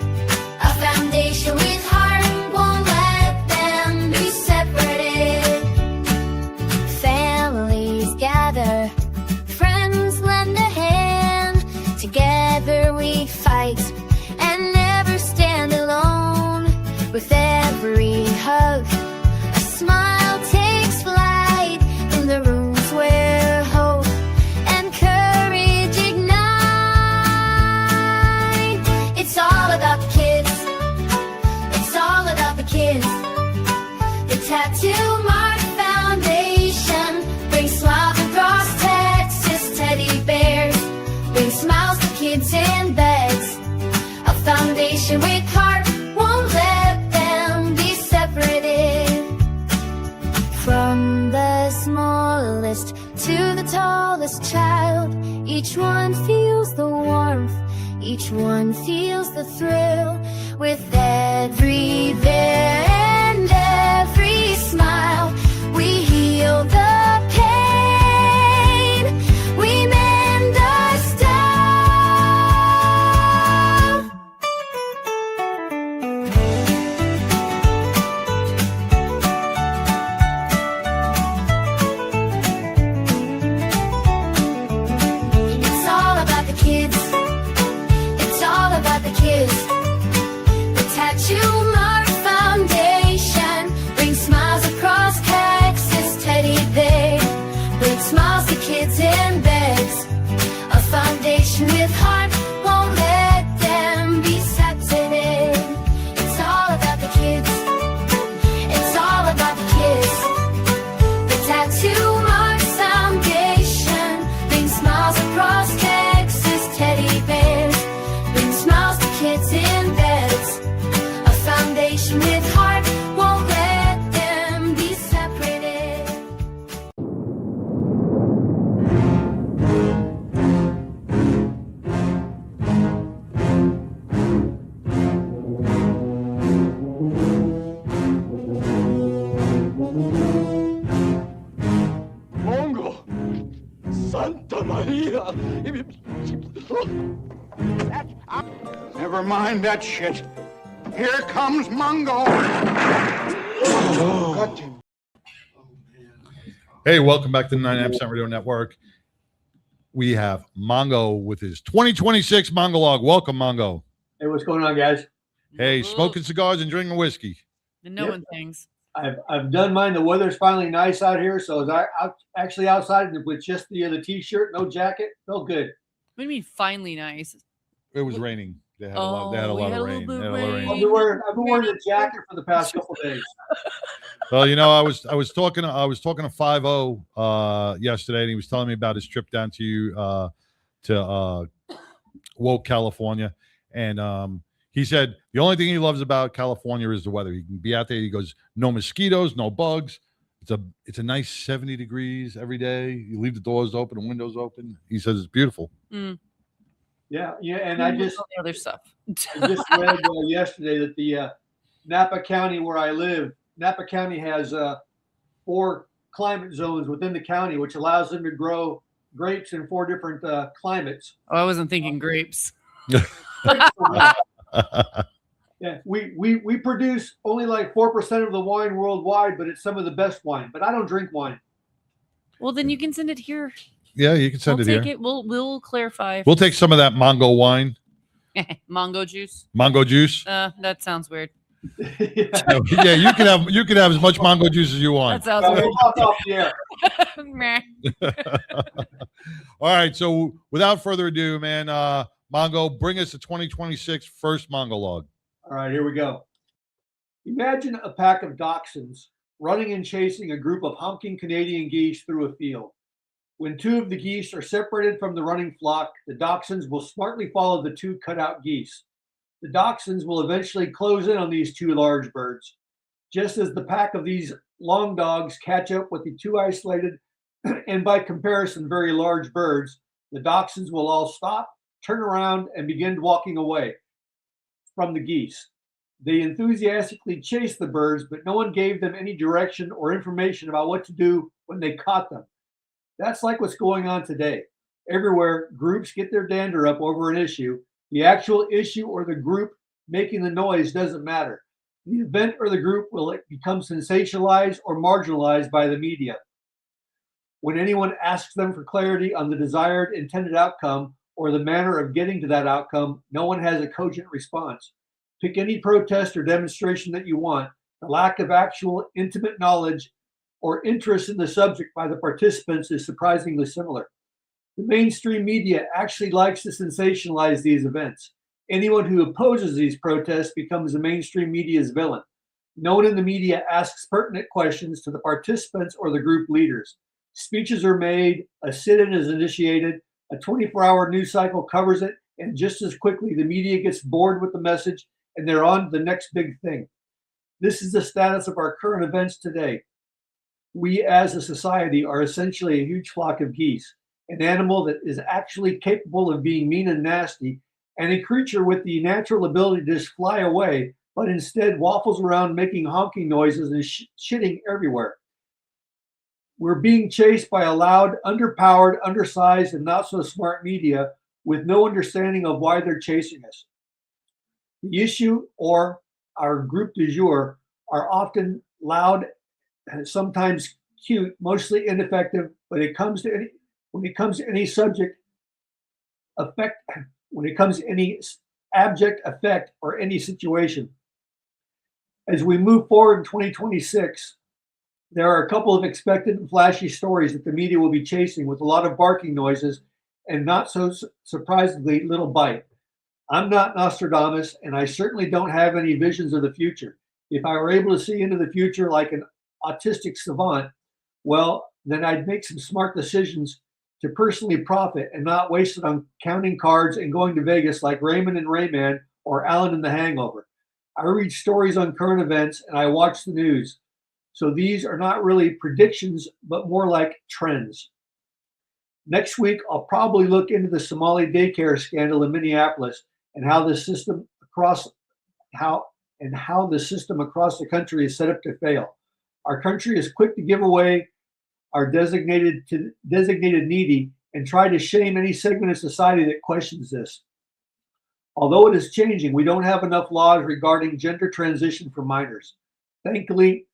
A foundation with heart won't let them be separated. Families gather, friends lend a hand. Together we fight and never stand alone. With every hug, a smile takes flight in the rooms where hope and courage ignite. It's all about the kids. It's all about the kids. The Tattoo Mark Foundation brings smiles across Texas. Teddy bears bring smiles to kids in beds. A foundation with heart won't let them be separated. From the smallest to the tallest child, each one feels the warmth, each one feels the thrill. With every bear and every smile, we heal the pain, we mend our style. It's all about the kids. It's all about the kids. The Tattoo Mark Foundation brings smiles across Texas. Teddy bear brings smiles to kids in beds. A foundation with heart won't let them be separated. It's all about the kids. It's all about the kids. The Tattoo Mark Foundation brings smiles across Texas. Teddy bears bring smiles to kids in beds. A foundation with heart won't let them be separated.
Mongo! Santa Maria! Never mind that shit. Here comes Mongo!
Hey, welcome back to the 99% Radio Network. We have Mongo with his 2026 Mongo Log. Welcome, Mongo.
Hey, what's going on, guys?
Hey, smoking cigars and drinking whiskey.
And knowing things.
I've done mine. The weather's finally nice out here, so I actually outside with just the t-shirt, no jacket, felt good.
What do you mean finally nice?
It was raining. They had a lot. They had a lot of rain. They had a lot of rain.
I've been wearing a jacket for the past couple days.
Well, you know, I was talking to 5-0 yesterday, and he was telling me about his trip down to Woke, California, and he said the only thing he loves about California is the weather. He can be out there. He goes, no mosquitoes, no bugs. It's a nice 70 degrees every day. You leave the doors open and windows open. He says it's beautiful.
Mm.
Yeah, and I just
all the other stuff.
I just read yesterday that the Napa County, where I live, Napa County has 4 climate zones within the county, which allows them to grow grapes in 4 different climates.
Oh, I wasn't thinking grapes.
It's Yeah, we produce only like 4% of the wine worldwide, but it's some of the best wine. But I don't drink wine.
Well, then you can send it here.
Yeah, you can send
We'll
it
take
here.
it. We'll clarify. if
We'll take some of that Mongo wine,
Mongo juice.
Mongo juice.
That sounds weird.
Yeah, you can have as much Mongo juice as you want.
That sounds weird.
Off the air.
Meh.
All right. So without further ado, man, Mongo, bring us the 2026 first Mongo log.
All right, here we go. Imagine a pack of dachshunds running and chasing a group of honking Canadian geese through a field. When two of the geese are separated from the running flock, the dachshunds will smartly follow the two cutout geese. The dachshunds will eventually close in on these two large birds. Just as the pack of these long dogs catch up with the two isolated and by comparison very large birds, the dachshunds will all stop, turn around, and begin walking away from the geese. They enthusiastically chased the birds, but no one gave them any direction or information about what to do when they caught them. That's like what's going on today. Everywhere, groups get their dander up over an issue. The actual issue or the group making the noise doesn't matter. The event or the group will become sensationalized or marginalized by the media. When anyone asks them for clarity on the desired intended outcome or the manner of getting to that outcome, no one has a cogent response. Pick any protest or demonstration that you want. The lack of actual intimate knowledge or interest in the subject by the participants is surprisingly similar. The mainstream media actually likes to sensationalize these events. Anyone who opposes these protests becomes the mainstream media's villain. No one in the media asks pertinent questions to the participants or the group leaders. Speeches are made, a sit-in is initiated, a 24-hour news cycle covers it, and just as quickly the media gets bored with the message and they're on to the next big thing. This is the status of our current events today. We as a society are essentially a huge flock of geese, an animal that is actually capable of being mean and nasty, and a creature with the natural ability to just fly away, but instead waffles around making honking noises and shitting everywhere. We're being chased by a loud, underpowered, undersized, and not so smart media with no understanding of why they're chasing us. The issue or our group du jour are often loud, sometimes cute, mostly ineffective, but when it comes to any subject effect, when it comes to any abject effect or any situation. As we move forward in 2026, there are a couple of expected and flashy stories that the media will be chasing with a lot of barking noises and not so surprisingly little bite. I'm not Nostradamus, and I certainly don't have any visions of the future. If I were able to see into the future like an autistic savant, well, then I'd make some smart decisions to personally profit and not waste it on counting cards and going to Vegas like Raymond and Rayman or Alan in The Hangover. I read stories on current events and I watch the news. So these are not really predictions, but more like trends. Next week, I'll probably look into the Somali daycare scandal in Minneapolis and how the system across the country is set up to fail. Our country is quick to give away our designated needy and try to shame any segment of society that questions this. Although it is changing, we don't have enough laws regarding gender transition for minors. Thankfully,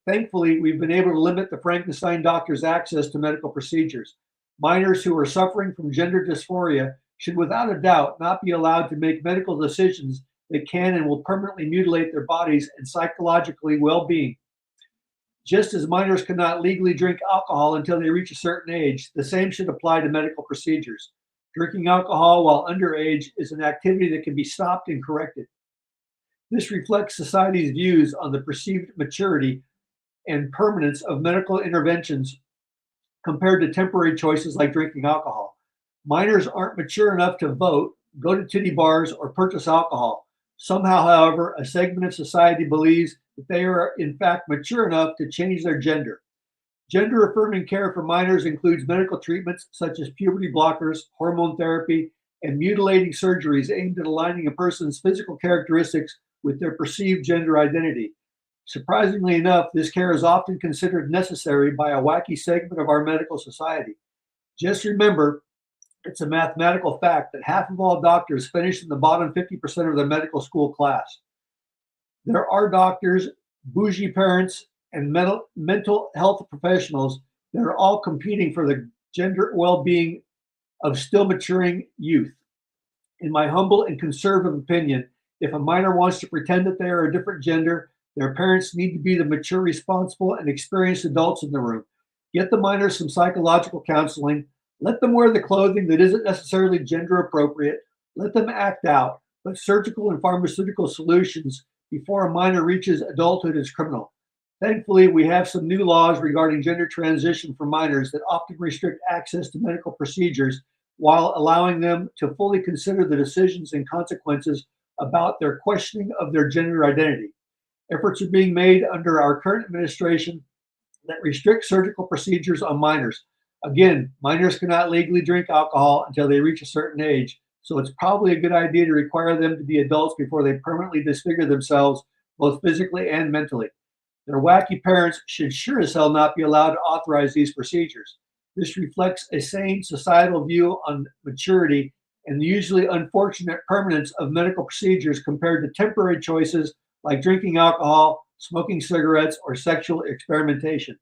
we've been able to limit the Frankenstein doctor's access to medical procedures. Minors who are suffering from gender dysphoria should without a doubt not be allowed to make medical decisions that can and will permanently mutilate their bodies and psychologically well-being. Just as minors cannot legally drink alcohol until they reach a certain age, the same should apply to medical procedures. Drinking alcohol while underage is an activity that can be stopped and corrected. This reflects society's views on the perceived maturity and permanence of medical interventions compared to temporary choices like drinking alcohol. Minors aren't mature enough to vote, go to titty bars, or purchase alcohol. Somehow, however, a segment of society believes that they are in fact mature enough to change their gender. Gender-affirming care for minors includes medical treatments such as puberty blockers, hormone therapy, and mutilating surgeries aimed at aligning a person's physical characteristics with their perceived gender identity. Surprisingly enough, this care is often considered necessary by a wacky segment of our medical society. Just remember, it's a mathematical fact that half of all doctors finish in the bottom 50% of their medical school class. There are doctors, bougie parents, and mental health professionals that are all competing for the gender well-being of still maturing youth. In my humble and conservative opinion, if a minor wants to pretend that they are a different gender, their parents need to be the mature, responsible, and experienced adults in the room. Get the minors some psychological counseling. Let them wear the clothing that isn't necessarily gender appropriate. Let them act out. But surgical and pharmaceutical solutions before a minor reaches adulthood is criminal. Thankfully, we have some new laws regarding gender transition for minors that often restrict access to medical procedures while allowing them to fully consider the decisions and consequences about their questioning of their gender identity. Efforts are being made under our current administration that restrict surgical procedures on minors. Again, minors cannot legally drink alcohol until they reach a certain age, so it's probably a good idea to require them to be adults before they permanently disfigure themselves, both physically and mentally. Their wacky parents should sure as hell not be allowed to authorize these procedures. This reflects a sane societal view on maturity and the usually unfortunate permanence of medical procedures compared to temporary choices like drinking alcohol, smoking cigarettes, or sexual experimentation.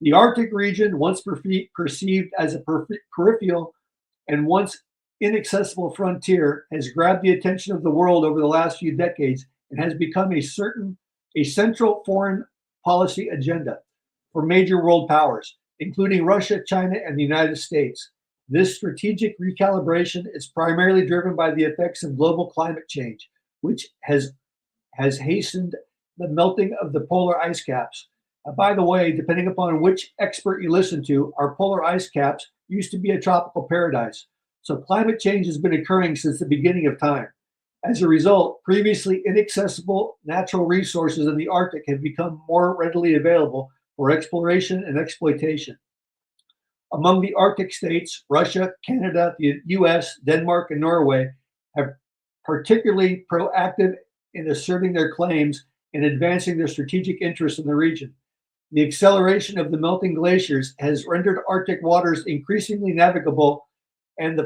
The Arctic region, once perceived as a peripheral and once inaccessible frontier, has grabbed the attention of the world over the last few decades and has become a central foreign policy agenda for major world powers, including Russia, China, and the United States. This strategic recalibration is primarily driven by the effects of global climate change, which has hastened the melting of the polar ice caps. By the way, depending upon which expert you listen to, our polar ice caps used to be a tropical paradise. So climate change has been occurring since the beginning of time. As a result, previously inaccessible natural resources in the Arctic have become more readily available for exploration and exploitation. Among the Arctic states, Russia, Canada, the US, Denmark, and Norway have particularly proactive in asserting their claims and advancing their strategic interests in the region. The acceleration of the melting glaciers has rendered Arctic waters increasingly navigable and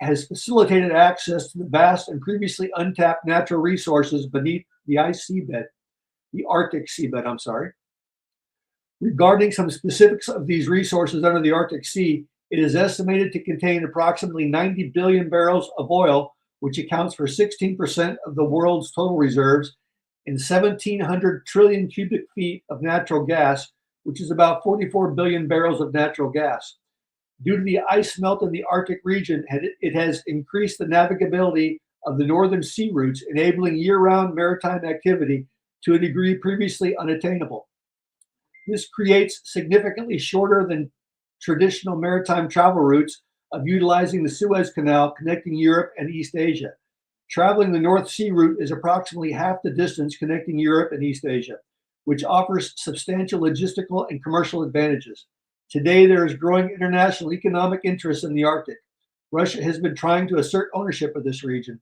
has facilitated access to the vast and previously untapped natural resources beneath the Arctic seabed, I'm sorry. Regarding some specifics of these resources under the Arctic Sea, it is estimated to contain approximately 90 billion barrels of oil, which accounts for 16% of the world's total reserves, and 1,700 trillion cubic feet of natural gas, which is about 44 billion barrels of natural gas. Due to the ice melt in the Arctic region, it has increased the navigability of the northern sea routes, enabling year-round maritime activity to a degree previously unattainable. This creates significantly shorter than traditional maritime travel routes of utilizing the Suez Canal connecting Europe and East Asia. Traveling the North Sea route is approximately half the distance connecting Europe and East Asia, which offers substantial logistical and commercial advantages. Today, there is growing international economic interest in the Arctic. Russia has been trying to assert ownership of this region.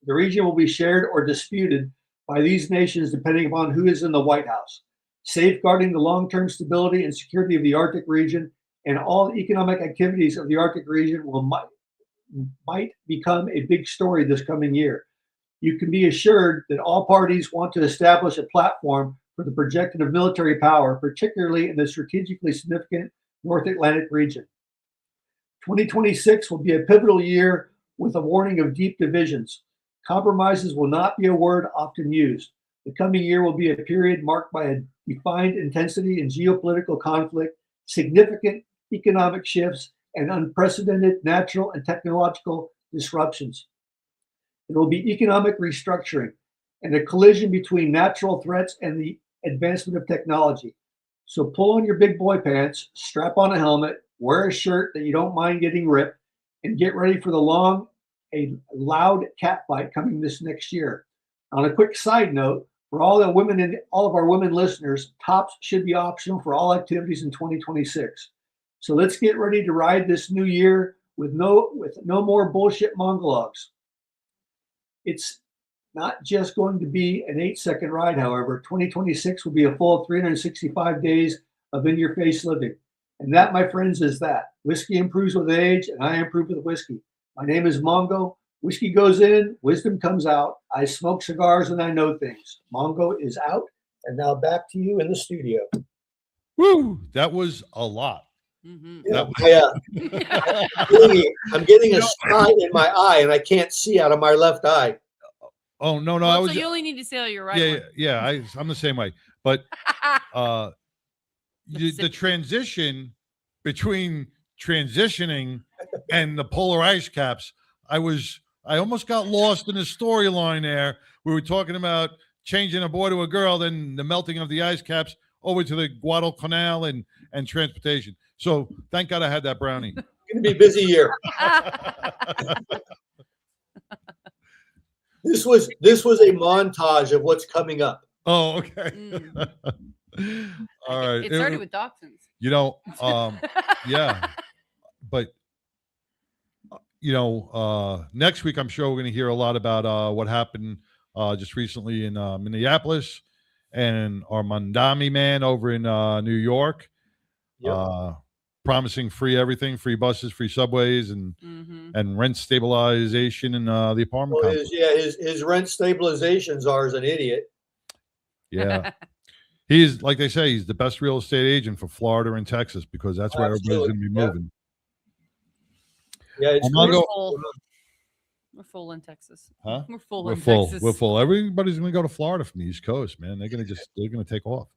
The region will be shared or disputed by these nations depending upon who is in the White House. Safeguarding the long-term stability and security of the Arctic region and all economic activities of the Arctic region might become a big story this coming year. You can be assured that all parties want to establish a platform for the projection of military power, particularly in the strategically significant North Atlantic region. 2026 will be a pivotal year with a warning of deep divisions. Compromises will not be a word often used. The coming year will be a period marked by a defined intensity in geopolitical conflict, significant economic shifts, and unprecedented natural and technological disruptions. There will be economic restructuring and a collision between natural threats and the advancement of technology. So pull on your big boy pants, strap on a helmet, wear a shirt that you don't mind getting ripped, and get ready for a loud cat fight coming this next year. On a quick side note, for all of our women listeners, tops should be optional for all activities in 2026. So let's get ready to ride this new year with no more bullshit monologues. It's not just going to be an 8-second ride, however. 2026 will be a full 365 days of in-your-face living. And that, my friends, is that. Whiskey improves with age, and I improve with whiskey. My name is Mongo. Whiskey goes in, wisdom comes out. I smoke cigars and I know things. Mongo is out. And now back to you in the studio.
Woo! That was a lot.
Yeah, I'm getting a spot in my eye, and I can't see out of my left eye.
Oh no,
Well,
I was.
so you only need to see out your right
Yeah,
one.
yeah. I'm the same way. But the transition between transitioning and the polar ice caps, I almost got lost in the storyline there. We were talking about changing a boy to a girl, then the melting of the ice caps over to the Guadalcanal and transportation. So thank God I had that brownie.
Going to be a busy year. This was a montage of what's coming up.
Oh, okay. All right.
It started with dachshunds.
You know, yeah, but next week I'm sure we're going to hear a lot about what happened just recently in Minneapolis and our Mandami man over in New York, promising free everything, free buses, free subways, and rent stabilization in the apartment
Well,
complex.
his rent stabilization czar is an idiot.
Yeah. He's, like they say, he's the best real estate agent for Florida and Texas because that's where everybody's going to be moving.
Yeah, it's
We're full in Texas.
Huh?
We're full
We're
in
full.
Texas.
We're full. Everybody's going to go to Florida from the East Coast, man. They're going to take off.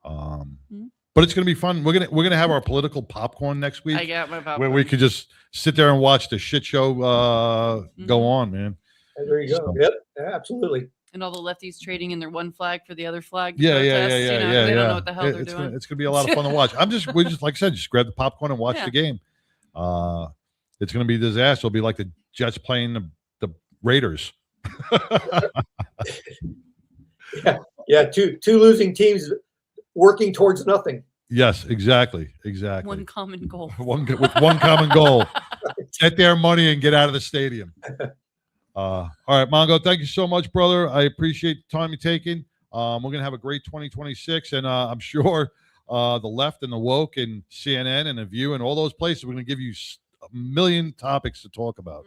But it's going to be fun. We're going to have our political popcorn next week.
I got my popcorn.
Where we could just sit there and watch the shit show go on, man.
There you go. Yep, absolutely.
And all the lefties trading in their one flag for the other flag.
Yeah.
They don't know what the hell they're doing.
It's going to be a lot of fun to watch. We just like I said, just grab the popcorn and watch the game. It's going to be a disaster. It'll be like the Jets playing the Raiders.
Yeah. Two losing teams working towards nothing.
Yes, exactly.
One common goal.
With one common goal. Get their money and get out of the stadium. All right, Mongo, thank you so much, brother. I appreciate the time you're taking. We're going to have a great 2026, and I'm sure the left and the woke and CNN and The View and all those places, we're going to give you a million topics to talk about.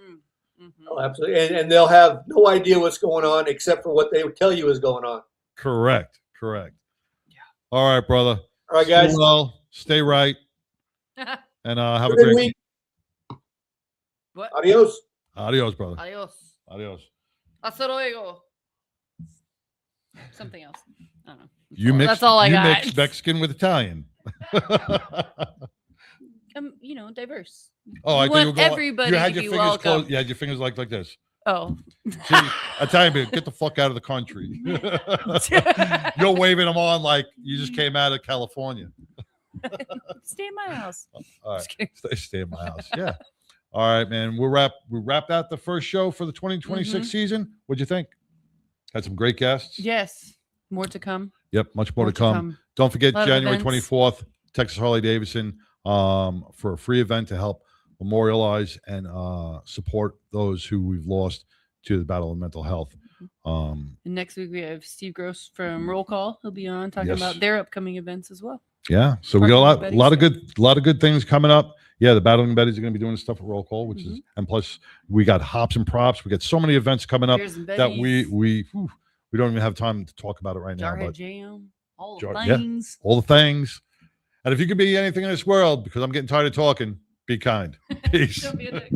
Oh, absolutely. And they'll have no idea what's going on except for what they would tell you is going on.
Correct. Yeah. All right, brother.
All right, guys.
Stay well, stay right, and have a
Good
great
week.
What?
Adios.
Adios, brother.
Adios. Hasta luego. Something else. I don't know.
That's
all I
you
got.
mix Mexican with Italian.
Diverse.
Oh, I
want everybody
you had
to
your
be
fingers
welcome.
closed. You had your fingers like this.
Oh.
See, Italian, get the fuck out of the country. You're waving them on like you just came out of California.
Stay in my house.
All right, stay in my house. Yeah. All right, man. We wrapped out the first show for the 2026 season. What'd you think? Had some great guests.
Yes. More to come.
Yep, much more to come. Don't forget January 24th, Texas Harley Davidson, for a free event to help memorialize and support those who we've lost to the battle of mental health.
And next week we have Steve Gross from Roll Call. He'll be on talking about their upcoming events as well.
Yeah, so we got a lot of good things coming up. Yeah, the Battling Betties are going to be doing stuff at Roll Call, which is, and plus we got Hops and Props. We got so many events coming up that we don't even have time to talk about it right now. But
Jam, all the things.
All the things. And if you could be anything in this world, because I'm getting tired of talking, be kind. Peace.
Don't be a dick.